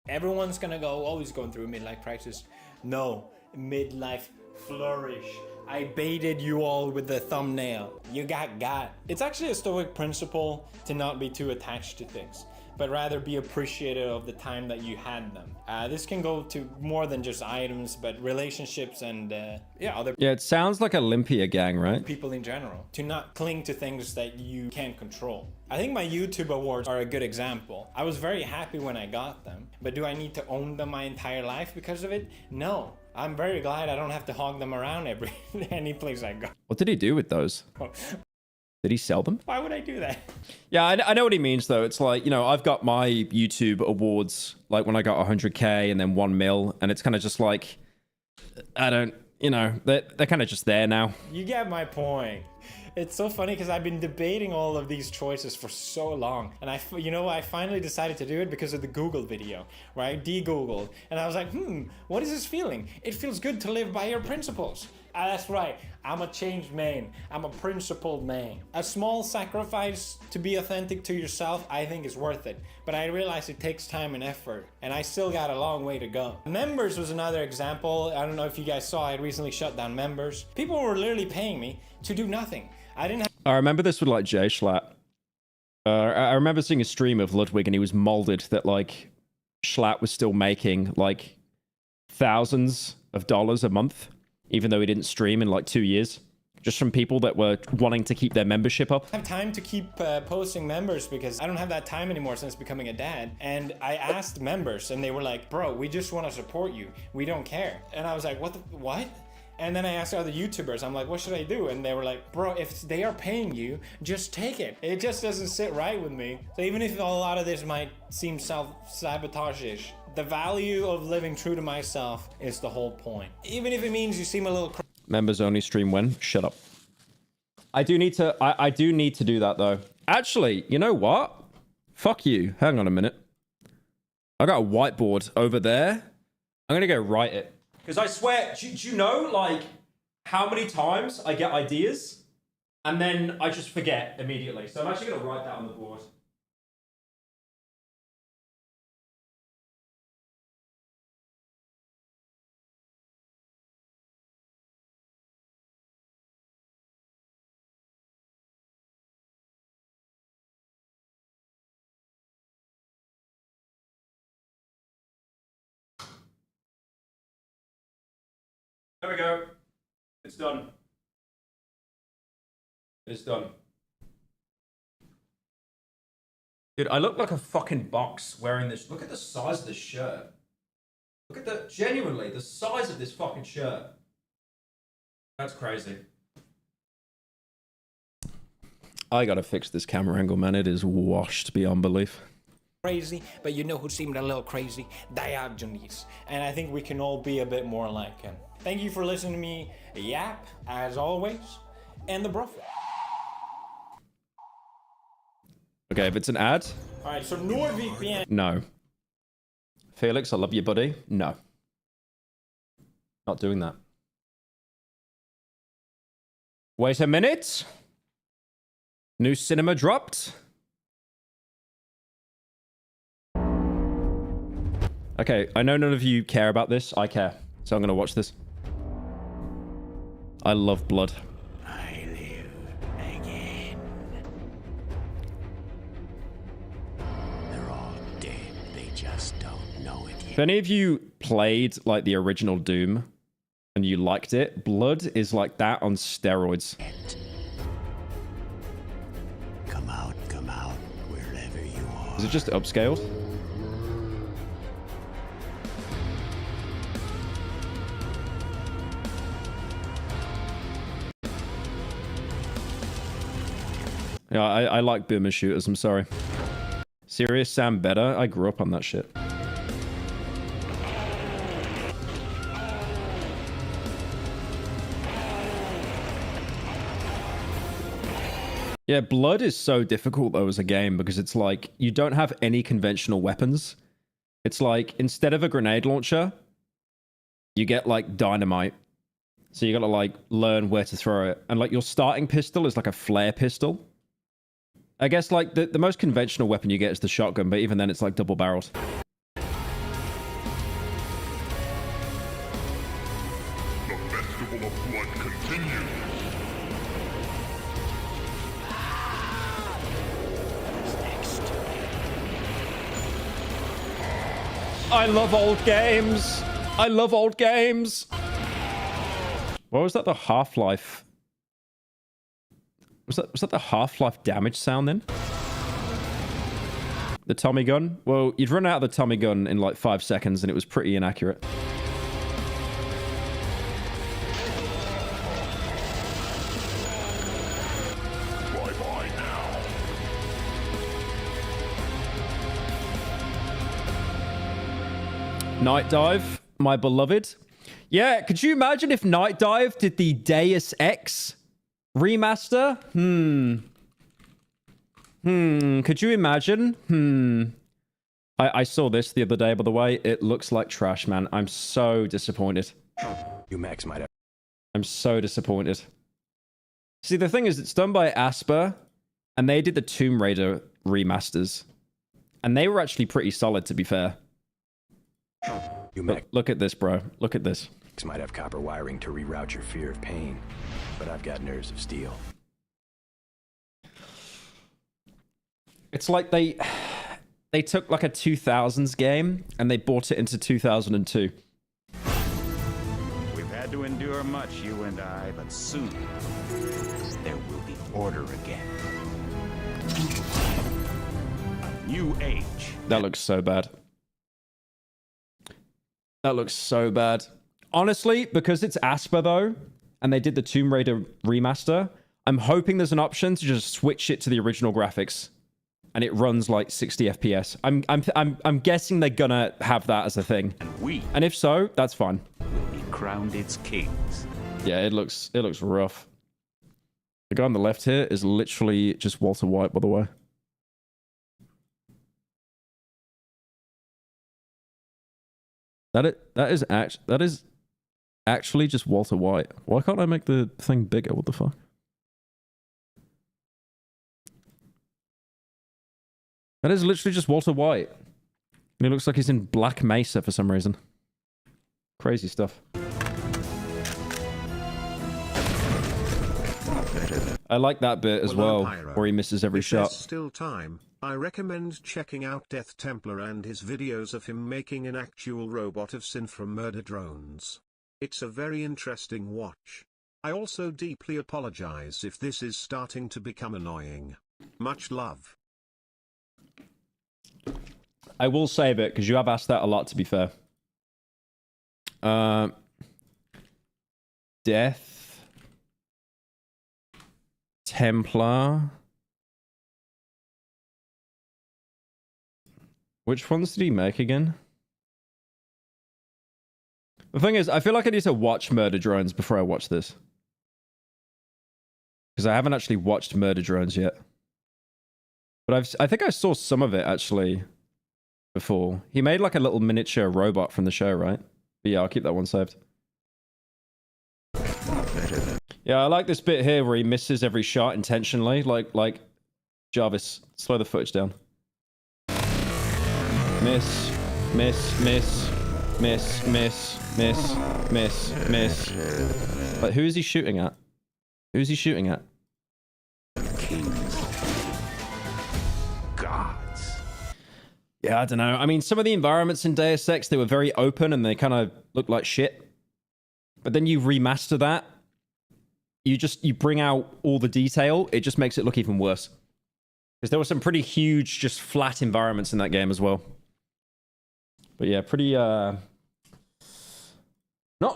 Everyone's gonna go, always going through a midlife crisis. No, midlife flourish. I baited you all with the thumbnail. You got. It's actually a Stoic principle to not be too attached to things, but rather be appreciative of the time that you had them. This can go to more than just items, but relationships and other Yeah, it sounds like a Olympia gang, right? people in general. To not cling to things that you can't control. I think my YouTube awards are a good example. I was very happy when I got them, but do I need to own them my entire life because of it? No. I'm very glad I don't have to hog them around any place I go. What did he do with those? Did he sell them? Why would I do that? Yeah, I know what he means, though. It's like, you know, I've got my YouTube awards, like when I got 100K and then 1 mil, and it's kind of just like, I don't, you know, they're kind of just there now. You get my point. It's so funny because I've been debating all of these choices for so long, and I finally decided to do it because of the Google video, right? De-Googled, and I was like, what is this feeling? It feels good to live by your principles. That's right, I'm a changed man. I'm a principled man. A small sacrifice to be authentic to yourself, I think is worth it. But I realize it takes time and effort, and I still got a long way to go. Members was another example. I don't know if you guys saw, I recently shut down members. People were literally paying me to do nothing. I didn't have— I remember this with like Jay Schlatt. I remember seeing a stream of Ludwig and he was molded that like Schlatt was still making like thousands of dollars a month, even though he didn't stream in like 2 years, just from people that were wanting to keep their membership up. I have time to keep posting members because I don't have that time anymore since becoming a dad. And I asked members and they were like, bro, we just want to support you. We don't care. And I was like, what? And then I asked other YouTubers, I'm like, what should I do? And they were like, bro, if they are paying you, just take it. It just doesn't sit right with me. So even if a lot of this might seem self-sabotage-ish, the value of living true to myself is the whole point. Even if it means you seem a little Members only stream when? Shut up. I do need to do that though. Actually, you know what? Fuck you. Hang on a minute. I got a whiteboard over there. I'm gonna go write it. Because I swear, do you know, like, how many times I get ideas and then I just forget immediately? So I'm actually going to write that on the board. There we go. It's done. It's done. Dude, I look like a fucking box wearing this. Look at the size of this shirt. Look at the, genuinely, the size of this fucking shirt. That's crazy. I gotta fix this camera angle, man. It is washed beyond belief. crazy, but you know who seemed a little crazy? Diogenes. And I think we can all be a bit more like him. Thank you for listening to me yap, as always, and the Prophet. Okay, if it's an ad. Alright, so NordVPN. No. Felix, I love you, buddy. No. Not doing that. Wait a minute. New cinema dropped. Okay, I know none of you care about this. I care. So I'm going to watch this. I love blood. I live again. They're all dead. They just don't know it yet. If any of you played like the original Doom and you liked it, blood is like that on steroids. Come out, wherever you are. Is it just upscaled? Yeah, I like boomer shooters, I'm sorry. Serious Sam better? I grew up on that shit. Yeah, Blood is so difficult though as a game because it's like you don't have any conventional weapons. It's like instead of a grenade launcher, you get like dynamite. So you gotta like learn where to throw it. And like your starting pistol is like a flare pistol. I guess like the most conventional weapon you get is the shotgun, but even then it's like double barrels. The Festival of Blood continues. I love old games. I love old games. What was that? The Half-Life. Was that the Half-Life damage sound then? The Tommy gun? Well, you'd run out of the Tommy gun in like 5 seconds and it was pretty inaccurate. Bye-bye now. Night Dive, my beloved. Yeah, could you imagine if Night Dive did the Deus Ex Remaster? Could you imagine? I saw this the other day, by the way. It looks like trash, man. I'm so disappointed. You Max might have. I'm so disappointed. See, the thing is, it's done by Asper, and they did the Tomb Raider remasters. And they were actually pretty solid, to be fair. Look at this, bro. Look at this. Might have copper wiring to reroute your fear of pain, but I've got nerves of steel. It's like they took like a 2000s game and they brought it into 2002. We've had to endure much, you and I, but soon there will be order again. A new age. That looks so bad. That looks so bad. Honestly, because it's Asper though, and they did the Tomb Raider remaster, I'm hoping there's an option to just switch it to the original graphics, and it runs like 60 FPS. I'm guessing they're gonna have that as a thing. And if so, that's fine. Will be crowned its kings. Yeah, it looks rough. The guy on the left here is literally just Walter White, by the way. That is actually just Walter White. Why can't I make the thing bigger? What the fuck? That is literally just Walter White. And he looks like he's in Black Mesa for some reason. Crazy stuff. I like that bit as well, Pyro. where he misses every If shot. there's still time, I recommend checking out Death Templar and his videos of him making an actual robot of Sin from Murder Drones. It's a very interesting watch. I also deeply apologize if this is starting to become annoying. Much love. I will save it, because you have asked that a lot, to be fair. Death Templar. Which ones did he make again? The thing is, I feel like I need to watch Murder Drones before I watch this. Because I haven't actually watched Murder Drones yet. But I think I saw some of it, actually, before. He made like a little miniature robot from the show, right? But yeah, I'll keep that one saved. Yeah, I like this bit here where he misses every shot intentionally. Like Jarvis, slow the footage down. Miss, miss, miss, miss, miss, miss, miss, miss. Like, who is he shooting at? Who's he shooting at? Kings. Gods. Yeah, I don't know. I mean, some of the environments in Deus Ex, they were very open and they kind of looked like shit. But then you remaster that. You bring out all the detail. It just makes it look even worse. Because there were some pretty huge, just flat environments in that game as well. But yeah, pretty, not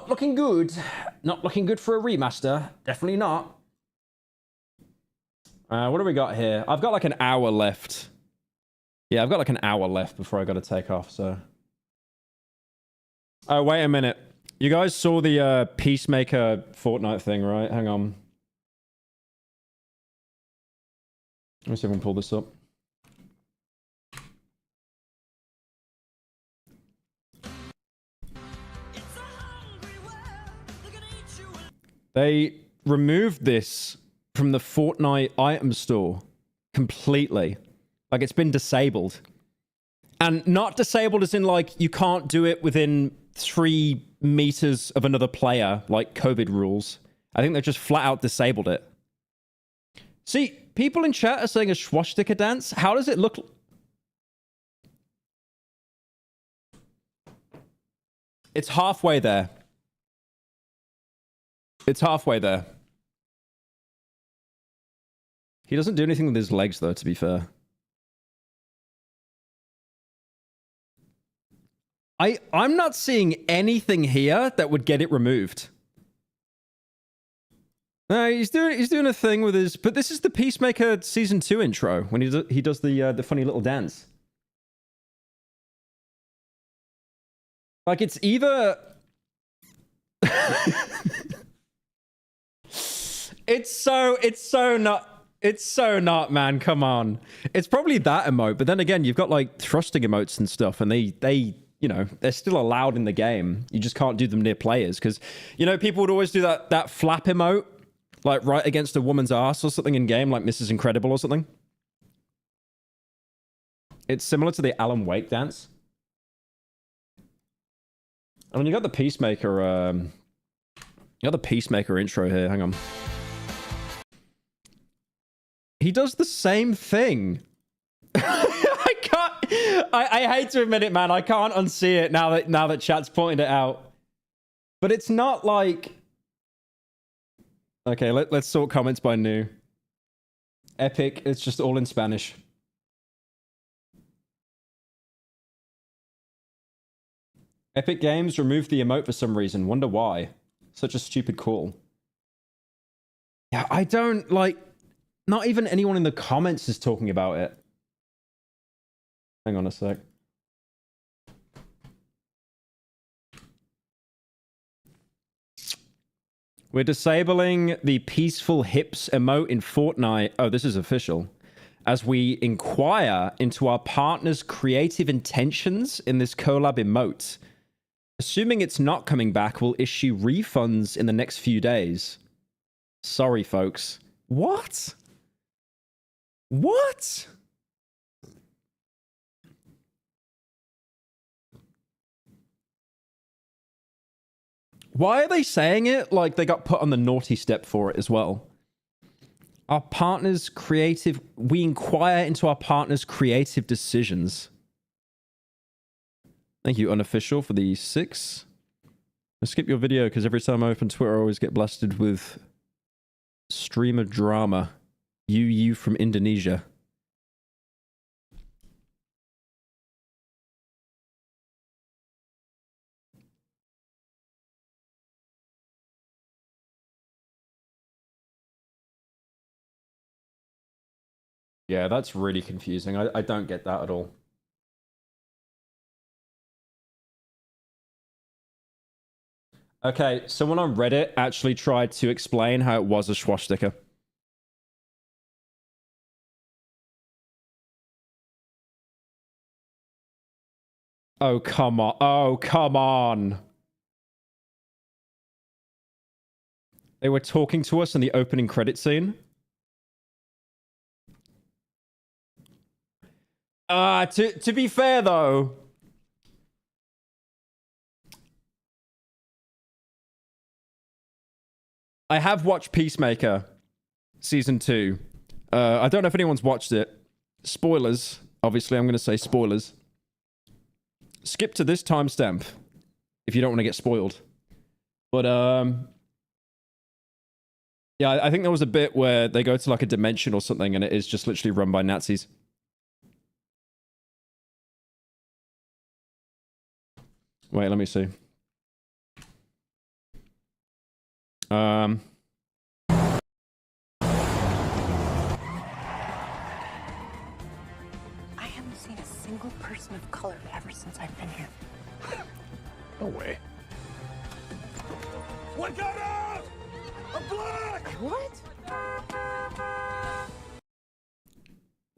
looking good. Not looking good for a remaster. Definitely not. What do we got here? I've got like an hour left. Yeah, I've got like an hour left before I got to take off, so. Oh, wait a minute. You guys saw the Peacemaker Fortnite thing, right? Hang on. Let me see if I can pull this up. They removed this from the Fortnite item store completely. Like, it's been disabled. And not disabled as in, like, you can't do it within 3 meters of another player, like COVID rules. I think they've just flat out disabled it. See, people in chat are saying a swastika dance. How does it look? It's halfway there. It's halfway there. He doesn't do anything with his legs, though, to be fair. I'm not seeing anything here that would get it removed. No, he's doing a thing with his... But this is the Peacemaker Season 2 intro, when he does the funny little dance. Like, it's either... It's so not, man. Come on. It's probably that emote, but then again, you've got like thrusting emotes and stuff, and they you know, they're still allowed in the game. You just can't do them near players because, you know, people would always do that flap emote, like right against a woman's ass or something in game, like Mrs. Incredible or something. It's similar to the Alan Wake dance. I mean, you got the Peacemaker, intro here. Hang on. He does the same thing. I hate to admit it, man. I can't unsee it now that chat's pointed it out. But it's not like... Okay, let's sort comments by new. Epic, it's just all in Spanish. Epic Games removed the emote for some reason. Wonder why. Such a stupid call. Yeah, I don't, like... Not even anyone in the comments is talking about it. Hang on a sec. We're disabling the peaceful hips emote in Fortnite. Oh, this is official. As we inquire into our partner's creative intentions in this collab emote. Assuming it's not coming back, we'll issue refunds in the next few days. Sorry, folks. What? What? Why are they saying it like they got put on the naughty step for it as well? Our partner's creative... We inquire into our partner's creative decisions. Thank you, Unofficial, for the 6. I'll skip your video because every time I open Twitter, I always get blasted with streamer drama. You from Indonesia. Yeah, that's really confusing. I don't get that at all. Okay, someone on Reddit actually tried to explain how it was a swastika. Oh, come on. Oh, come on. They were talking to us in the opening credit scene. To be fair, though... I have watched Peacemaker Season 2. I don't know if anyone's watched it. Spoilers. Obviously, I'm going to say spoilers. Skip to this timestamp if you don't want to get spoiled. But, yeah, I think there was a bit where they go to like a dimension or something and it is just literally run by Nazis. Wait, let me see. I haven't seen a single person of color ever since I've been here. No way. What got out? A black! What?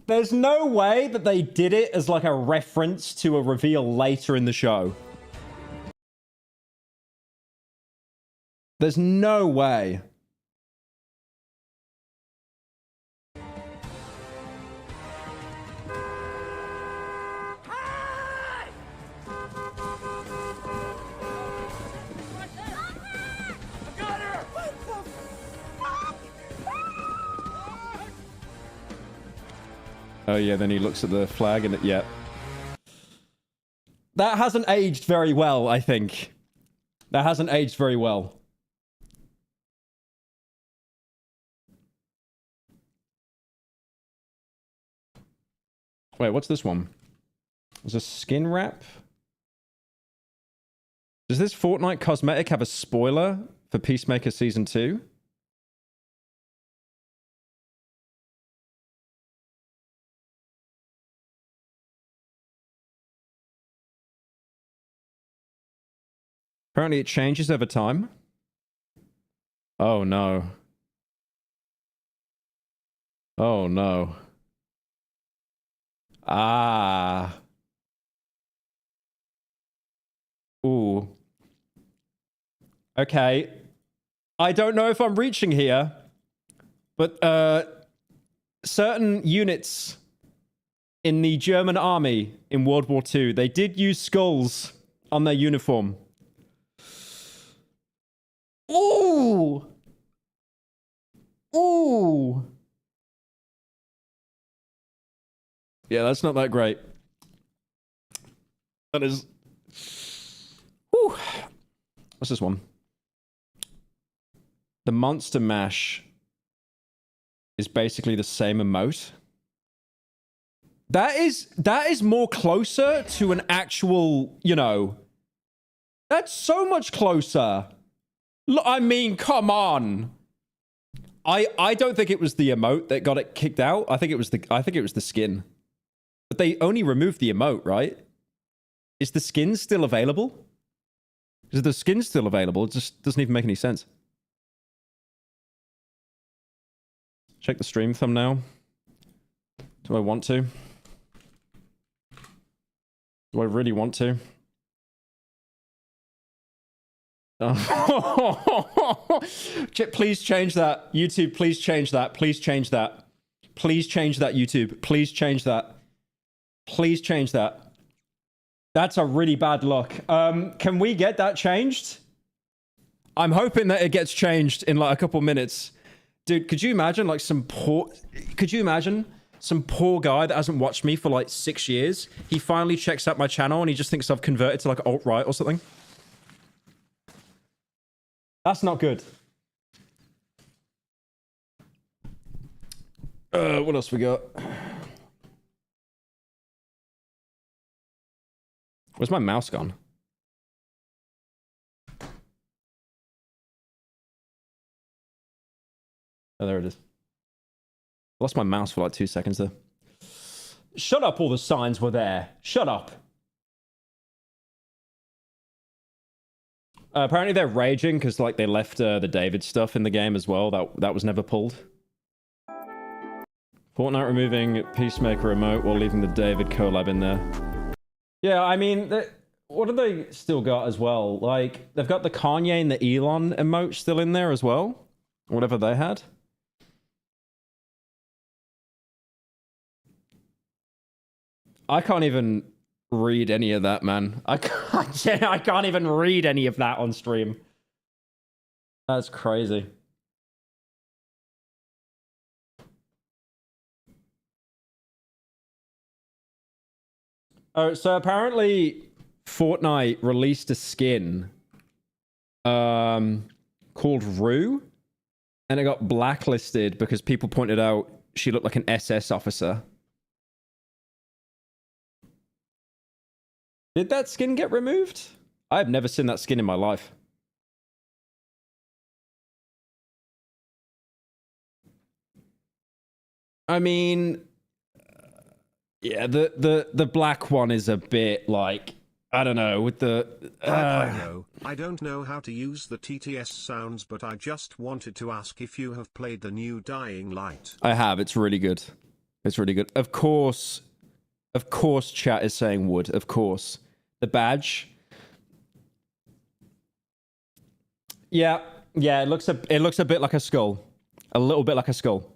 There's no way that they did it as like a reference to a reveal later in the show. There's no way. Oh yeah, then he looks at the flag and yeah. That hasn't aged very well, I think. That hasn't aged very well. Wait, what's this one? There's a skin wrap? Does this Fortnite cosmetic have a spoiler for Peacemaker Season 2? Apparently it changes over time. Oh no. Oh no. Ah. Ooh. Okay. I don't know if I'm reaching here, but certain units in the German army in World War II, they did use skulls on their uniform. Ooh! Ooh! Yeah, that's not that great. That is... Whew. What's this one? The Monster Mash is basically the same emote. That is more closer to an actual, you know... That's so much closer. I mean, come on. I don't think it was the emote that got it kicked out. I think it was the skin. But they only removed the emote, right? Is the skin still available? Is the skin still available? It just doesn't even make any sense. Check the stream thumbnail. Do I want to? Do I really want to? Oh. Please change that. YouTube, please change that. Please change that. Please change that, YouTube. Please change that. Please change that. That's a really bad look. Can we get that changed? I'm hoping that it gets changed in like a couple minutes. Dude, could you imagine like some poor guy that hasn't watched me for like 6 years? He finally checks out my channel and he just thinks I've converted to like alt-right or something. That's not good. What else we got? Where's my mouse gone? Oh, there it is. I lost my mouse for like 2 seconds there. Shut up, all the signs were there. Shut up. Apparently they're raging because like they left the David stuff in the game as well. That was never pulled. Fortnite removing Peacemaker remote while leaving the David collab in there. Yeah, I mean, what have they still got as well? Like, they've got the Kanye and the Elon emote still in there as well. Whatever they had. I can't even read any of that, man. I can't even read any of that on stream. That's crazy. Oh, so apparently Fortnite released a skin called Rue, and it got blacklisted because people pointed out she looked like an SS officer. Did that skin get removed? I've never seen that skin in my life. I mean, yeah, the black one is a bit like, I don't know, with the... I don't know how to use the TTS sounds, but I just wanted to ask if you have played the new Dying Light. I have, it's really good. It's really good. Of course, chat is saying wood, of course. The badge. Yeah, it looks a bit like a skull. A little bit like a skull.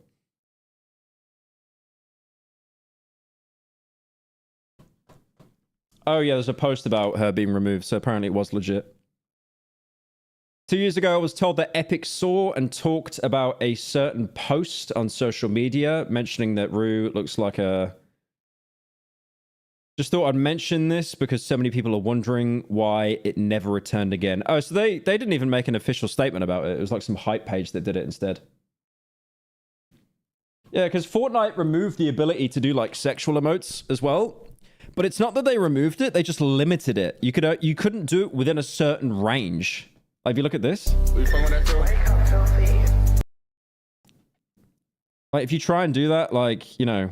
Oh yeah, there's a post about her being removed, so apparently it was legit. 2 years ago, I was told that Epic saw and talked about a certain post on social media mentioning that Rue looks like a... Just thought I'd mention this because so many people are wondering why it never returned again. Oh, so they didn't even make an official statement about it. It was like some hype page that did it instead. Yeah, because Fortnite removed the ability to do like sexual emotes as well. But it's not that they removed it, they just limited it. You couldn't do it within a certain range. Like, if you look at this. Like, if you try and do that, like, you know,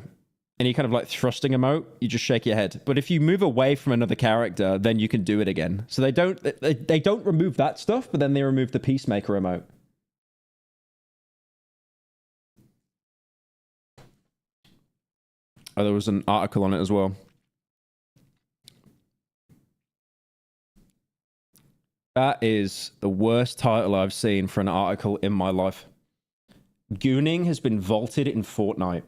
any kind of like thrusting emote, you just shake your head. But if you move away from another character, then you can do it again. So they don't remove that stuff, but then they remove the Peacemaker emote. Oh, there was an article on it as well. That is the worst title I've seen for an article in my life. Gooning has been vaulted in Fortnite.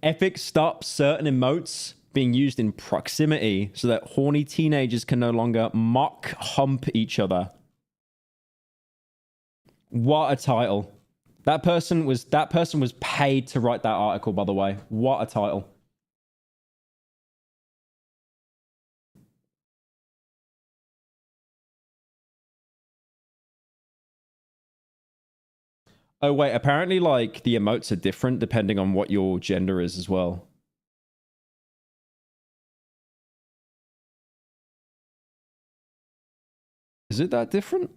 Epic stops certain emotes being used in proximity so that horny teenagers can no longer mock hump each other. What a title. That person was paid to write that article, by the way. What a title. Oh, wait, apparently, like, the emotes are different depending on what your gender is as well. Is it that different?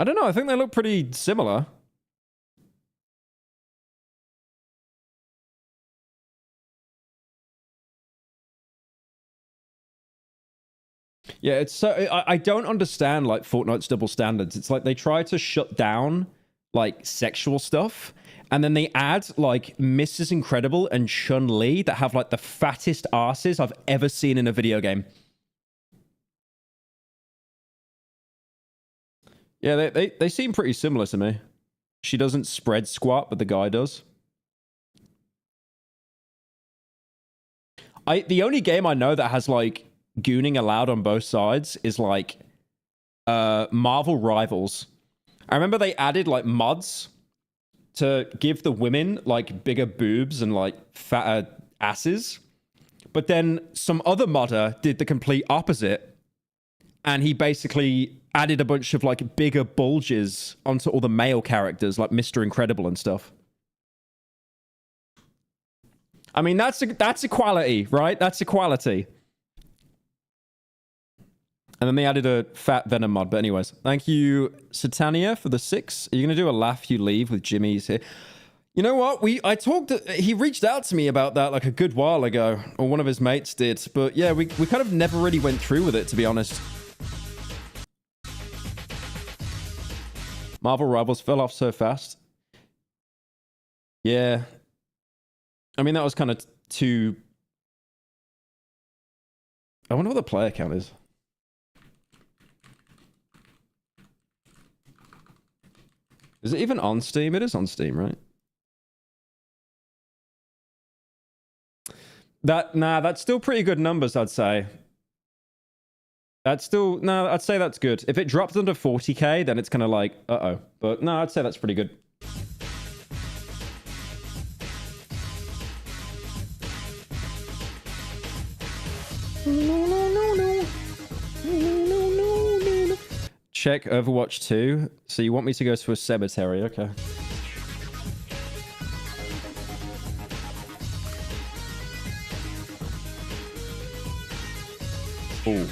I don't know, I think they look pretty similar. Yeah, it's so... I don't understand, like, Fortnite's double standards. It's like they try to shut down, like, sexual stuff, and then they add, like, Mrs. Incredible and Chun-Li that have, like, the fattest asses I've ever seen in a video game. Yeah, they seem pretty similar to me. She doesn't spread squat, but the guy does. The only game I know that has, like, gooning allowed on both sides is like Marvel Rivals. I remember they added like mods to give the women like bigger boobs and like fatter asses, but then some other modder did the complete opposite, and he basically added a bunch of like bigger bulges onto all the male characters like Mr. Incredible and stuff. I mean, that's equality, right? That's equality. And then they added a fat Venom mod. But anyways, thank you, Satania, for the 6. Are you going to do a laugh you leave with Jimmy's here? You know what? He reached out to me about that like a good while ago, or one of his mates did. But yeah, we kind of never really went through with it, to be honest. Marvel Rivals fell off so fast. Yeah. I mean, that was kind of too... I wonder what the player count is. Is it even on Steam? It is on Steam, right? That's still pretty good numbers, I'd say. I'd say that's good. If it drops under 40k, then it's kind of like, uh-oh. But no, I'd say that's pretty good. Check Overwatch 2. So you want me to go to a cemetery? Okay. Ooh.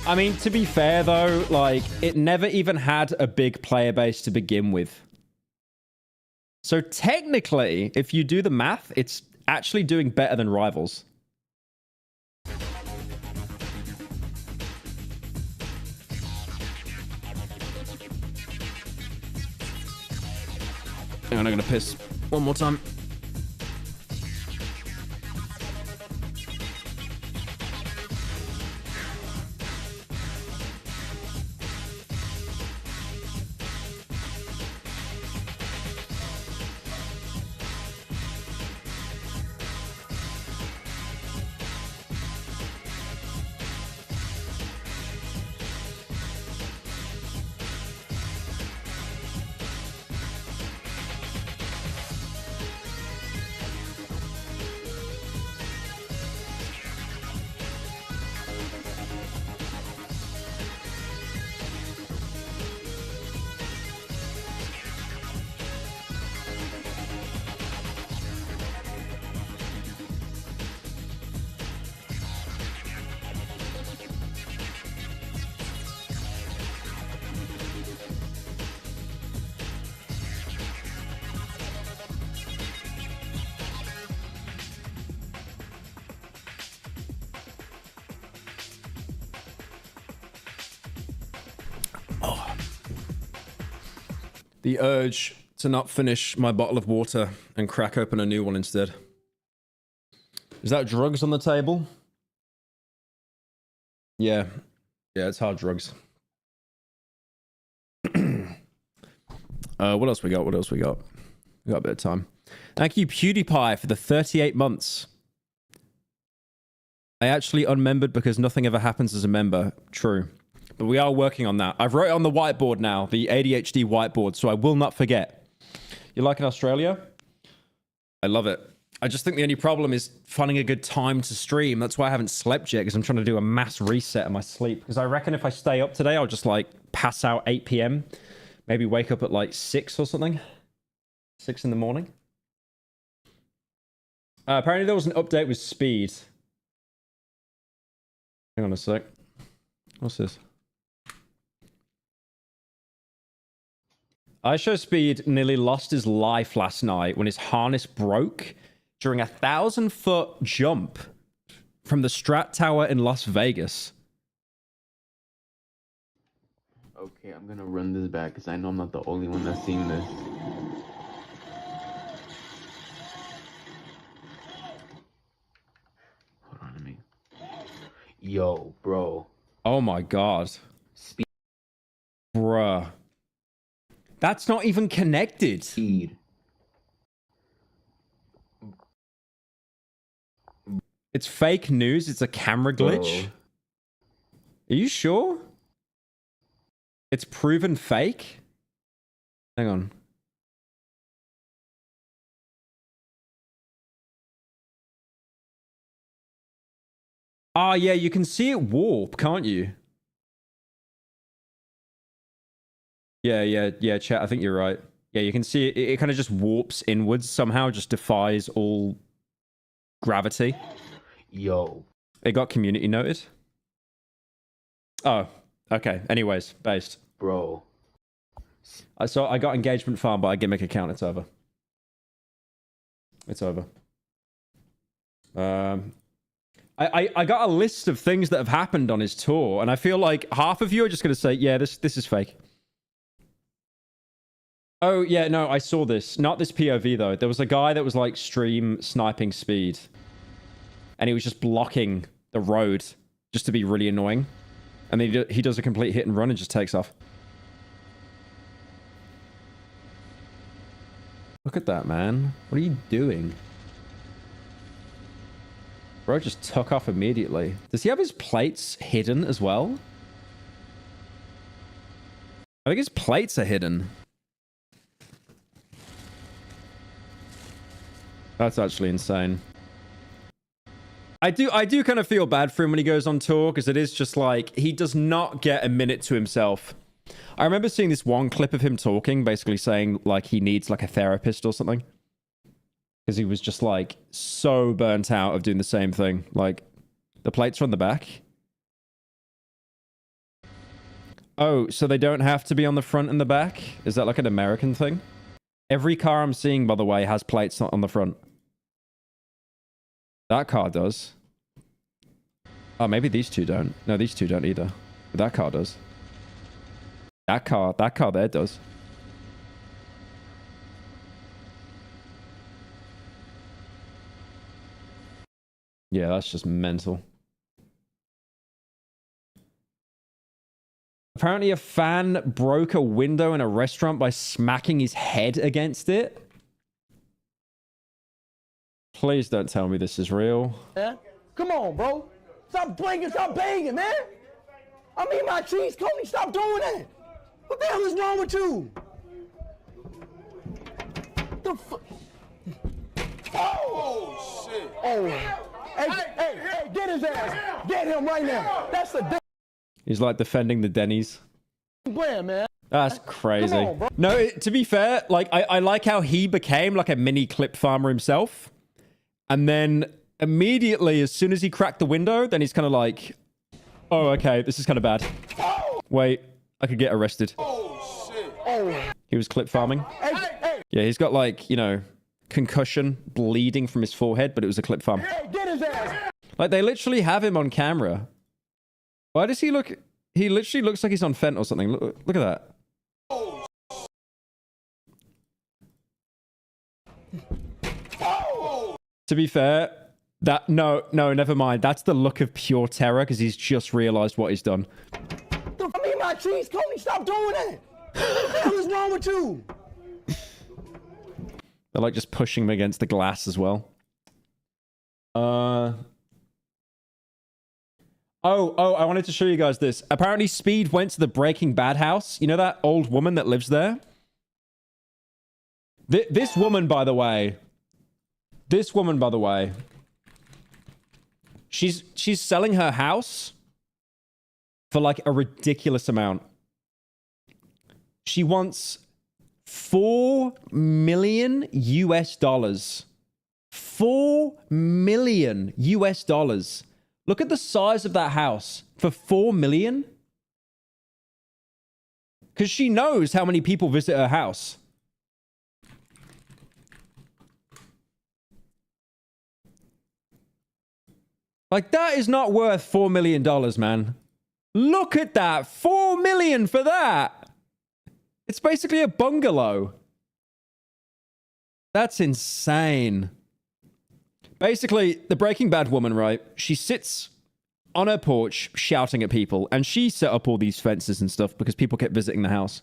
I mean, to be fair though, like, it never even had a big player base to begin with. So technically, if you do the math, it's actually doing better than Rivals. Hang on, I'm gonna piss one more time. the urge to not finish my bottle of water and crack open a new one instead. Is that drugs on the table? Yeah. Yeah, it's hard drugs. What else we got? What else we got? We got a bit of time. Thank you, PewDiePie, for the 38 months. I actually unmembered because nothing ever happens as a member. True. But we are working on that. I've wrote it on the whiteboard now, the ADHD whiteboard, so I will not forget. You like in Australia? I love it. I just think the only problem is finding a good time to stream. That's why I haven't slept yet, because I'm trying to do a mass reset of my sleep. Because I reckon if I stay up today, I'll just like pass out 8 p.m. Maybe wake up at like 6 or something. 6 in the morning. Apparently there was an update with speed. Hang on a sec. What's this? IShowSpeed nearly lost his life last night when his harness broke during a 1,000-foot jump from the Strat Tower in Las Vegas. Okay, I'm gonna run this back because I know I'm not the only one that's seen this. Hold on a minute. Yo, bro. Oh my god. Bruh. That's not even connected. Speed. It's fake news. It's a camera glitch. Bro. Are you sure? It's proven fake? Hang on. Ah, yeah, you can see it warp, can't you? Yeah, chat, I think you're right. Yeah, you can see it. It kind of just warps inwards somehow, just defies all gravity. Yo. It got community noted. Oh, okay. Anyways, based. Bro. I got engagement farm by a gimmick account. It's over. It's over. I got a list of things that have happened on his tour, and I feel like half of you are just going to say, yeah, this is fake. Oh, yeah, no, I saw this. Not this POV, though. There was a guy that was, like, stream sniping speed. And he was just blocking the road just to be really annoying. And then he does a complete hit and run and just takes off. Look at that, man. What are you doing? Bro just took off immediately. Does he have his plates hidden as well? I think his plates are hidden. That's actually insane. I do kind of feel bad for him when he goes on tour, because it is just like, he does not get a minute to himself. I remember seeing this one clip of him talking, basically saying like he needs like a therapist or something. Because he was just like so burnt out of doing the same thing. Like, the plates are on the back. Oh, so they don't have to be on the front and the back? Is that like an American thing? Every car I'm seeing, by the way, has plates on the front. That car does. Oh, maybe these two don't. No, these two don't either. But that car does. That car there does. Yeah, that's just mental. Apparently a fan broke a window in a restaurant by smacking his head against it. Please don't tell me this is real. Yeah? Come on, bro. Stop blinking, stop banging, man. I mean my cheese, Cody, stop doing that. What the hell is wrong with you? The fuck? Oh, shit. Oh. Hey, get his ass. Get him right now. That's the He's like defending the Denny's. brand, man. That's crazy. Come on, bro. No, to be fair, like I like how he became like a mini clip farmer himself. And then immediately, as soon as he cracked the window, then he's kind of like, oh, okay, this is kind of bad. Wait, I could get arrested. Oh, shit. Oh. He was clip farming. Hey. Yeah, he's got like, you know, concussion, bleeding from his forehead, but it was a clip farm. Hey, get his ass. Like, they literally have him on camera. Why does he look... He literally looks like he's on fent or something. Look at that. To be fair, no, never mind. That's the look of pure terror because he's just realized what he's done. I mean, my cheese, Cody, stop doing that. What the hell is wrong with you? They're like just pushing him against the glass as well. Oh, I wanted to show you guys this. Apparently, Speed went to the Breaking Bad house. You know that old woman that lives there? This woman, by the way. She's selling her house for like a ridiculous amount. She wants $4 million US. $4 million US. Look at the size of that house for $4 million. Because she knows how many people visit her house. Like, that is not worth $4 million, man. Look at that. $4 million for that. It's basically a bungalow. That's insane. Basically, the Breaking Bad woman, right? She sits on her porch shouting at people, and she set up all these fences and stuff because people kept visiting the house.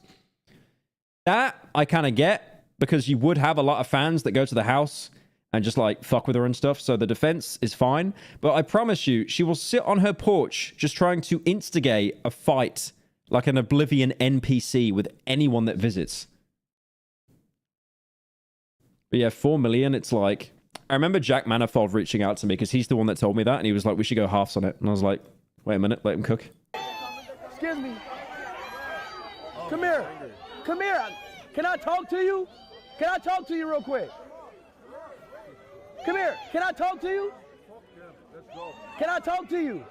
That I kind of get, because you would have a lot of fans that go to the house and just like fuck with her and stuff. So the defense is fine. But I promise you, she will sit on her porch just trying to instigate a fight like an Oblivion NPC with anyone that visits. But yeah, 4 million, it's like... I remember Jack Manifold reaching out to me because he's the one that told me that. And he was like, we should go halves on it. And I was like, wait a minute, let him cook. Excuse me. Come here. Come here. Can I talk to you? Can I talk to you real quick? Come here. Can I talk to you? Can I talk to you?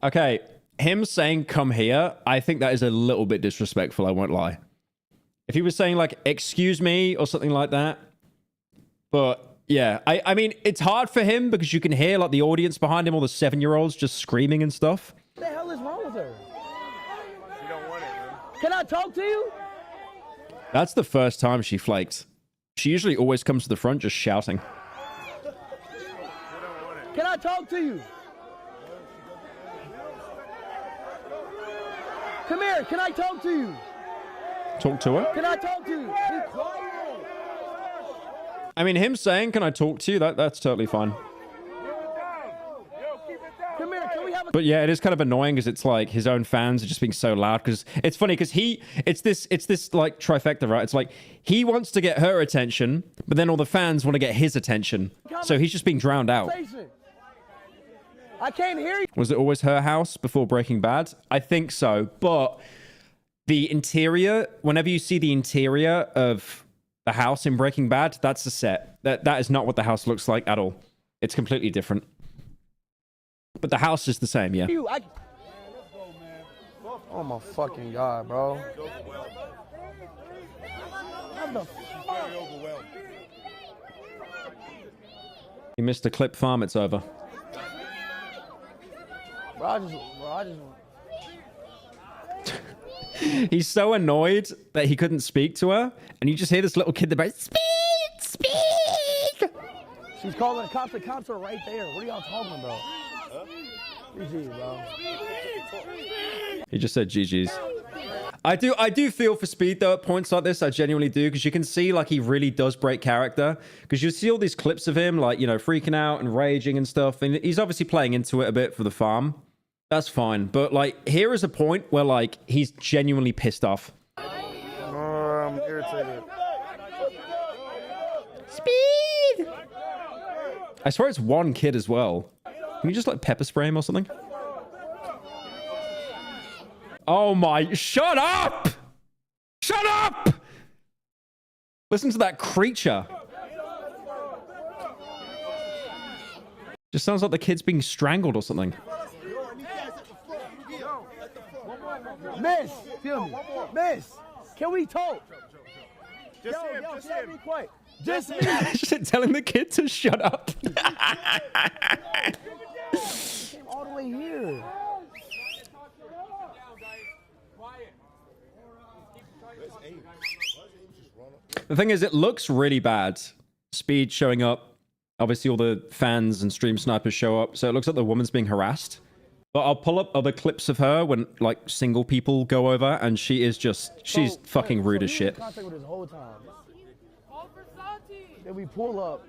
Okay, him saying come here, I think that is a little bit disrespectful, I won't lie. If he was saying like, excuse me or something like that. But yeah, I mean, it's hard for him because you can hear like the audience behind him, all the 7-year-olds just screaming and stuff. What the hell is wrong with her? She don't want it, man. Can I talk to you? That's the first time she flaked. She usually always comes to the front just shouting. Can I talk to you? Come here, can I talk to you? Talk to her? Can I talk to you? Be quiet. I mean, him saying, can I talk to you? That's totally fine. Come here, can we have a... But yeah, it is kind of annoying because it's like his own fans are just being so loud. Because it's funny because it's this like trifecta, right? It's like he wants to get her attention, but then all the fans want to get his attention. So he's just being drowned out. I can't hear you. Was it always her house before Breaking Bad? I think so. But the interior, whenever you see the interior of the house in Breaking Bad, that's the set. That is not what the house looks like at all. It's completely different. But the house is the same, yeah. Oh my fucking God, bro. What the fuck? You missed the clip farm, it's over. Bro, I just... He's so annoyed that he couldn't speak to her, and you just hear this little kid about speak. She's calling the cops. The cops are right there. What are y'all talking about? GG, bro. He just said GG's. I do feel for Speed though at points like this. I genuinely do, because you can see like he really does break character. Because you see all these clips of him like, you know, freaking out and raging and stuff, and he's obviously playing into it a bit for the farm. That's fine, but like here is a point where like he's genuinely pissed off. I'm irritated. Speed! I swear it's one kid as well. Can you just like pepper spray him or something? Oh my, shut up! Shut up! Listen to that creature. Just sounds like the kid's being strangled or something. Miss, feel me. Miss, can we talk? Just him, just him. Be quiet. Just me. Just telling the kid to shut up. Came all the way here. The thing is, it looks really bad. Speed showing up. Obviously, all the fans and stream snipers show up. So it looks like the woman's being harassed. But I'll pull up other clips of her when, like, single people go over, and she is just, she's fucking rude as shit. Contact with this whole time. Then we pull up.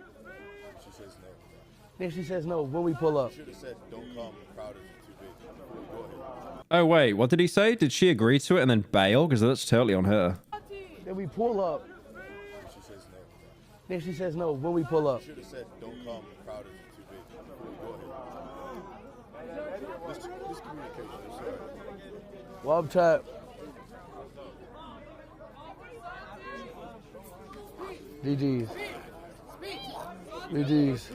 She says no. Then she says no when we pull up. Should have said, don't come crowded, it's too big. Go ahead. Oh, wait, what did he say? Did she agree to it and then bail? Because that's totally on her. Then we pull up. She says no. Then she says no when we pull up. Should have said, don't come crowded, it's too big. Go ahead. This communication is sorry. Well, up top. GG's. GG's.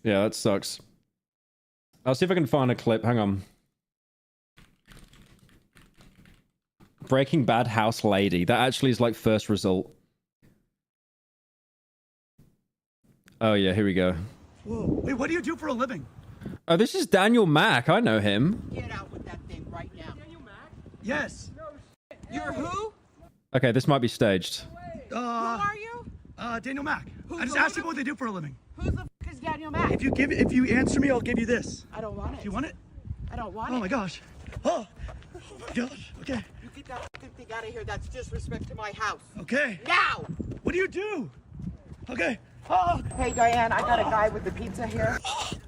Yeah, that sucks. I'll see if I can find a clip. Hang on. Breaking Bad house lady. That actually is like first result. Oh yeah, here we go. Whoa. Wait, what do you do for a living? Oh, this is Daniel Mack. I know him. Get out with that thing right now. Daniel Mack? Yes. You're who? Okay, this might be staged. Who are you? Daniel Mack. I just asked you what they do for a living. Who the f is Daniel Mack? If you answer me, I'll give you this. I don't want it. Do you want it? I don't want it. Oh my gosh. Oh my gosh. Okay. You get that fucking thing out of here. That's disrespect to my house. Okay. Now! What do you do? Okay. Oh. Hey, Diane, I got a guy with the pizza here.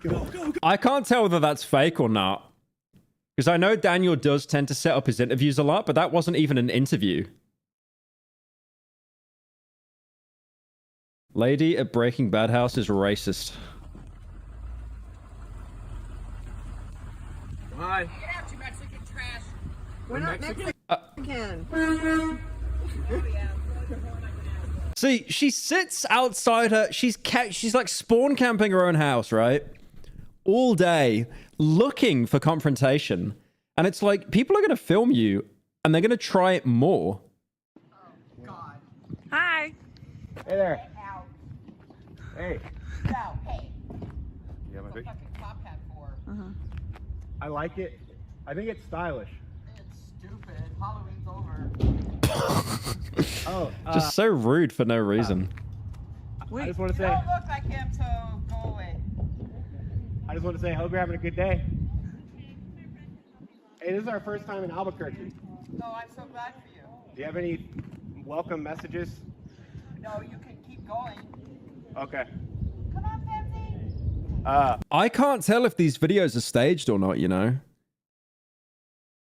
Go, go, go. I can't tell whether that's fake or not. Because I know Daniel does tend to set up his interviews a lot, but that wasn't even an interview. Lady at Breaking Bad house is racist. Hi. Get out, you Mexican trash. We're not Mexican. See, she sits outside her. She's like spawn camping her own house, right? All day, looking for confrontation. And it's like, people are going to film you, and they're going to try it more. Hi. Hey there. Hey. No, hey. You have my pic? Fucking top hat for. I like it. I think it's stylish. It's stupid. Halloween's over. Oh. Just so rude for no reason. I just want to You say. don't look like him, so go away. I just want to say, I hope you're having a good day. Hey, this is our first time in Albuquerque. Oh, I'm so glad for you. Do you have any welcome messages? No, you can keep going. Okay. Come on, Fancy. I can't tell if these videos are staged or not, you know?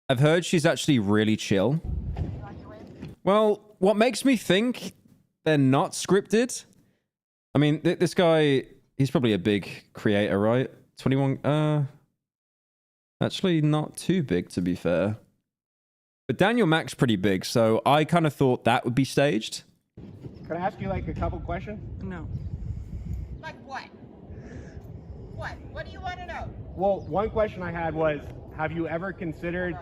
I've heard she's actually really chill. Well, what makes me think they're not scripted? I mean, this guy, he's probably a big creator, right? 21, actually not too big, to be fair. But Daniel Mack's pretty big, so I kind of thought that would be staged. Can I ask you like a couple questions? No. Like what? What? What do you want to know? Well, one question I had was, have you ever considered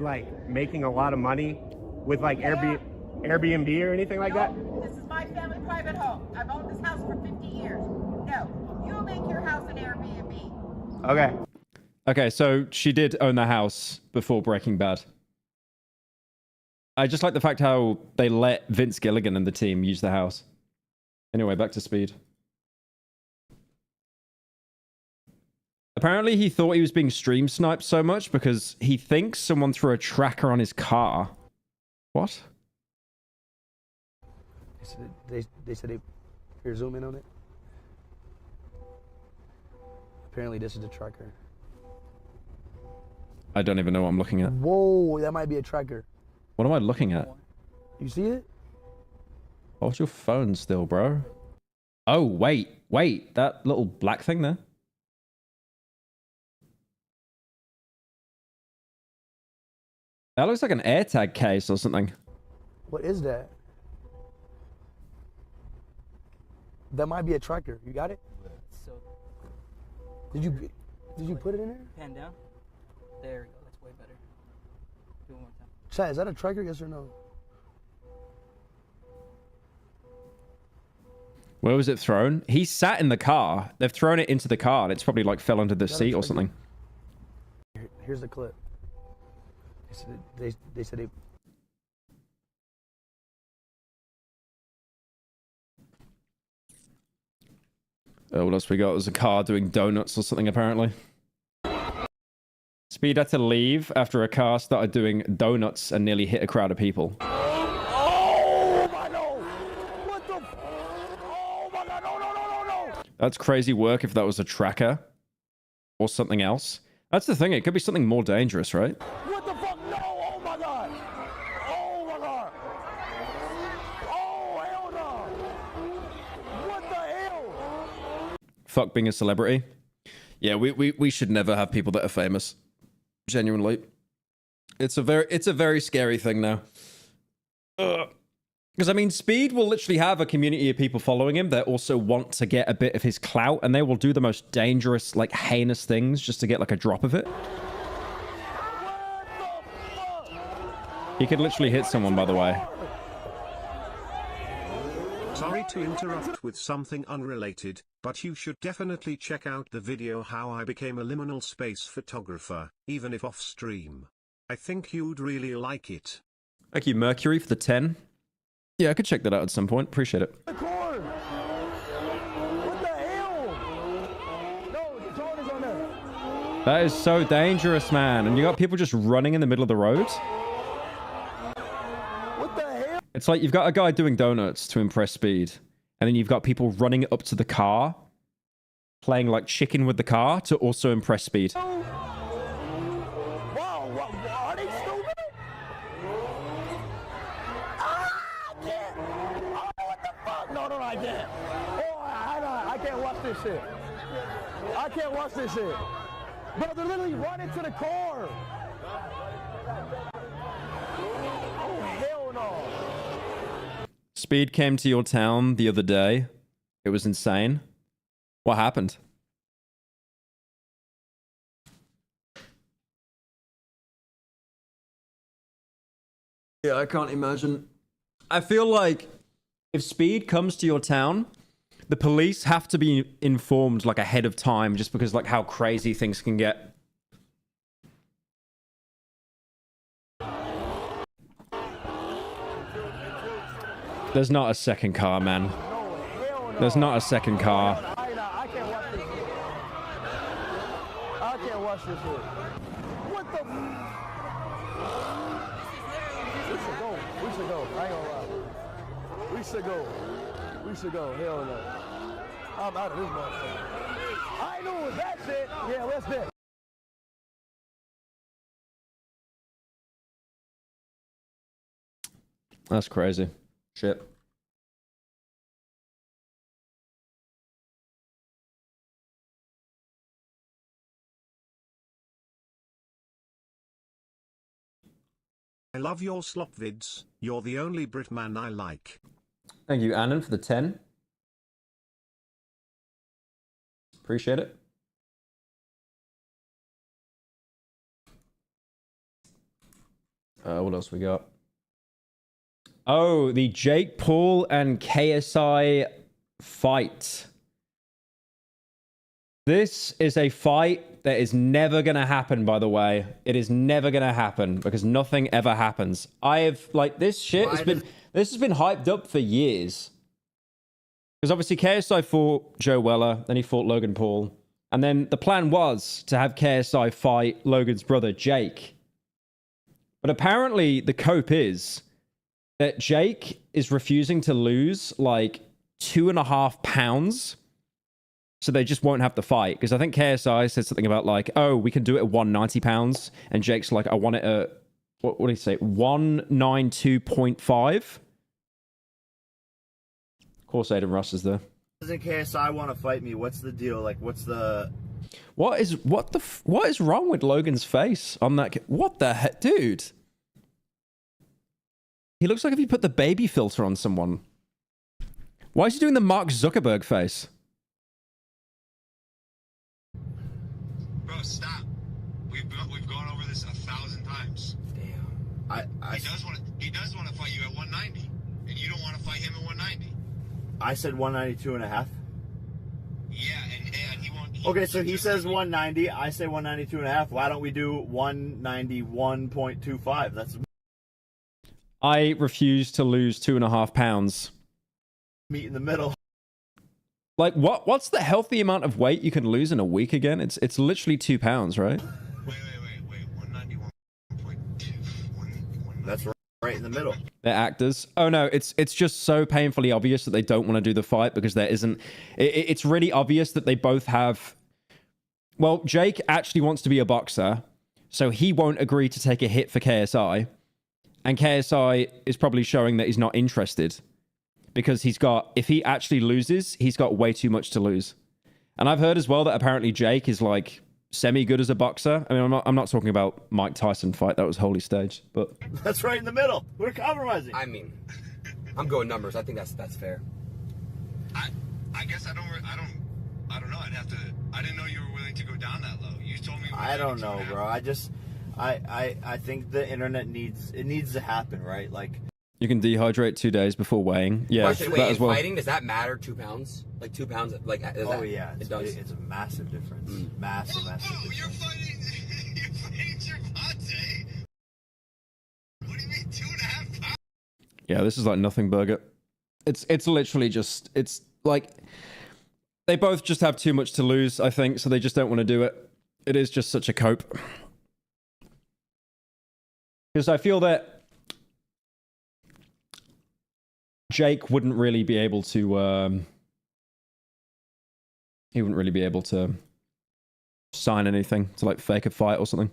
like making a lot of money with like Airbnb or anything like that? This is my family private home. I've owned this house for 50 years. No, you make your house an Airbnb. Okay. Okay, so she did own the house before Breaking Bad. I just like the fact how they let Vince Gilligan and the team use the house. Anyway, back to Speed. Apparently, he thought he was being stream sniped so much because he thinks someone threw a tracker on his car. What? They said they here zoom in on it. Apparently, this is the tracker. I don't even know what I'm looking at. Whoa, that might be a tracker. What am I looking at? You see it? Hold your phone still, bro. Oh, wait. That little black thing there? That looks like an AirTag case or something. What is that? That might be a tracker. You got it? So, Did you put it in there? pan down. There we go. That's way better. Do it one more time. Chat, is that a tracker? Yes or no? Where was it thrown? He sat in the car. They've thrown it into the car and it's probably like fell under the Is that a seat or tracker? something. Here's the clip. They said they. What else we got? There's a car doing donuts or something, apparently. Speed had to leave after a car started doing donuts and nearly hit a crowd of people. Oh my God! What the? Oh my God! No, no, no, no, no! That's crazy work if that was a tracker or something else. That's the thing. It could be something more dangerous, right? What the fuck? No! Oh my God! Oh my God! Oh hell no! What the hell? Fuck being a celebrity. Yeah, we should never have people that are famous. Genuinely. It's a very scary thing now. Because I mean, Speed will literally have a community of people following him that also want to get a bit of his clout, and they will do the most dangerous, like heinous things just to get like a drop of it. He could literally hit someone, by the way. Sorry to interrupt with something unrelated, but you should definitely check out the video how I became a liminal space photographer, even if off stream. I think you'd really like it. Thank you, Mercury, for the 10. Yeah, I could check that out at some point. Appreciate it. What the hell? No, the torn is on there. That is so dangerous, man. And you got people just running in the middle of the road. What the hell? It's like you've got a guy doing donuts to impress Speed, and then you've got people running up to the car, playing like chicken with the car to also impress Speed. Wow, are they stupid? Ah, I can't. Oh, what the fuck? No, I can't. Oh, I can't watch this shit. I can't watch this shit. Bro, they're literally running to the car. Oh, hell no. Speed came to your town the other day. It was insane. What happened? Yeah, I can't imagine. I feel like if Speed comes to your town, the police have to be informed like ahead of time just because like how crazy things can get. There's not a second car, man. There's not a second car. I can't watch this shit. I can't watch this shit. What the? We should go. We should go. I ain't gonna lie. We should go. We should go. Hell no. I'm out of this motherfucker. I knew it was that shit. Yeah, let's do it. That's crazy. Shit. I love your slop vids, you're the only Brit man I like. Thank you, Annan, for the 10. Appreciate it. What else we got? Oh, the Jake Paul and KSI fight. This is a fight that is never going to happen, by the way. It is never going to happen because nothing ever happens. This shit has been, this has been hyped up for years. Because obviously KSI fought Joe Weller, then he fought Logan Paul. And then the plan was to have KSI fight Logan's brother, Jake. But apparently the cope is that Jake is refusing to lose like 2.5 pounds. So they just won't have to fight. Because I think KSI said something about like, oh, we can do it at 190 pounds. And Jake's like, I want it at, what did he say? 192.5. Of course, Aiden Russ is there. Doesn't KSI want to fight me? What's the deal? Like, what's the... What is wrong with Logan's face on that? What the heck? Dude. He looks like if you put the baby filter on someone. Why is he doing the Mark Zuckerberg face? Bro, stop. We've gone over this 1,000 times. Damn. He does want to fight you at 190, and you don't want to fight him at 190. I said 192.5. Yeah, and he won't. Okay, so he says 190. I say 192.5. Why don't we do 191.25? That's I refuse to lose 2.5 pounds. meet in the middle. Like, what's the healthy amount of weight you can lose in a week again? It's literally 2 pounds, right? That's right in the middle. They're actors. Oh no, it's just so painfully obvious that they don't want to do the fight because there isn't. It's really obvious that they both have. Well, Jake actually wants to be a boxer, so he won't agree to take a hit for KSI, and KSI is probably showing that he's not interested because he's got. If he actually loses, he's got way too much to lose. And I've heard as well that apparently Jake is like semi-good as a boxer. I mean, I'm not talking about Mike Tyson fight. That was wholly staged, but That's right in the middle. We're compromising. I mean, I'm going numbers. I think that's fair. I guess I don't know. I'd have to. I didn't know you were willing to go down that low. You told me. I don't know, bro. I think the internet needs to happen, right? Like, you can dehydrate 2 days before weighing. Yeah, Question, wait, that in as well. fighting, does that matter? 2 pounds? Like 2 pounds? Like, oh yeah, it does. It's a massive difference. Massive difference. You're fighting Gervonta. What do you mean 2.5 pounds? Yeah, this is like nothing burger. It's literally just, it's like they both just have too much to lose, I think, so they just don't want to do it. It is just such a cope. Because I feel that Jake wouldn't really be able to he wouldn't really be able to sign anything to like fake a fight or something.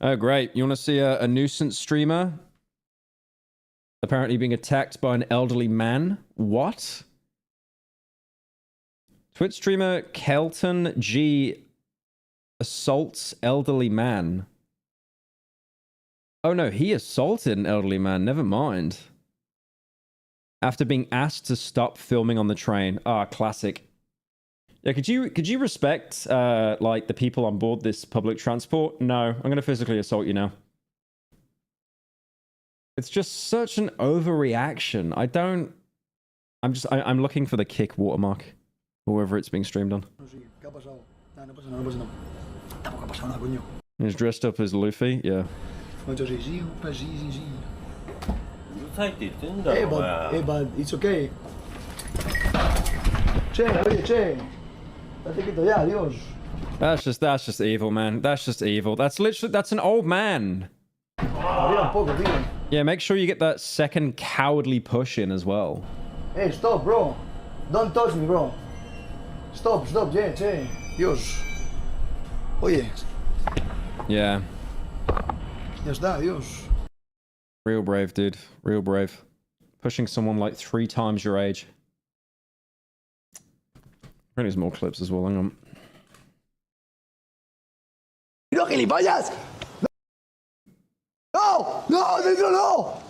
Oh, great. You want to see a nuisance streamer apparently being attacked by an elderly man? What? Twitch streamer Kelton G assaults elderly man. Oh no, he assaulted an elderly man. Never mind. After being asked to stop filming on the train. Ah, classic. Yeah, could you respect like the people on board this public transport? No, I'm gonna physically assault you now. It's just such an overreaction. I'm looking for the kick watermark, or wherever it's being streamed on. He's dressed up as Luffy. Yeah. Hey, but it's okay. That's just evil, man. That's just evil. That's an old man. Yeah, make sure you get that second cowardly push in as well. Hey, stop, bro. Don't touch me, bro. Stop, yeah, Dios. Oye. Yeah. Ya está, Dios. Real brave, dude. Real brave. Pushing someone like 3 times your age. There's more clips as well. Hang on. ¡No, gilipollas! ¡No! ¡No, dentro no!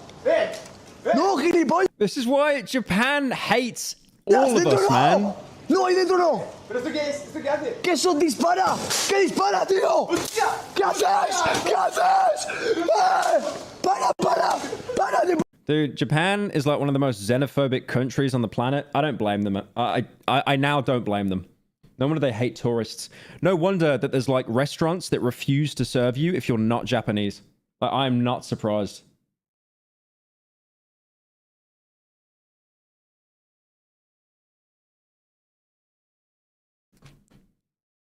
¡No, gilipollas! This is why Japan hates all of us, man. ¡No, ahí dentro no! ¿Pero esto qué es? ¿Esto qué hace? ¡Que eso dispara! ¡Que dispara, tío! ¿Qué haces? ¿Qué haces? ¡Para! Dude, Japan is like one of the most xenophobic countries on the planet. I don't blame them. I now don't blame them. No wonder they hate tourists. No wonder that there's like restaurants that refuse to serve you if you're not Japanese. Like, I'm not surprised.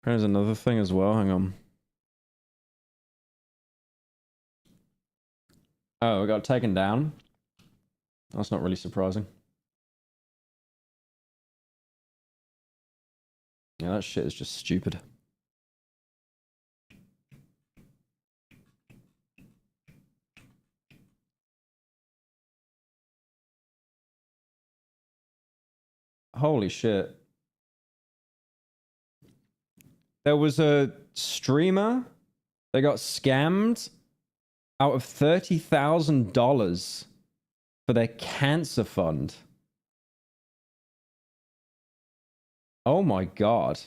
There's another thing as well. Hang on. Oh, it got taken down. That's not really surprising. Yeah, that shit is just stupid. Holy shit. There was a streamer that got scammed out of $30,000 for their cancer fund. Oh my god.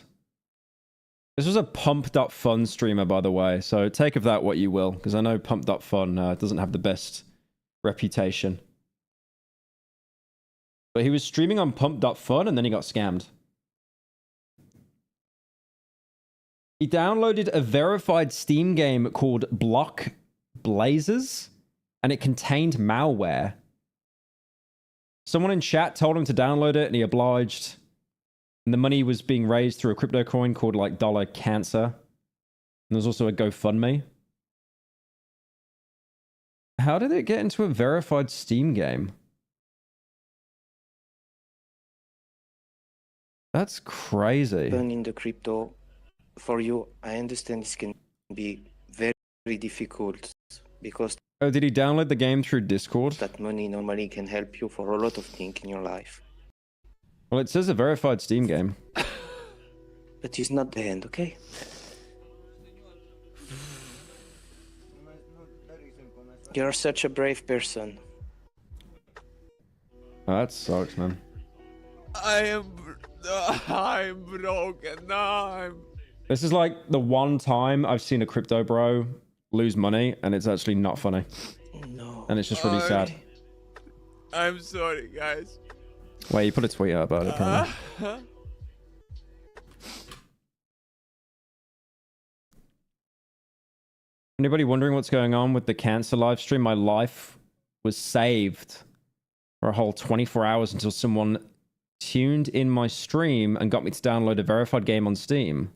This was a Pump.Fun streamer, by the way, so take of that what you will, because I know Pump.Fun doesn't have the best reputation. But he was streaming on Pump.Fun and then he got scammed. He downloaded a verified Steam game called Block Blazers, and it contained malware. Someone in chat told him to download it and he obliged. And the money was being raised through a crypto coin called like Dollar Cancer. And there's also a GoFundMe. How did it get into a verified Steam game? That's crazy. In the crypto, for you, I understand this can be very, very difficult because Oh, did he download the game through Discord? that money normally can help you for a lot of things in your life. Well, it says a verified Steam game. But it's not the end, okay? You're such a brave person. Oh, that sucks, man. I'm broken. This is like the one time I've seen a crypto bro lose money, and it's actually not funny. No. And it's just really sad. I'm sorry, guys. Wait, you put a tweet out about it, apparently. Anybody wondering what's going on with the cancer live stream? My life was saved for a whole 24 hours until someone tuned in my stream and got me to download a verified game on Steam.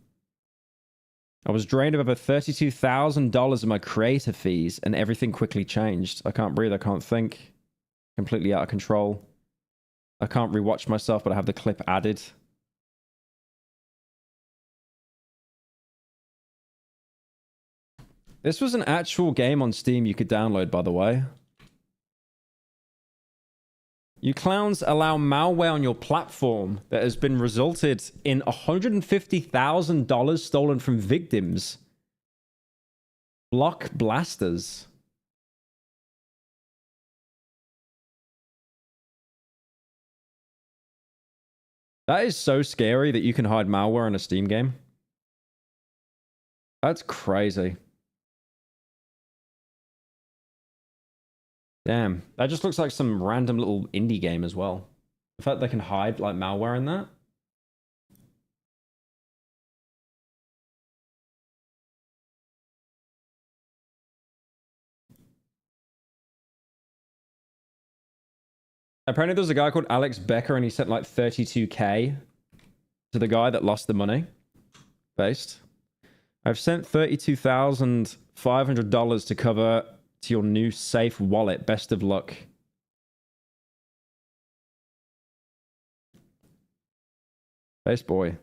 I was drained of over $32,000 of my creator fees, and everything quickly changed. I can't breathe, I can't think. Completely out of control. I can't rewatch myself, but I have the clip added. This was an actual game on Steam you could download, by the way. You clowns allow malware on your platform that has been resulted in $150,000 stolen from victims. Block blasters. That is so scary that you can hide malware in a Steam game. That's crazy. Damn, that just looks like some random little indie game as well. The fact they can hide like malware in that. Apparently there's a guy called Alex Becker and he sent like 32k to the guy that lost the money. Based. I've sent $32,500 to cover to your new safe wallet. Best of luck. Base boy.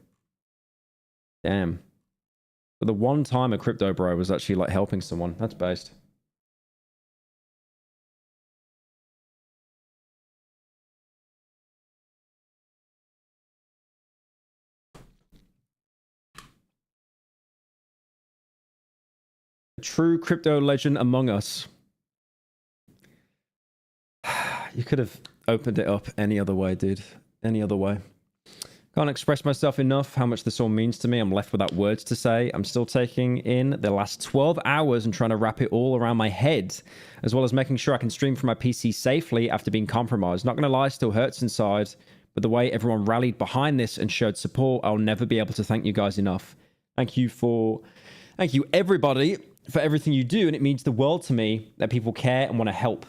Damn. But the one time a crypto bro was actually like helping someone. That's based. A true crypto legend among us. You could have opened it up any other way, dude. Any other way. Can't express myself enough how much this all means to me. I'm left without words to say. I'm still taking in the last 12 hours and trying to wrap it all around my head, as well as making sure I can stream from my PC safely after being compromised. Not gonna lie, still hurts inside, but the way everyone rallied behind this and showed support, I'll never be able to thank you guys enough. Thank you everybody for everything you do, and it means the world to me that people care and want to help.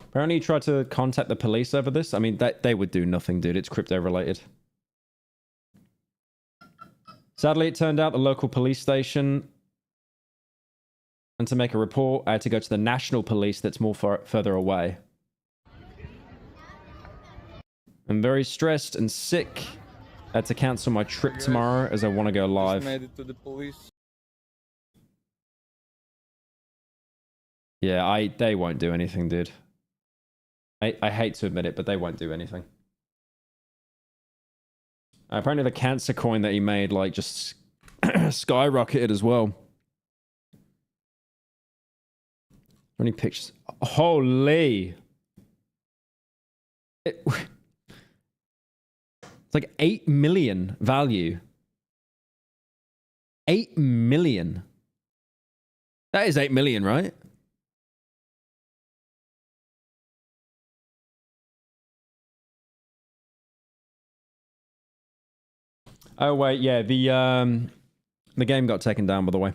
Apparently you tried to contact the police over this. I mean, they would do nothing, dude. It's crypto related. Sadly, it turned out the local police station, and to make a report, I had to go to the national police that's more further away. I'm very stressed and sick. I had to cancel my trip tomorrow as I want to go live. Made it to the police. Yeah, they won't do anything, dude. I hate to admit it, but they won't do anything. Apparently the cancer coin that he made, like, just skyrocketed as well. How many pictures? Holy! It's like 8 million value. 8 million. That is 8 million, right? Oh wait, yeah, the game got taken down, by the way.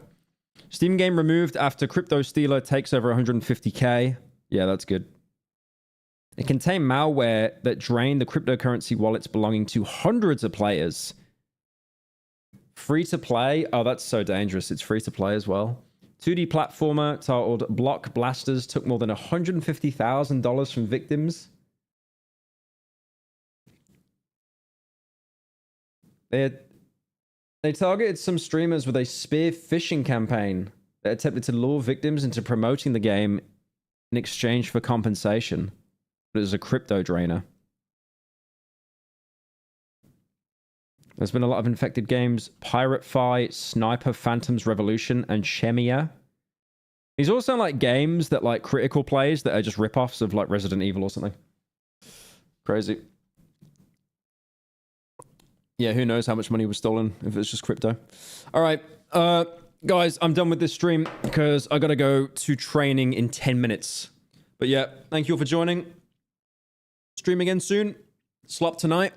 Steam game removed after crypto stealer takes over 150k. Yeah, that's good. It contained malware that drained the cryptocurrency wallets belonging to hundreds of players. Free to play? Oh, that's so dangerous. It's free to play as well. 2D platformer titled Block Blasters took more than $150,000 from victims. They targeted some streamers with a spear phishing campaign that attempted to lure victims into promoting the game in exchange for compensation. But it was a crypto drainer. There's been a lot of infected games. Pirate Fi, Sniper, Phantoms Revolution, and Shemia. These all sound like games that like Critical plays that are just ripoffs of like Resident Evil or something. Crazy. Yeah, who knows how much money was stolen if it's just crypto. All right, guys, I'm done with this stream because I got to go to training in 10 minutes. But yeah, thank you all for joining. Stream again soon. Slop tonight.